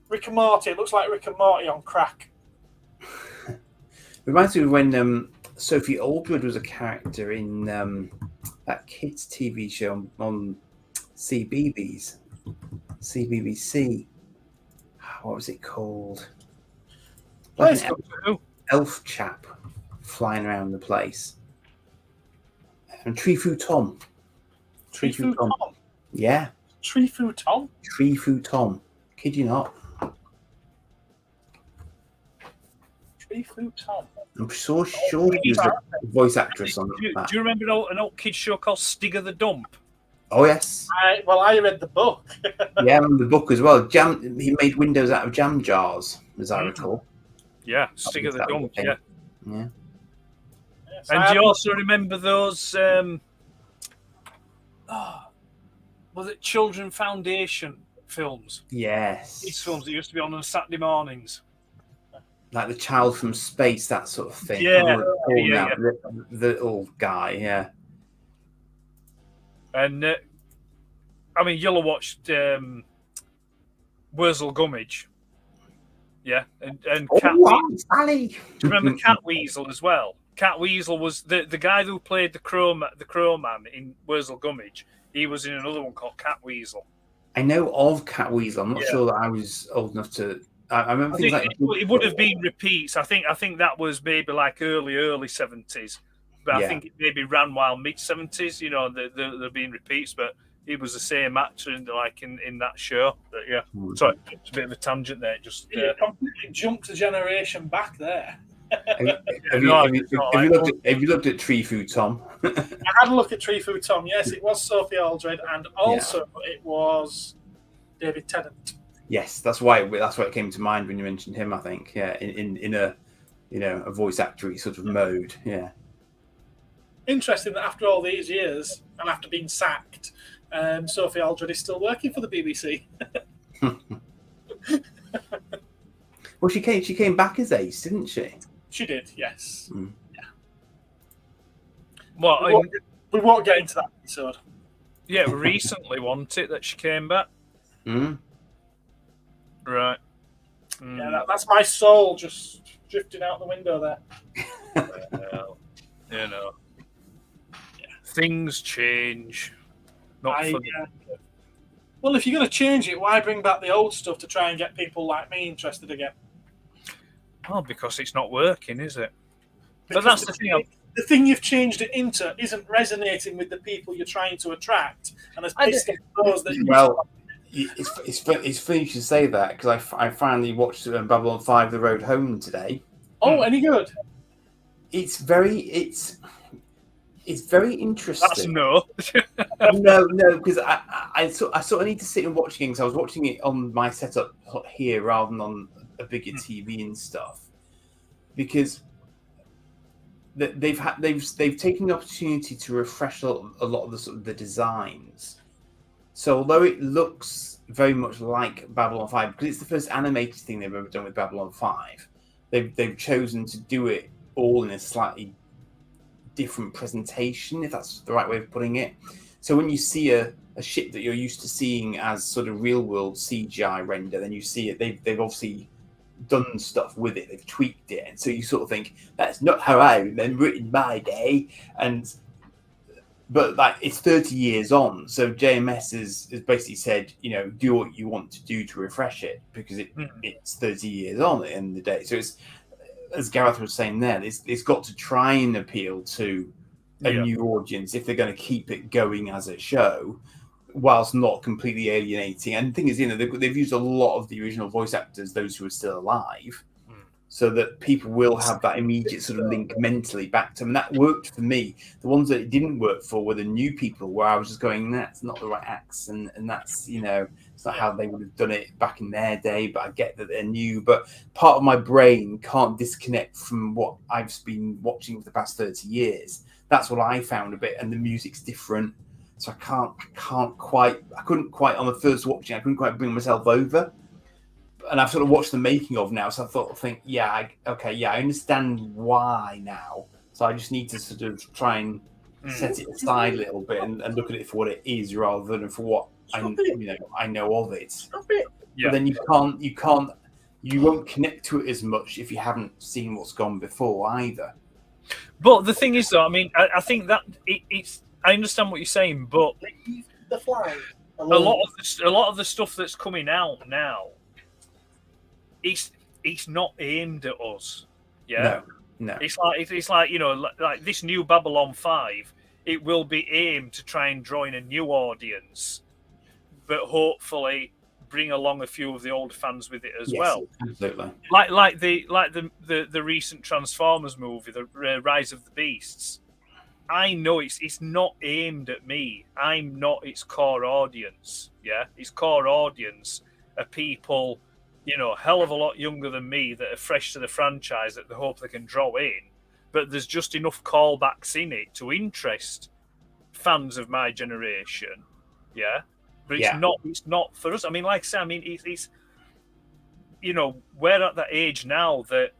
S2: Rick and Morty. It looks like Rick and Morty on crack.
S1: Reminds me of when Sophie Aldred was a character in that kids' TV show on CBeebies. CBBC. What was it called? Like an elf chap flying around the place. And Tree-Fu Tom.
S2: Tree-Fu Tom?
S1: Yeah.
S2: Tree-Fu Tom?
S1: Tree-Fu Tom. Kid you not.
S2: Tree-Fu Tom.
S1: I'm sure he was a voice actress on that.
S3: Do you remember an old kids show called Stigger the Dump?
S1: Oh, yes.
S2: I read the book.
S1: Yeah, I remember the book as well. He made windows out of jam jars, as I recall.
S3: Yeah, Stigger the Dump, yeah.
S1: Yeah.
S3: And do you also remember those was it Children Foundation films?
S1: Yes.
S3: These films that used to be on Saturday mornings.
S1: Like the Child from Space, that sort of thing.
S3: Yeah,
S1: Now. The little guy, yeah.
S3: And I mean, you'll have watched Wurzel Gummidge, yeah, and Cat Weasel.
S1: Sally.
S3: Do you remember Cat Weasel as well? Cat Weasel was the guy who played the Crow Man in Wurzel Gummidge. He was in another one called Cat Weasel.
S1: I know of Cat Weasel. I'm not sure that I was old enough to. I remember things like
S3: it would have been repeats. I think that was maybe like early 70s, but I think it maybe ran while mid 70s. You know, there been repeats, but he was the same actor in that show. But yeah, sorry, it's a bit of a tangent there. Just
S2: completely jumped a generation back there.
S1: Have you looked at Tree Food Tom?
S2: I had a look at Tree Food Tom. Yes, it was Sophie Aldred, and also it was David Tennant.
S1: Yes, that's why it came to mind when you mentioned him. I think, in a a voice actory sort of mode. Yeah.
S2: Interesting that after all these years and after being sacked, Sophie Aldred is still working for the BBC.
S1: Well, she came back as Ace, didn't she?
S2: She did, yes.
S1: Mm.
S2: Yeah.
S3: Well,
S2: we won't get into that episode.
S3: Yeah, recently, wasn't it, that she came back?
S1: Mm.
S3: Right.
S2: Yeah, that's my soul just drifting out the window there.
S3: Well, things change. Not for
S2: Well, if you're going to change it, why bring back the old stuff to try and get people like me interested again?
S3: Oh, because it's not working, is it?
S2: Because
S3: but that's the thing.
S2: The thing you've changed it into isn't resonating with the people you're trying to attract, and has pissed off those that.
S1: Well, it's funny you should say that, because I finally watched Babylon 5: The Road Home today.
S2: Oh, any good?
S1: It's very interesting.
S3: That's
S1: no, because I sort of need to sit and watch it because I was watching it on my setup here rather than on a bigger TV and stuff. Because they've taken the opportunity to refresh a lot of the sort of the designs. So although it looks very much like Babylon 5, because it's the first animated thing they've ever done with Babylon 5, they've chosen to do it all in a slightly different presentation, if that's the right way of putting it. So when you see a ship that you're used to seeing as sort of real world CGI render, then you see it. They've obviously done stuff with it. They've tweaked it, and so you sort of think that's not how I remember it in my day. But like it's 30 years on, so JMS has basically said, do what you want to do to refresh it because it's 30 years on at the end of the day. So it's, as Gareth was saying there, it's got to try and appeal to a new audience if they're going to keep it going as a show, whilst not completely alienating. And the thing is, they've used a lot of the original voice actors, those who are still alive, so that people will have that immediate sort of link mentally back to them. And that worked for me. The ones that it didn't work for were the new people, where I was just going, that's not the right acts, and that's, it's not how they would have done it back in their day, but I get that they're new. But part of my brain can't disconnect from what I've been watching for the past 30 years. That's what I found a bit, and the music's different. So I couldn't quite, on the first watching, I couldn't quite bring myself over. And I've sort of watched the making of now, so I I understand why now. So I just need to sort of try and set it aside a little bit and look at it for what it is rather than for what I know of it.
S3: Yeah.
S1: But then you won't connect to it as much if you haven't seen what's gone before either.
S3: But the thing is, though, I mean, I think that it's. I understand what you're saying, but
S2: the fly.
S3: a lot of the stuff that's coming out now, it's not aimed at us. Yeah,
S1: no.
S3: It's like like this new Babylon 5. It will be aimed to try and draw in a new audience, but hopefully bring along a few of the old fans with it as well.
S1: Absolutely.
S3: Like the recent Transformers movie, the Rise of the Beasts. I know it's not aimed at me. I'm not its core audience. Yeah, its core audience are people, a hell of a lot younger than me that are fresh to the franchise that they hope they can draw in. But there's just enough callbacks in it to interest fans of my generation. Yeah, but it's not for us. I mean, like I say, it's we're at that age now that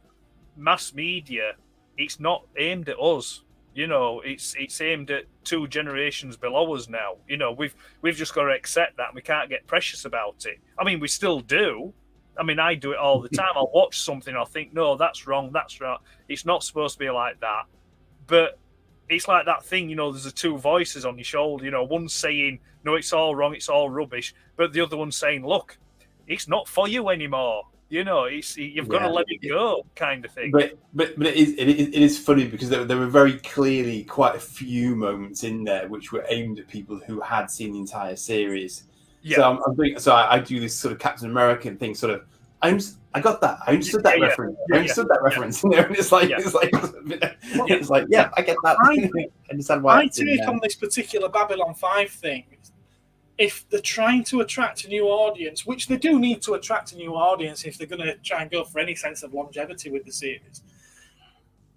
S3: mass media, it's not aimed at us. It's aimed at 2 generations below us now. We've just got to accept that, and we can't get precious about it. I mean, we still do. I mean, I do it all the time. I'll watch something, I'll think, no, that's wrong, that's right. It's not supposed to be like that. But it's like that thing, there's the 2 voices on your shoulder. One's saying, no, it's all wrong, it's all rubbish. But the other one's saying, look, it's not for you anymore. You've got to let it go, kind of thing.
S1: But it is funny because there were very clearly quite a few moments in there which were aimed at people who had seen the entire series. Yeah. So I do this sort of Captain American thing, sort of. I got that. I understood that reference. I understood that reference. And it's like, I get that. I understand why.
S2: My take on this particular Babylon 5 thing, if they're trying to attract a new audience, which they do need to attract a new audience if they're going to try and go for any sense of longevity with the series,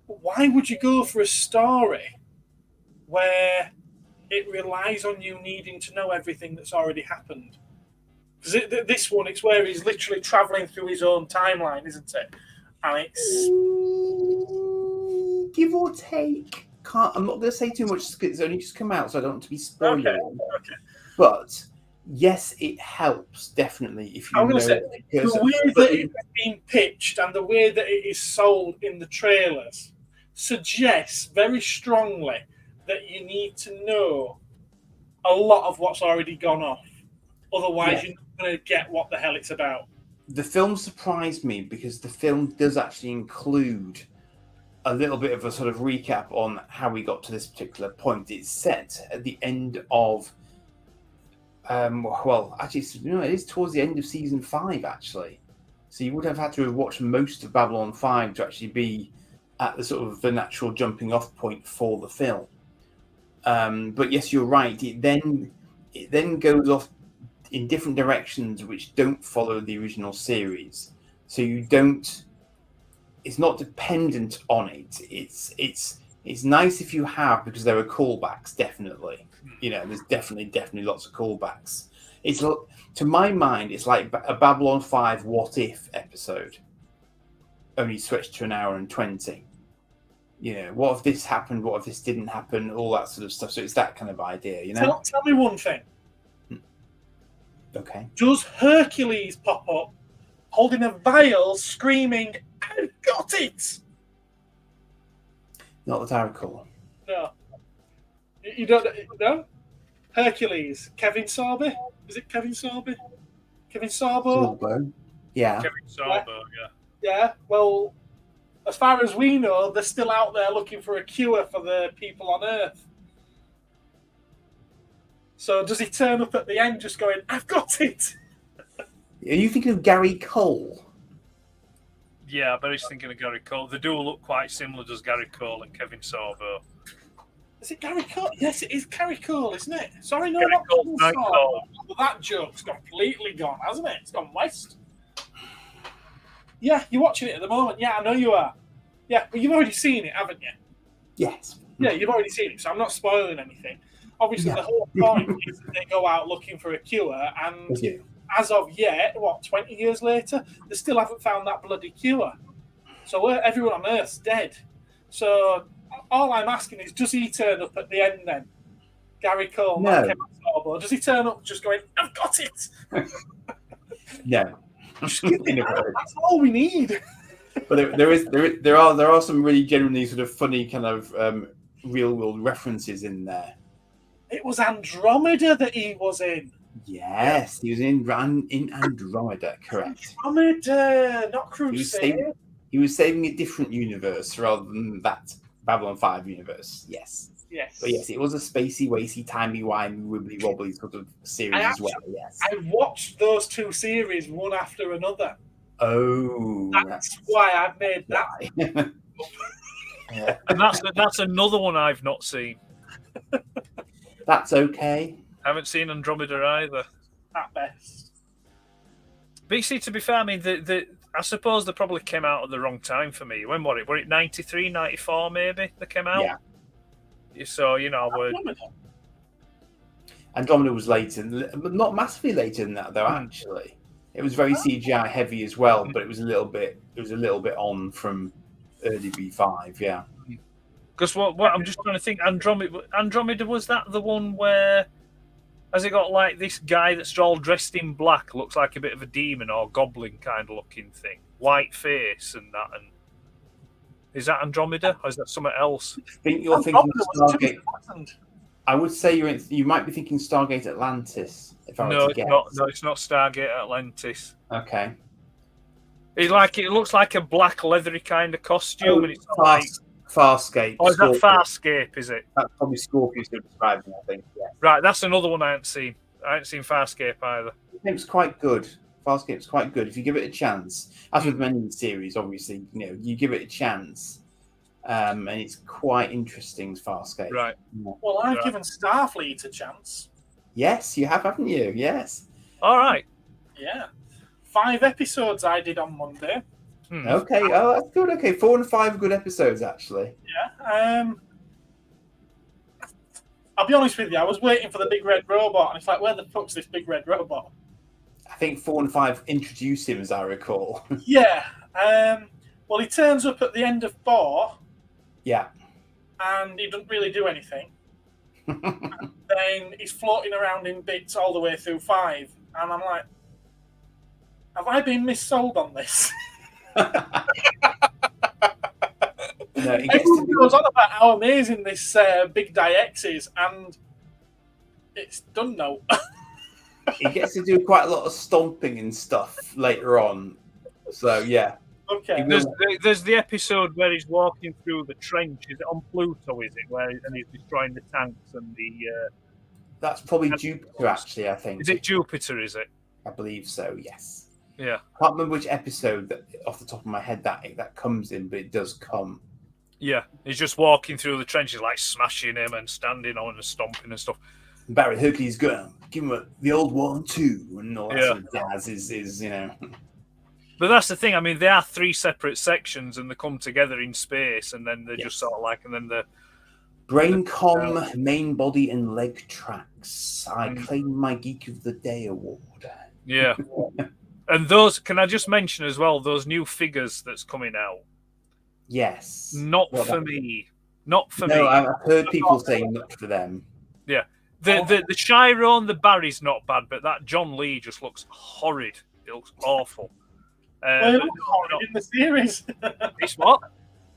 S2: why would you go for a story where it relies on you needing to know everything that's already happened? Because this one, it's where he's literally travelling through his own timeline, isn't it? And it's...
S1: give or take. I'm not going to say too much because it's only just come out, so I don't want to be spoiling.
S2: Okay.
S1: But yes, it helps definitely if you. I'm going to say
S2: the way that it's been pitched and the way that it is sold in the trailers suggests very strongly that you need to know a lot of what's already gone off. Otherwise, you're not going to get what the hell it's about.
S1: The film surprised me because the film does actually include a little bit of a sort of recap on how we got to this particular point. It's set at the end of. It is towards the end of season 5, actually. So you would have had to have watched most of Babylon 5 to actually be at the sort of the natural jumping off point for the film. But yes, you're right. It then goes off in different directions which don't follow the original series. So it's not dependent on it. It's nice if you have, because there are callbacks, definitely. There's definitely lots of callbacks. It's, to my mind, it's like a Babylon 5 What If episode, only stretched to 1 hour and 20. What if this happened? What if this didn't happen? All that sort of stuff. So it's that kind of idea,
S2: Tell me one thing.
S1: Okay.
S2: Does Hercules pop up holding a vial, screaming, "I've got it"?
S1: Not that I recall.
S2: No. You don't know? Hercules. Kevin Sorby? Is it Kevin Sorby? Kevin Sorbo?
S1: Sorbo. Yeah.
S3: Kevin Sorbo, yeah.
S2: Yeah, well, as far as we know, they're still out there looking for a cure for the people on Earth. So does he turn up at the end just going, "I've got it"?
S1: Are you thinking of Gary Cole?
S3: Yeah, but he's thinking of Gary Cole. They do look quite similar, does Gary Cole and Kevin Sorbo.
S2: Is it Gary Cole? Yes, it is Gary Cole, isn't it? Sorry, no,
S3: Gary
S2: not
S3: Cole,
S2: Kevin
S3: Cole.
S2: Sorbo. Well, that joke's completely gone, hasn't it? It's gone west. Yeah, you're watching it at the moment. Yeah, I know you are. Yeah, but you've already seen it, haven't you?
S1: Yes.
S2: Yeah, you've already seen it, so I'm not spoiling anything. Obviously, the whole point is that they go out looking for a cure, and as of yet, 20 years later, they still haven't found that bloody cure. So everyone on Earth's dead. So all I'm asking is, does he turn up at the end then? Gary Cole,
S1: no.
S2: Kevin Sorbo. Does he turn up just going, "I've got it"?
S1: No.
S2: That's all we need.
S1: But there are some really genuinely sort of funny kind of real world references in there.
S2: It was Andromeda that he was in.
S1: Yes, he was in Andromeda, correct.
S2: Andromeda, not Crusade.
S1: He was saving a different universe rather than that Babylon 5 universe. Yes.
S2: Yes.
S1: But yes, it was a spacey, wacy, timey-wimey, wibbly-wobbly sort of series as well. Yes.
S2: I watched those 2 series one after another.
S1: Oh.
S2: That's why I made that.
S3: Yeah. And that's another one I've not seen.
S1: That's okay.
S3: I haven't seen Andromeda either.
S2: At best.
S3: But you see, to be fair, I mean, I suppose they probably came out at the wrong time for me. When were it 93, 94 maybe they came out?
S1: Yeah.
S3: So,
S1: Andromeda was later, but not massively later than that, though. Actually, it was very CGI heavy as well, but it was a little bit on from early V5. Yeah.
S3: Because what I'm just trying to think, Andromeda, was that the one where has it got like this guy that's all dressed in black, looks like a bit of a demon or goblin kind of looking thing, white face and that, and is that Andromeda or is that something else?
S1: I think you're thinking Stargate.
S2: 2000.
S1: I would say you might be thinking Stargate Atlantis. If I were
S3: No,
S1: to guess.
S3: no, it's not Stargate Atlantis.
S1: Okay.
S3: It looks like a black leathery kind of costume, and it's not like
S1: Farscape.
S3: oh, is that Farscape? Is it?
S1: That's probably Scorpius who described it, I think. Yeah.
S3: Right, that's another one I haven't seen. I haven't seen Farscape either.
S1: It's quite good. Farscape's quite good if you give it a chance. As with many series, obviously, you give it a chance, and it's quite interesting. Farscape,
S3: right?
S2: Well, I've given Starfleet a chance.
S1: Yes, you have, haven't you? Yes.
S3: All right.
S2: Yeah, 5 episodes I did on Monday.
S1: Okay. Oh, that's good. Okay, 4 and 5 good episodes actually.
S2: Yeah. I'll be honest with you. I was waiting for the big red robot, and it's like, where the fuck's this big red robot?
S1: I think 4 and 5 introduce him, as I recall.
S2: Yeah. Well, he turns up at the end of 4.
S1: Yeah.
S2: And he doesn't really do anything. Then he's floating around in bits all the way through 5, and I'm like, have I been missold on this?
S1: No,
S2: Everyone goes on about how amazing this Big Diex is, and it's done now.
S1: He gets to do quite a lot of stomping and stuff later on. So, yeah.
S2: Okay.
S3: There's the episode where he's walking through the trench. Is it on Pluto, is it? And he's destroying the tanks and the...
S1: That's probably Jupiter, actually, I think.
S3: Is it Jupiter, is it?
S1: I believe so, yes.
S3: Yeah.
S1: I can't remember which episode that, off the top of my head that comes in, but it does come.
S3: Yeah, he's just walking through the trenches, like smashing him and standing on and stomping and stuff.
S1: Barry Hercules going, give him the old 1-2 and all that sort of jazz is.
S3: But that's the thing. I mean, they are 3 separate sections, and they come together in space, and then they're just sort of like, and then the
S1: Braincom, main body and leg tracks. I claim my Geek of the Day award.
S3: Yeah. And those, can I just mention as well, those new figures that's coming out?
S1: Yes.
S3: Not for me. Not for me.
S1: No, I've heard people saying not for them.
S3: Yeah. The Chiron, the Barry's not bad, but that John Lee just looks horrid. It looks awful.
S2: Well, it looks horrid in the series.
S3: It's what?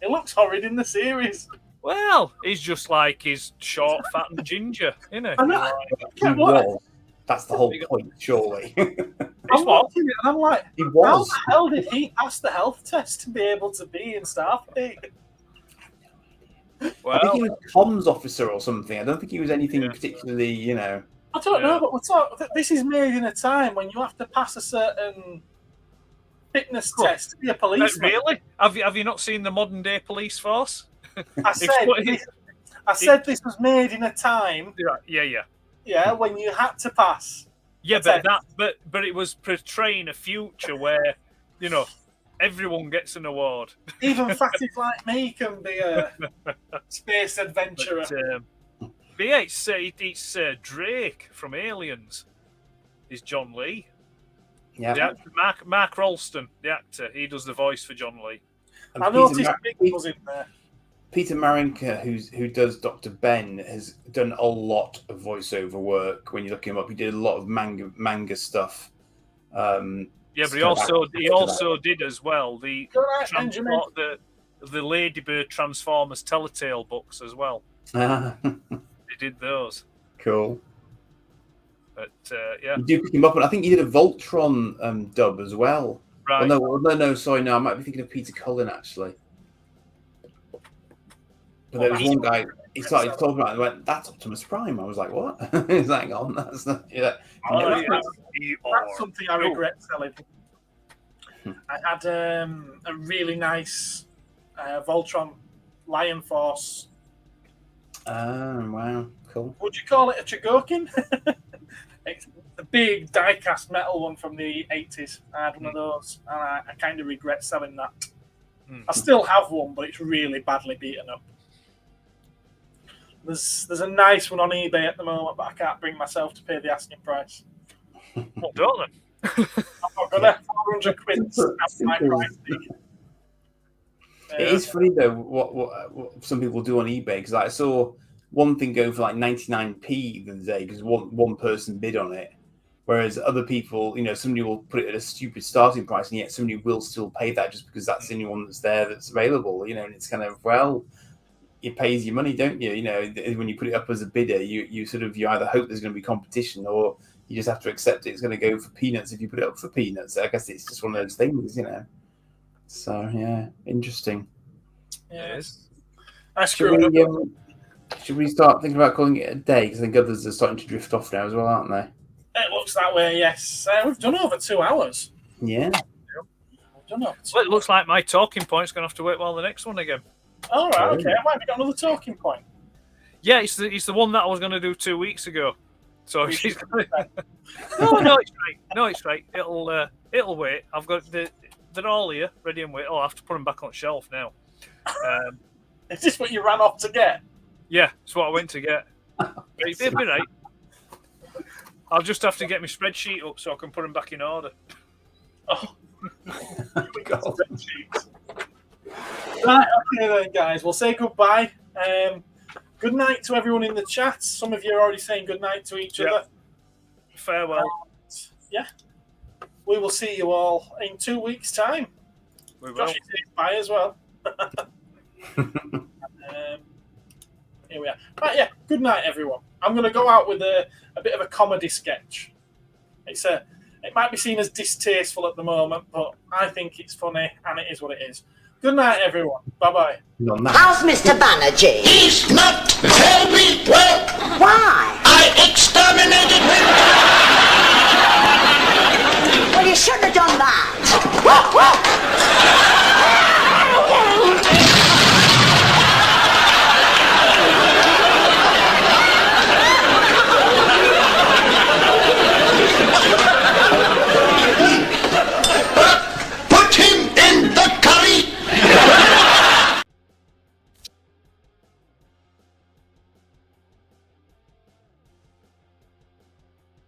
S2: It looks horrid in the series.
S3: Well, he's just like he's short, fat, and ginger, isn't he?
S2: I know.
S1: That's the whole point, surely.
S2: I'm watching it and I'm like,
S1: he was.
S2: How the hell did he pass the health test to be able to be in Starfleet?
S1: Well, I think he was a comms officer or something. I don't think he was anything particularly,
S2: I don't know, but this is made in a time when you have to pass a certain fitness test to be a policeman.
S3: Really? Have you not seen the modern day police force?
S2: I said this was made in a time. Yeah, when you had to pass.
S3: Yeah, but it was portraying a future where, everyone gets an award.
S2: Even fatties like me can be a space adventurer.
S3: But yeah, it's Drake from Aliens. Is John Lee?
S1: Yeah.
S3: The actor, Mark Ralston, the actor, he does the voice for John Lee.
S1: And
S2: I noticed Big was in there.
S1: Peter Marinka, who does Dr. Ben, has done a lot of voiceover work. When you look him up, he did a lot of manga stuff.
S3: But he also did as well the Ladybird Transformers Telltale books as well. He did those.
S1: Cool.
S3: But yeah,
S1: you do pick him up, and I think he did a Voltron dub as well.
S3: Right?
S1: No, sorry, no, I might be thinking of Peter Cullen actually. But there was one guy. He started talking about it and went, "That's Optimus Prime." I was like, "What?" He's like, "Hang on, that's not."
S2: That's something I regret selling. I had a really nice Voltron Lion Force.
S1: Oh, wow, cool.
S2: Would you call it a Chogokin? It's the big die-cast metal one from the 80s. I had one of those, and I kind of regret selling that. I still have one, but it's really badly beaten up. There's a nice one on eBay at the moment, but I can't bring myself to pay the asking price.
S3: Well, don't then.
S2: I'm not gonna 400 quid. That's my price.
S1: It is funny though what some people do on eBay, because I saw one thing go for like 99p the other day because one person bid on it, whereas other people, somebody will put it at a stupid starting price, and yet somebody will still pay that just because that's the only one that's there that's available. And it's kind of, well, it pays your money, don't you? When you put it up as a bidder, you either hope there's going to be competition, or you just have to accept it's going to go for peanuts if you put it up for peanuts. I guess it's just one of those things, So yeah, interesting.
S2: Yes. I screwed up.
S1: Should we start thinking about calling it a day? Because I think others are starting to drift off now as well, aren't they?
S2: It looks that way, yes. We've done over 2 hours.
S1: Yeah.
S2: We've done over 2
S3: Well, it looks like my talking point's going to have to wait while the next one again.
S2: All right, okay. Why have you got another talking point?
S3: Yeah, it's the one that I was going to do 2 weeks ago. So she's going to... No, it's right. It'll wait. I've got they're all here, ready and wait. Oh, I have to put them back on shelf now.
S2: Is this what you ran off to get?
S3: Yeah, it's what I went to get. It'll be right. I'll just have to get my spreadsheet up so I can put them back in order.
S2: Oh, spreadsheet. Right, okay then, guys. We'll say goodbye. Good night to everyone in the chat. Some of you are already saying good night to each other.
S3: Farewell.
S2: Yeah. We will see you all in 2 weeks' time.
S3: We will.
S2: Josh is saying bye as well. Here we are. Right, yeah. Good night, everyone. I'm going to go out with a bit of a comedy sketch. It might be seen as distasteful at the moment, but I think it's funny, and it is what it is. Good night, everyone. Bye-bye.
S4: How's Mr. Banerjee?
S5: He's not very well.
S4: Why?
S5: I exterminated him.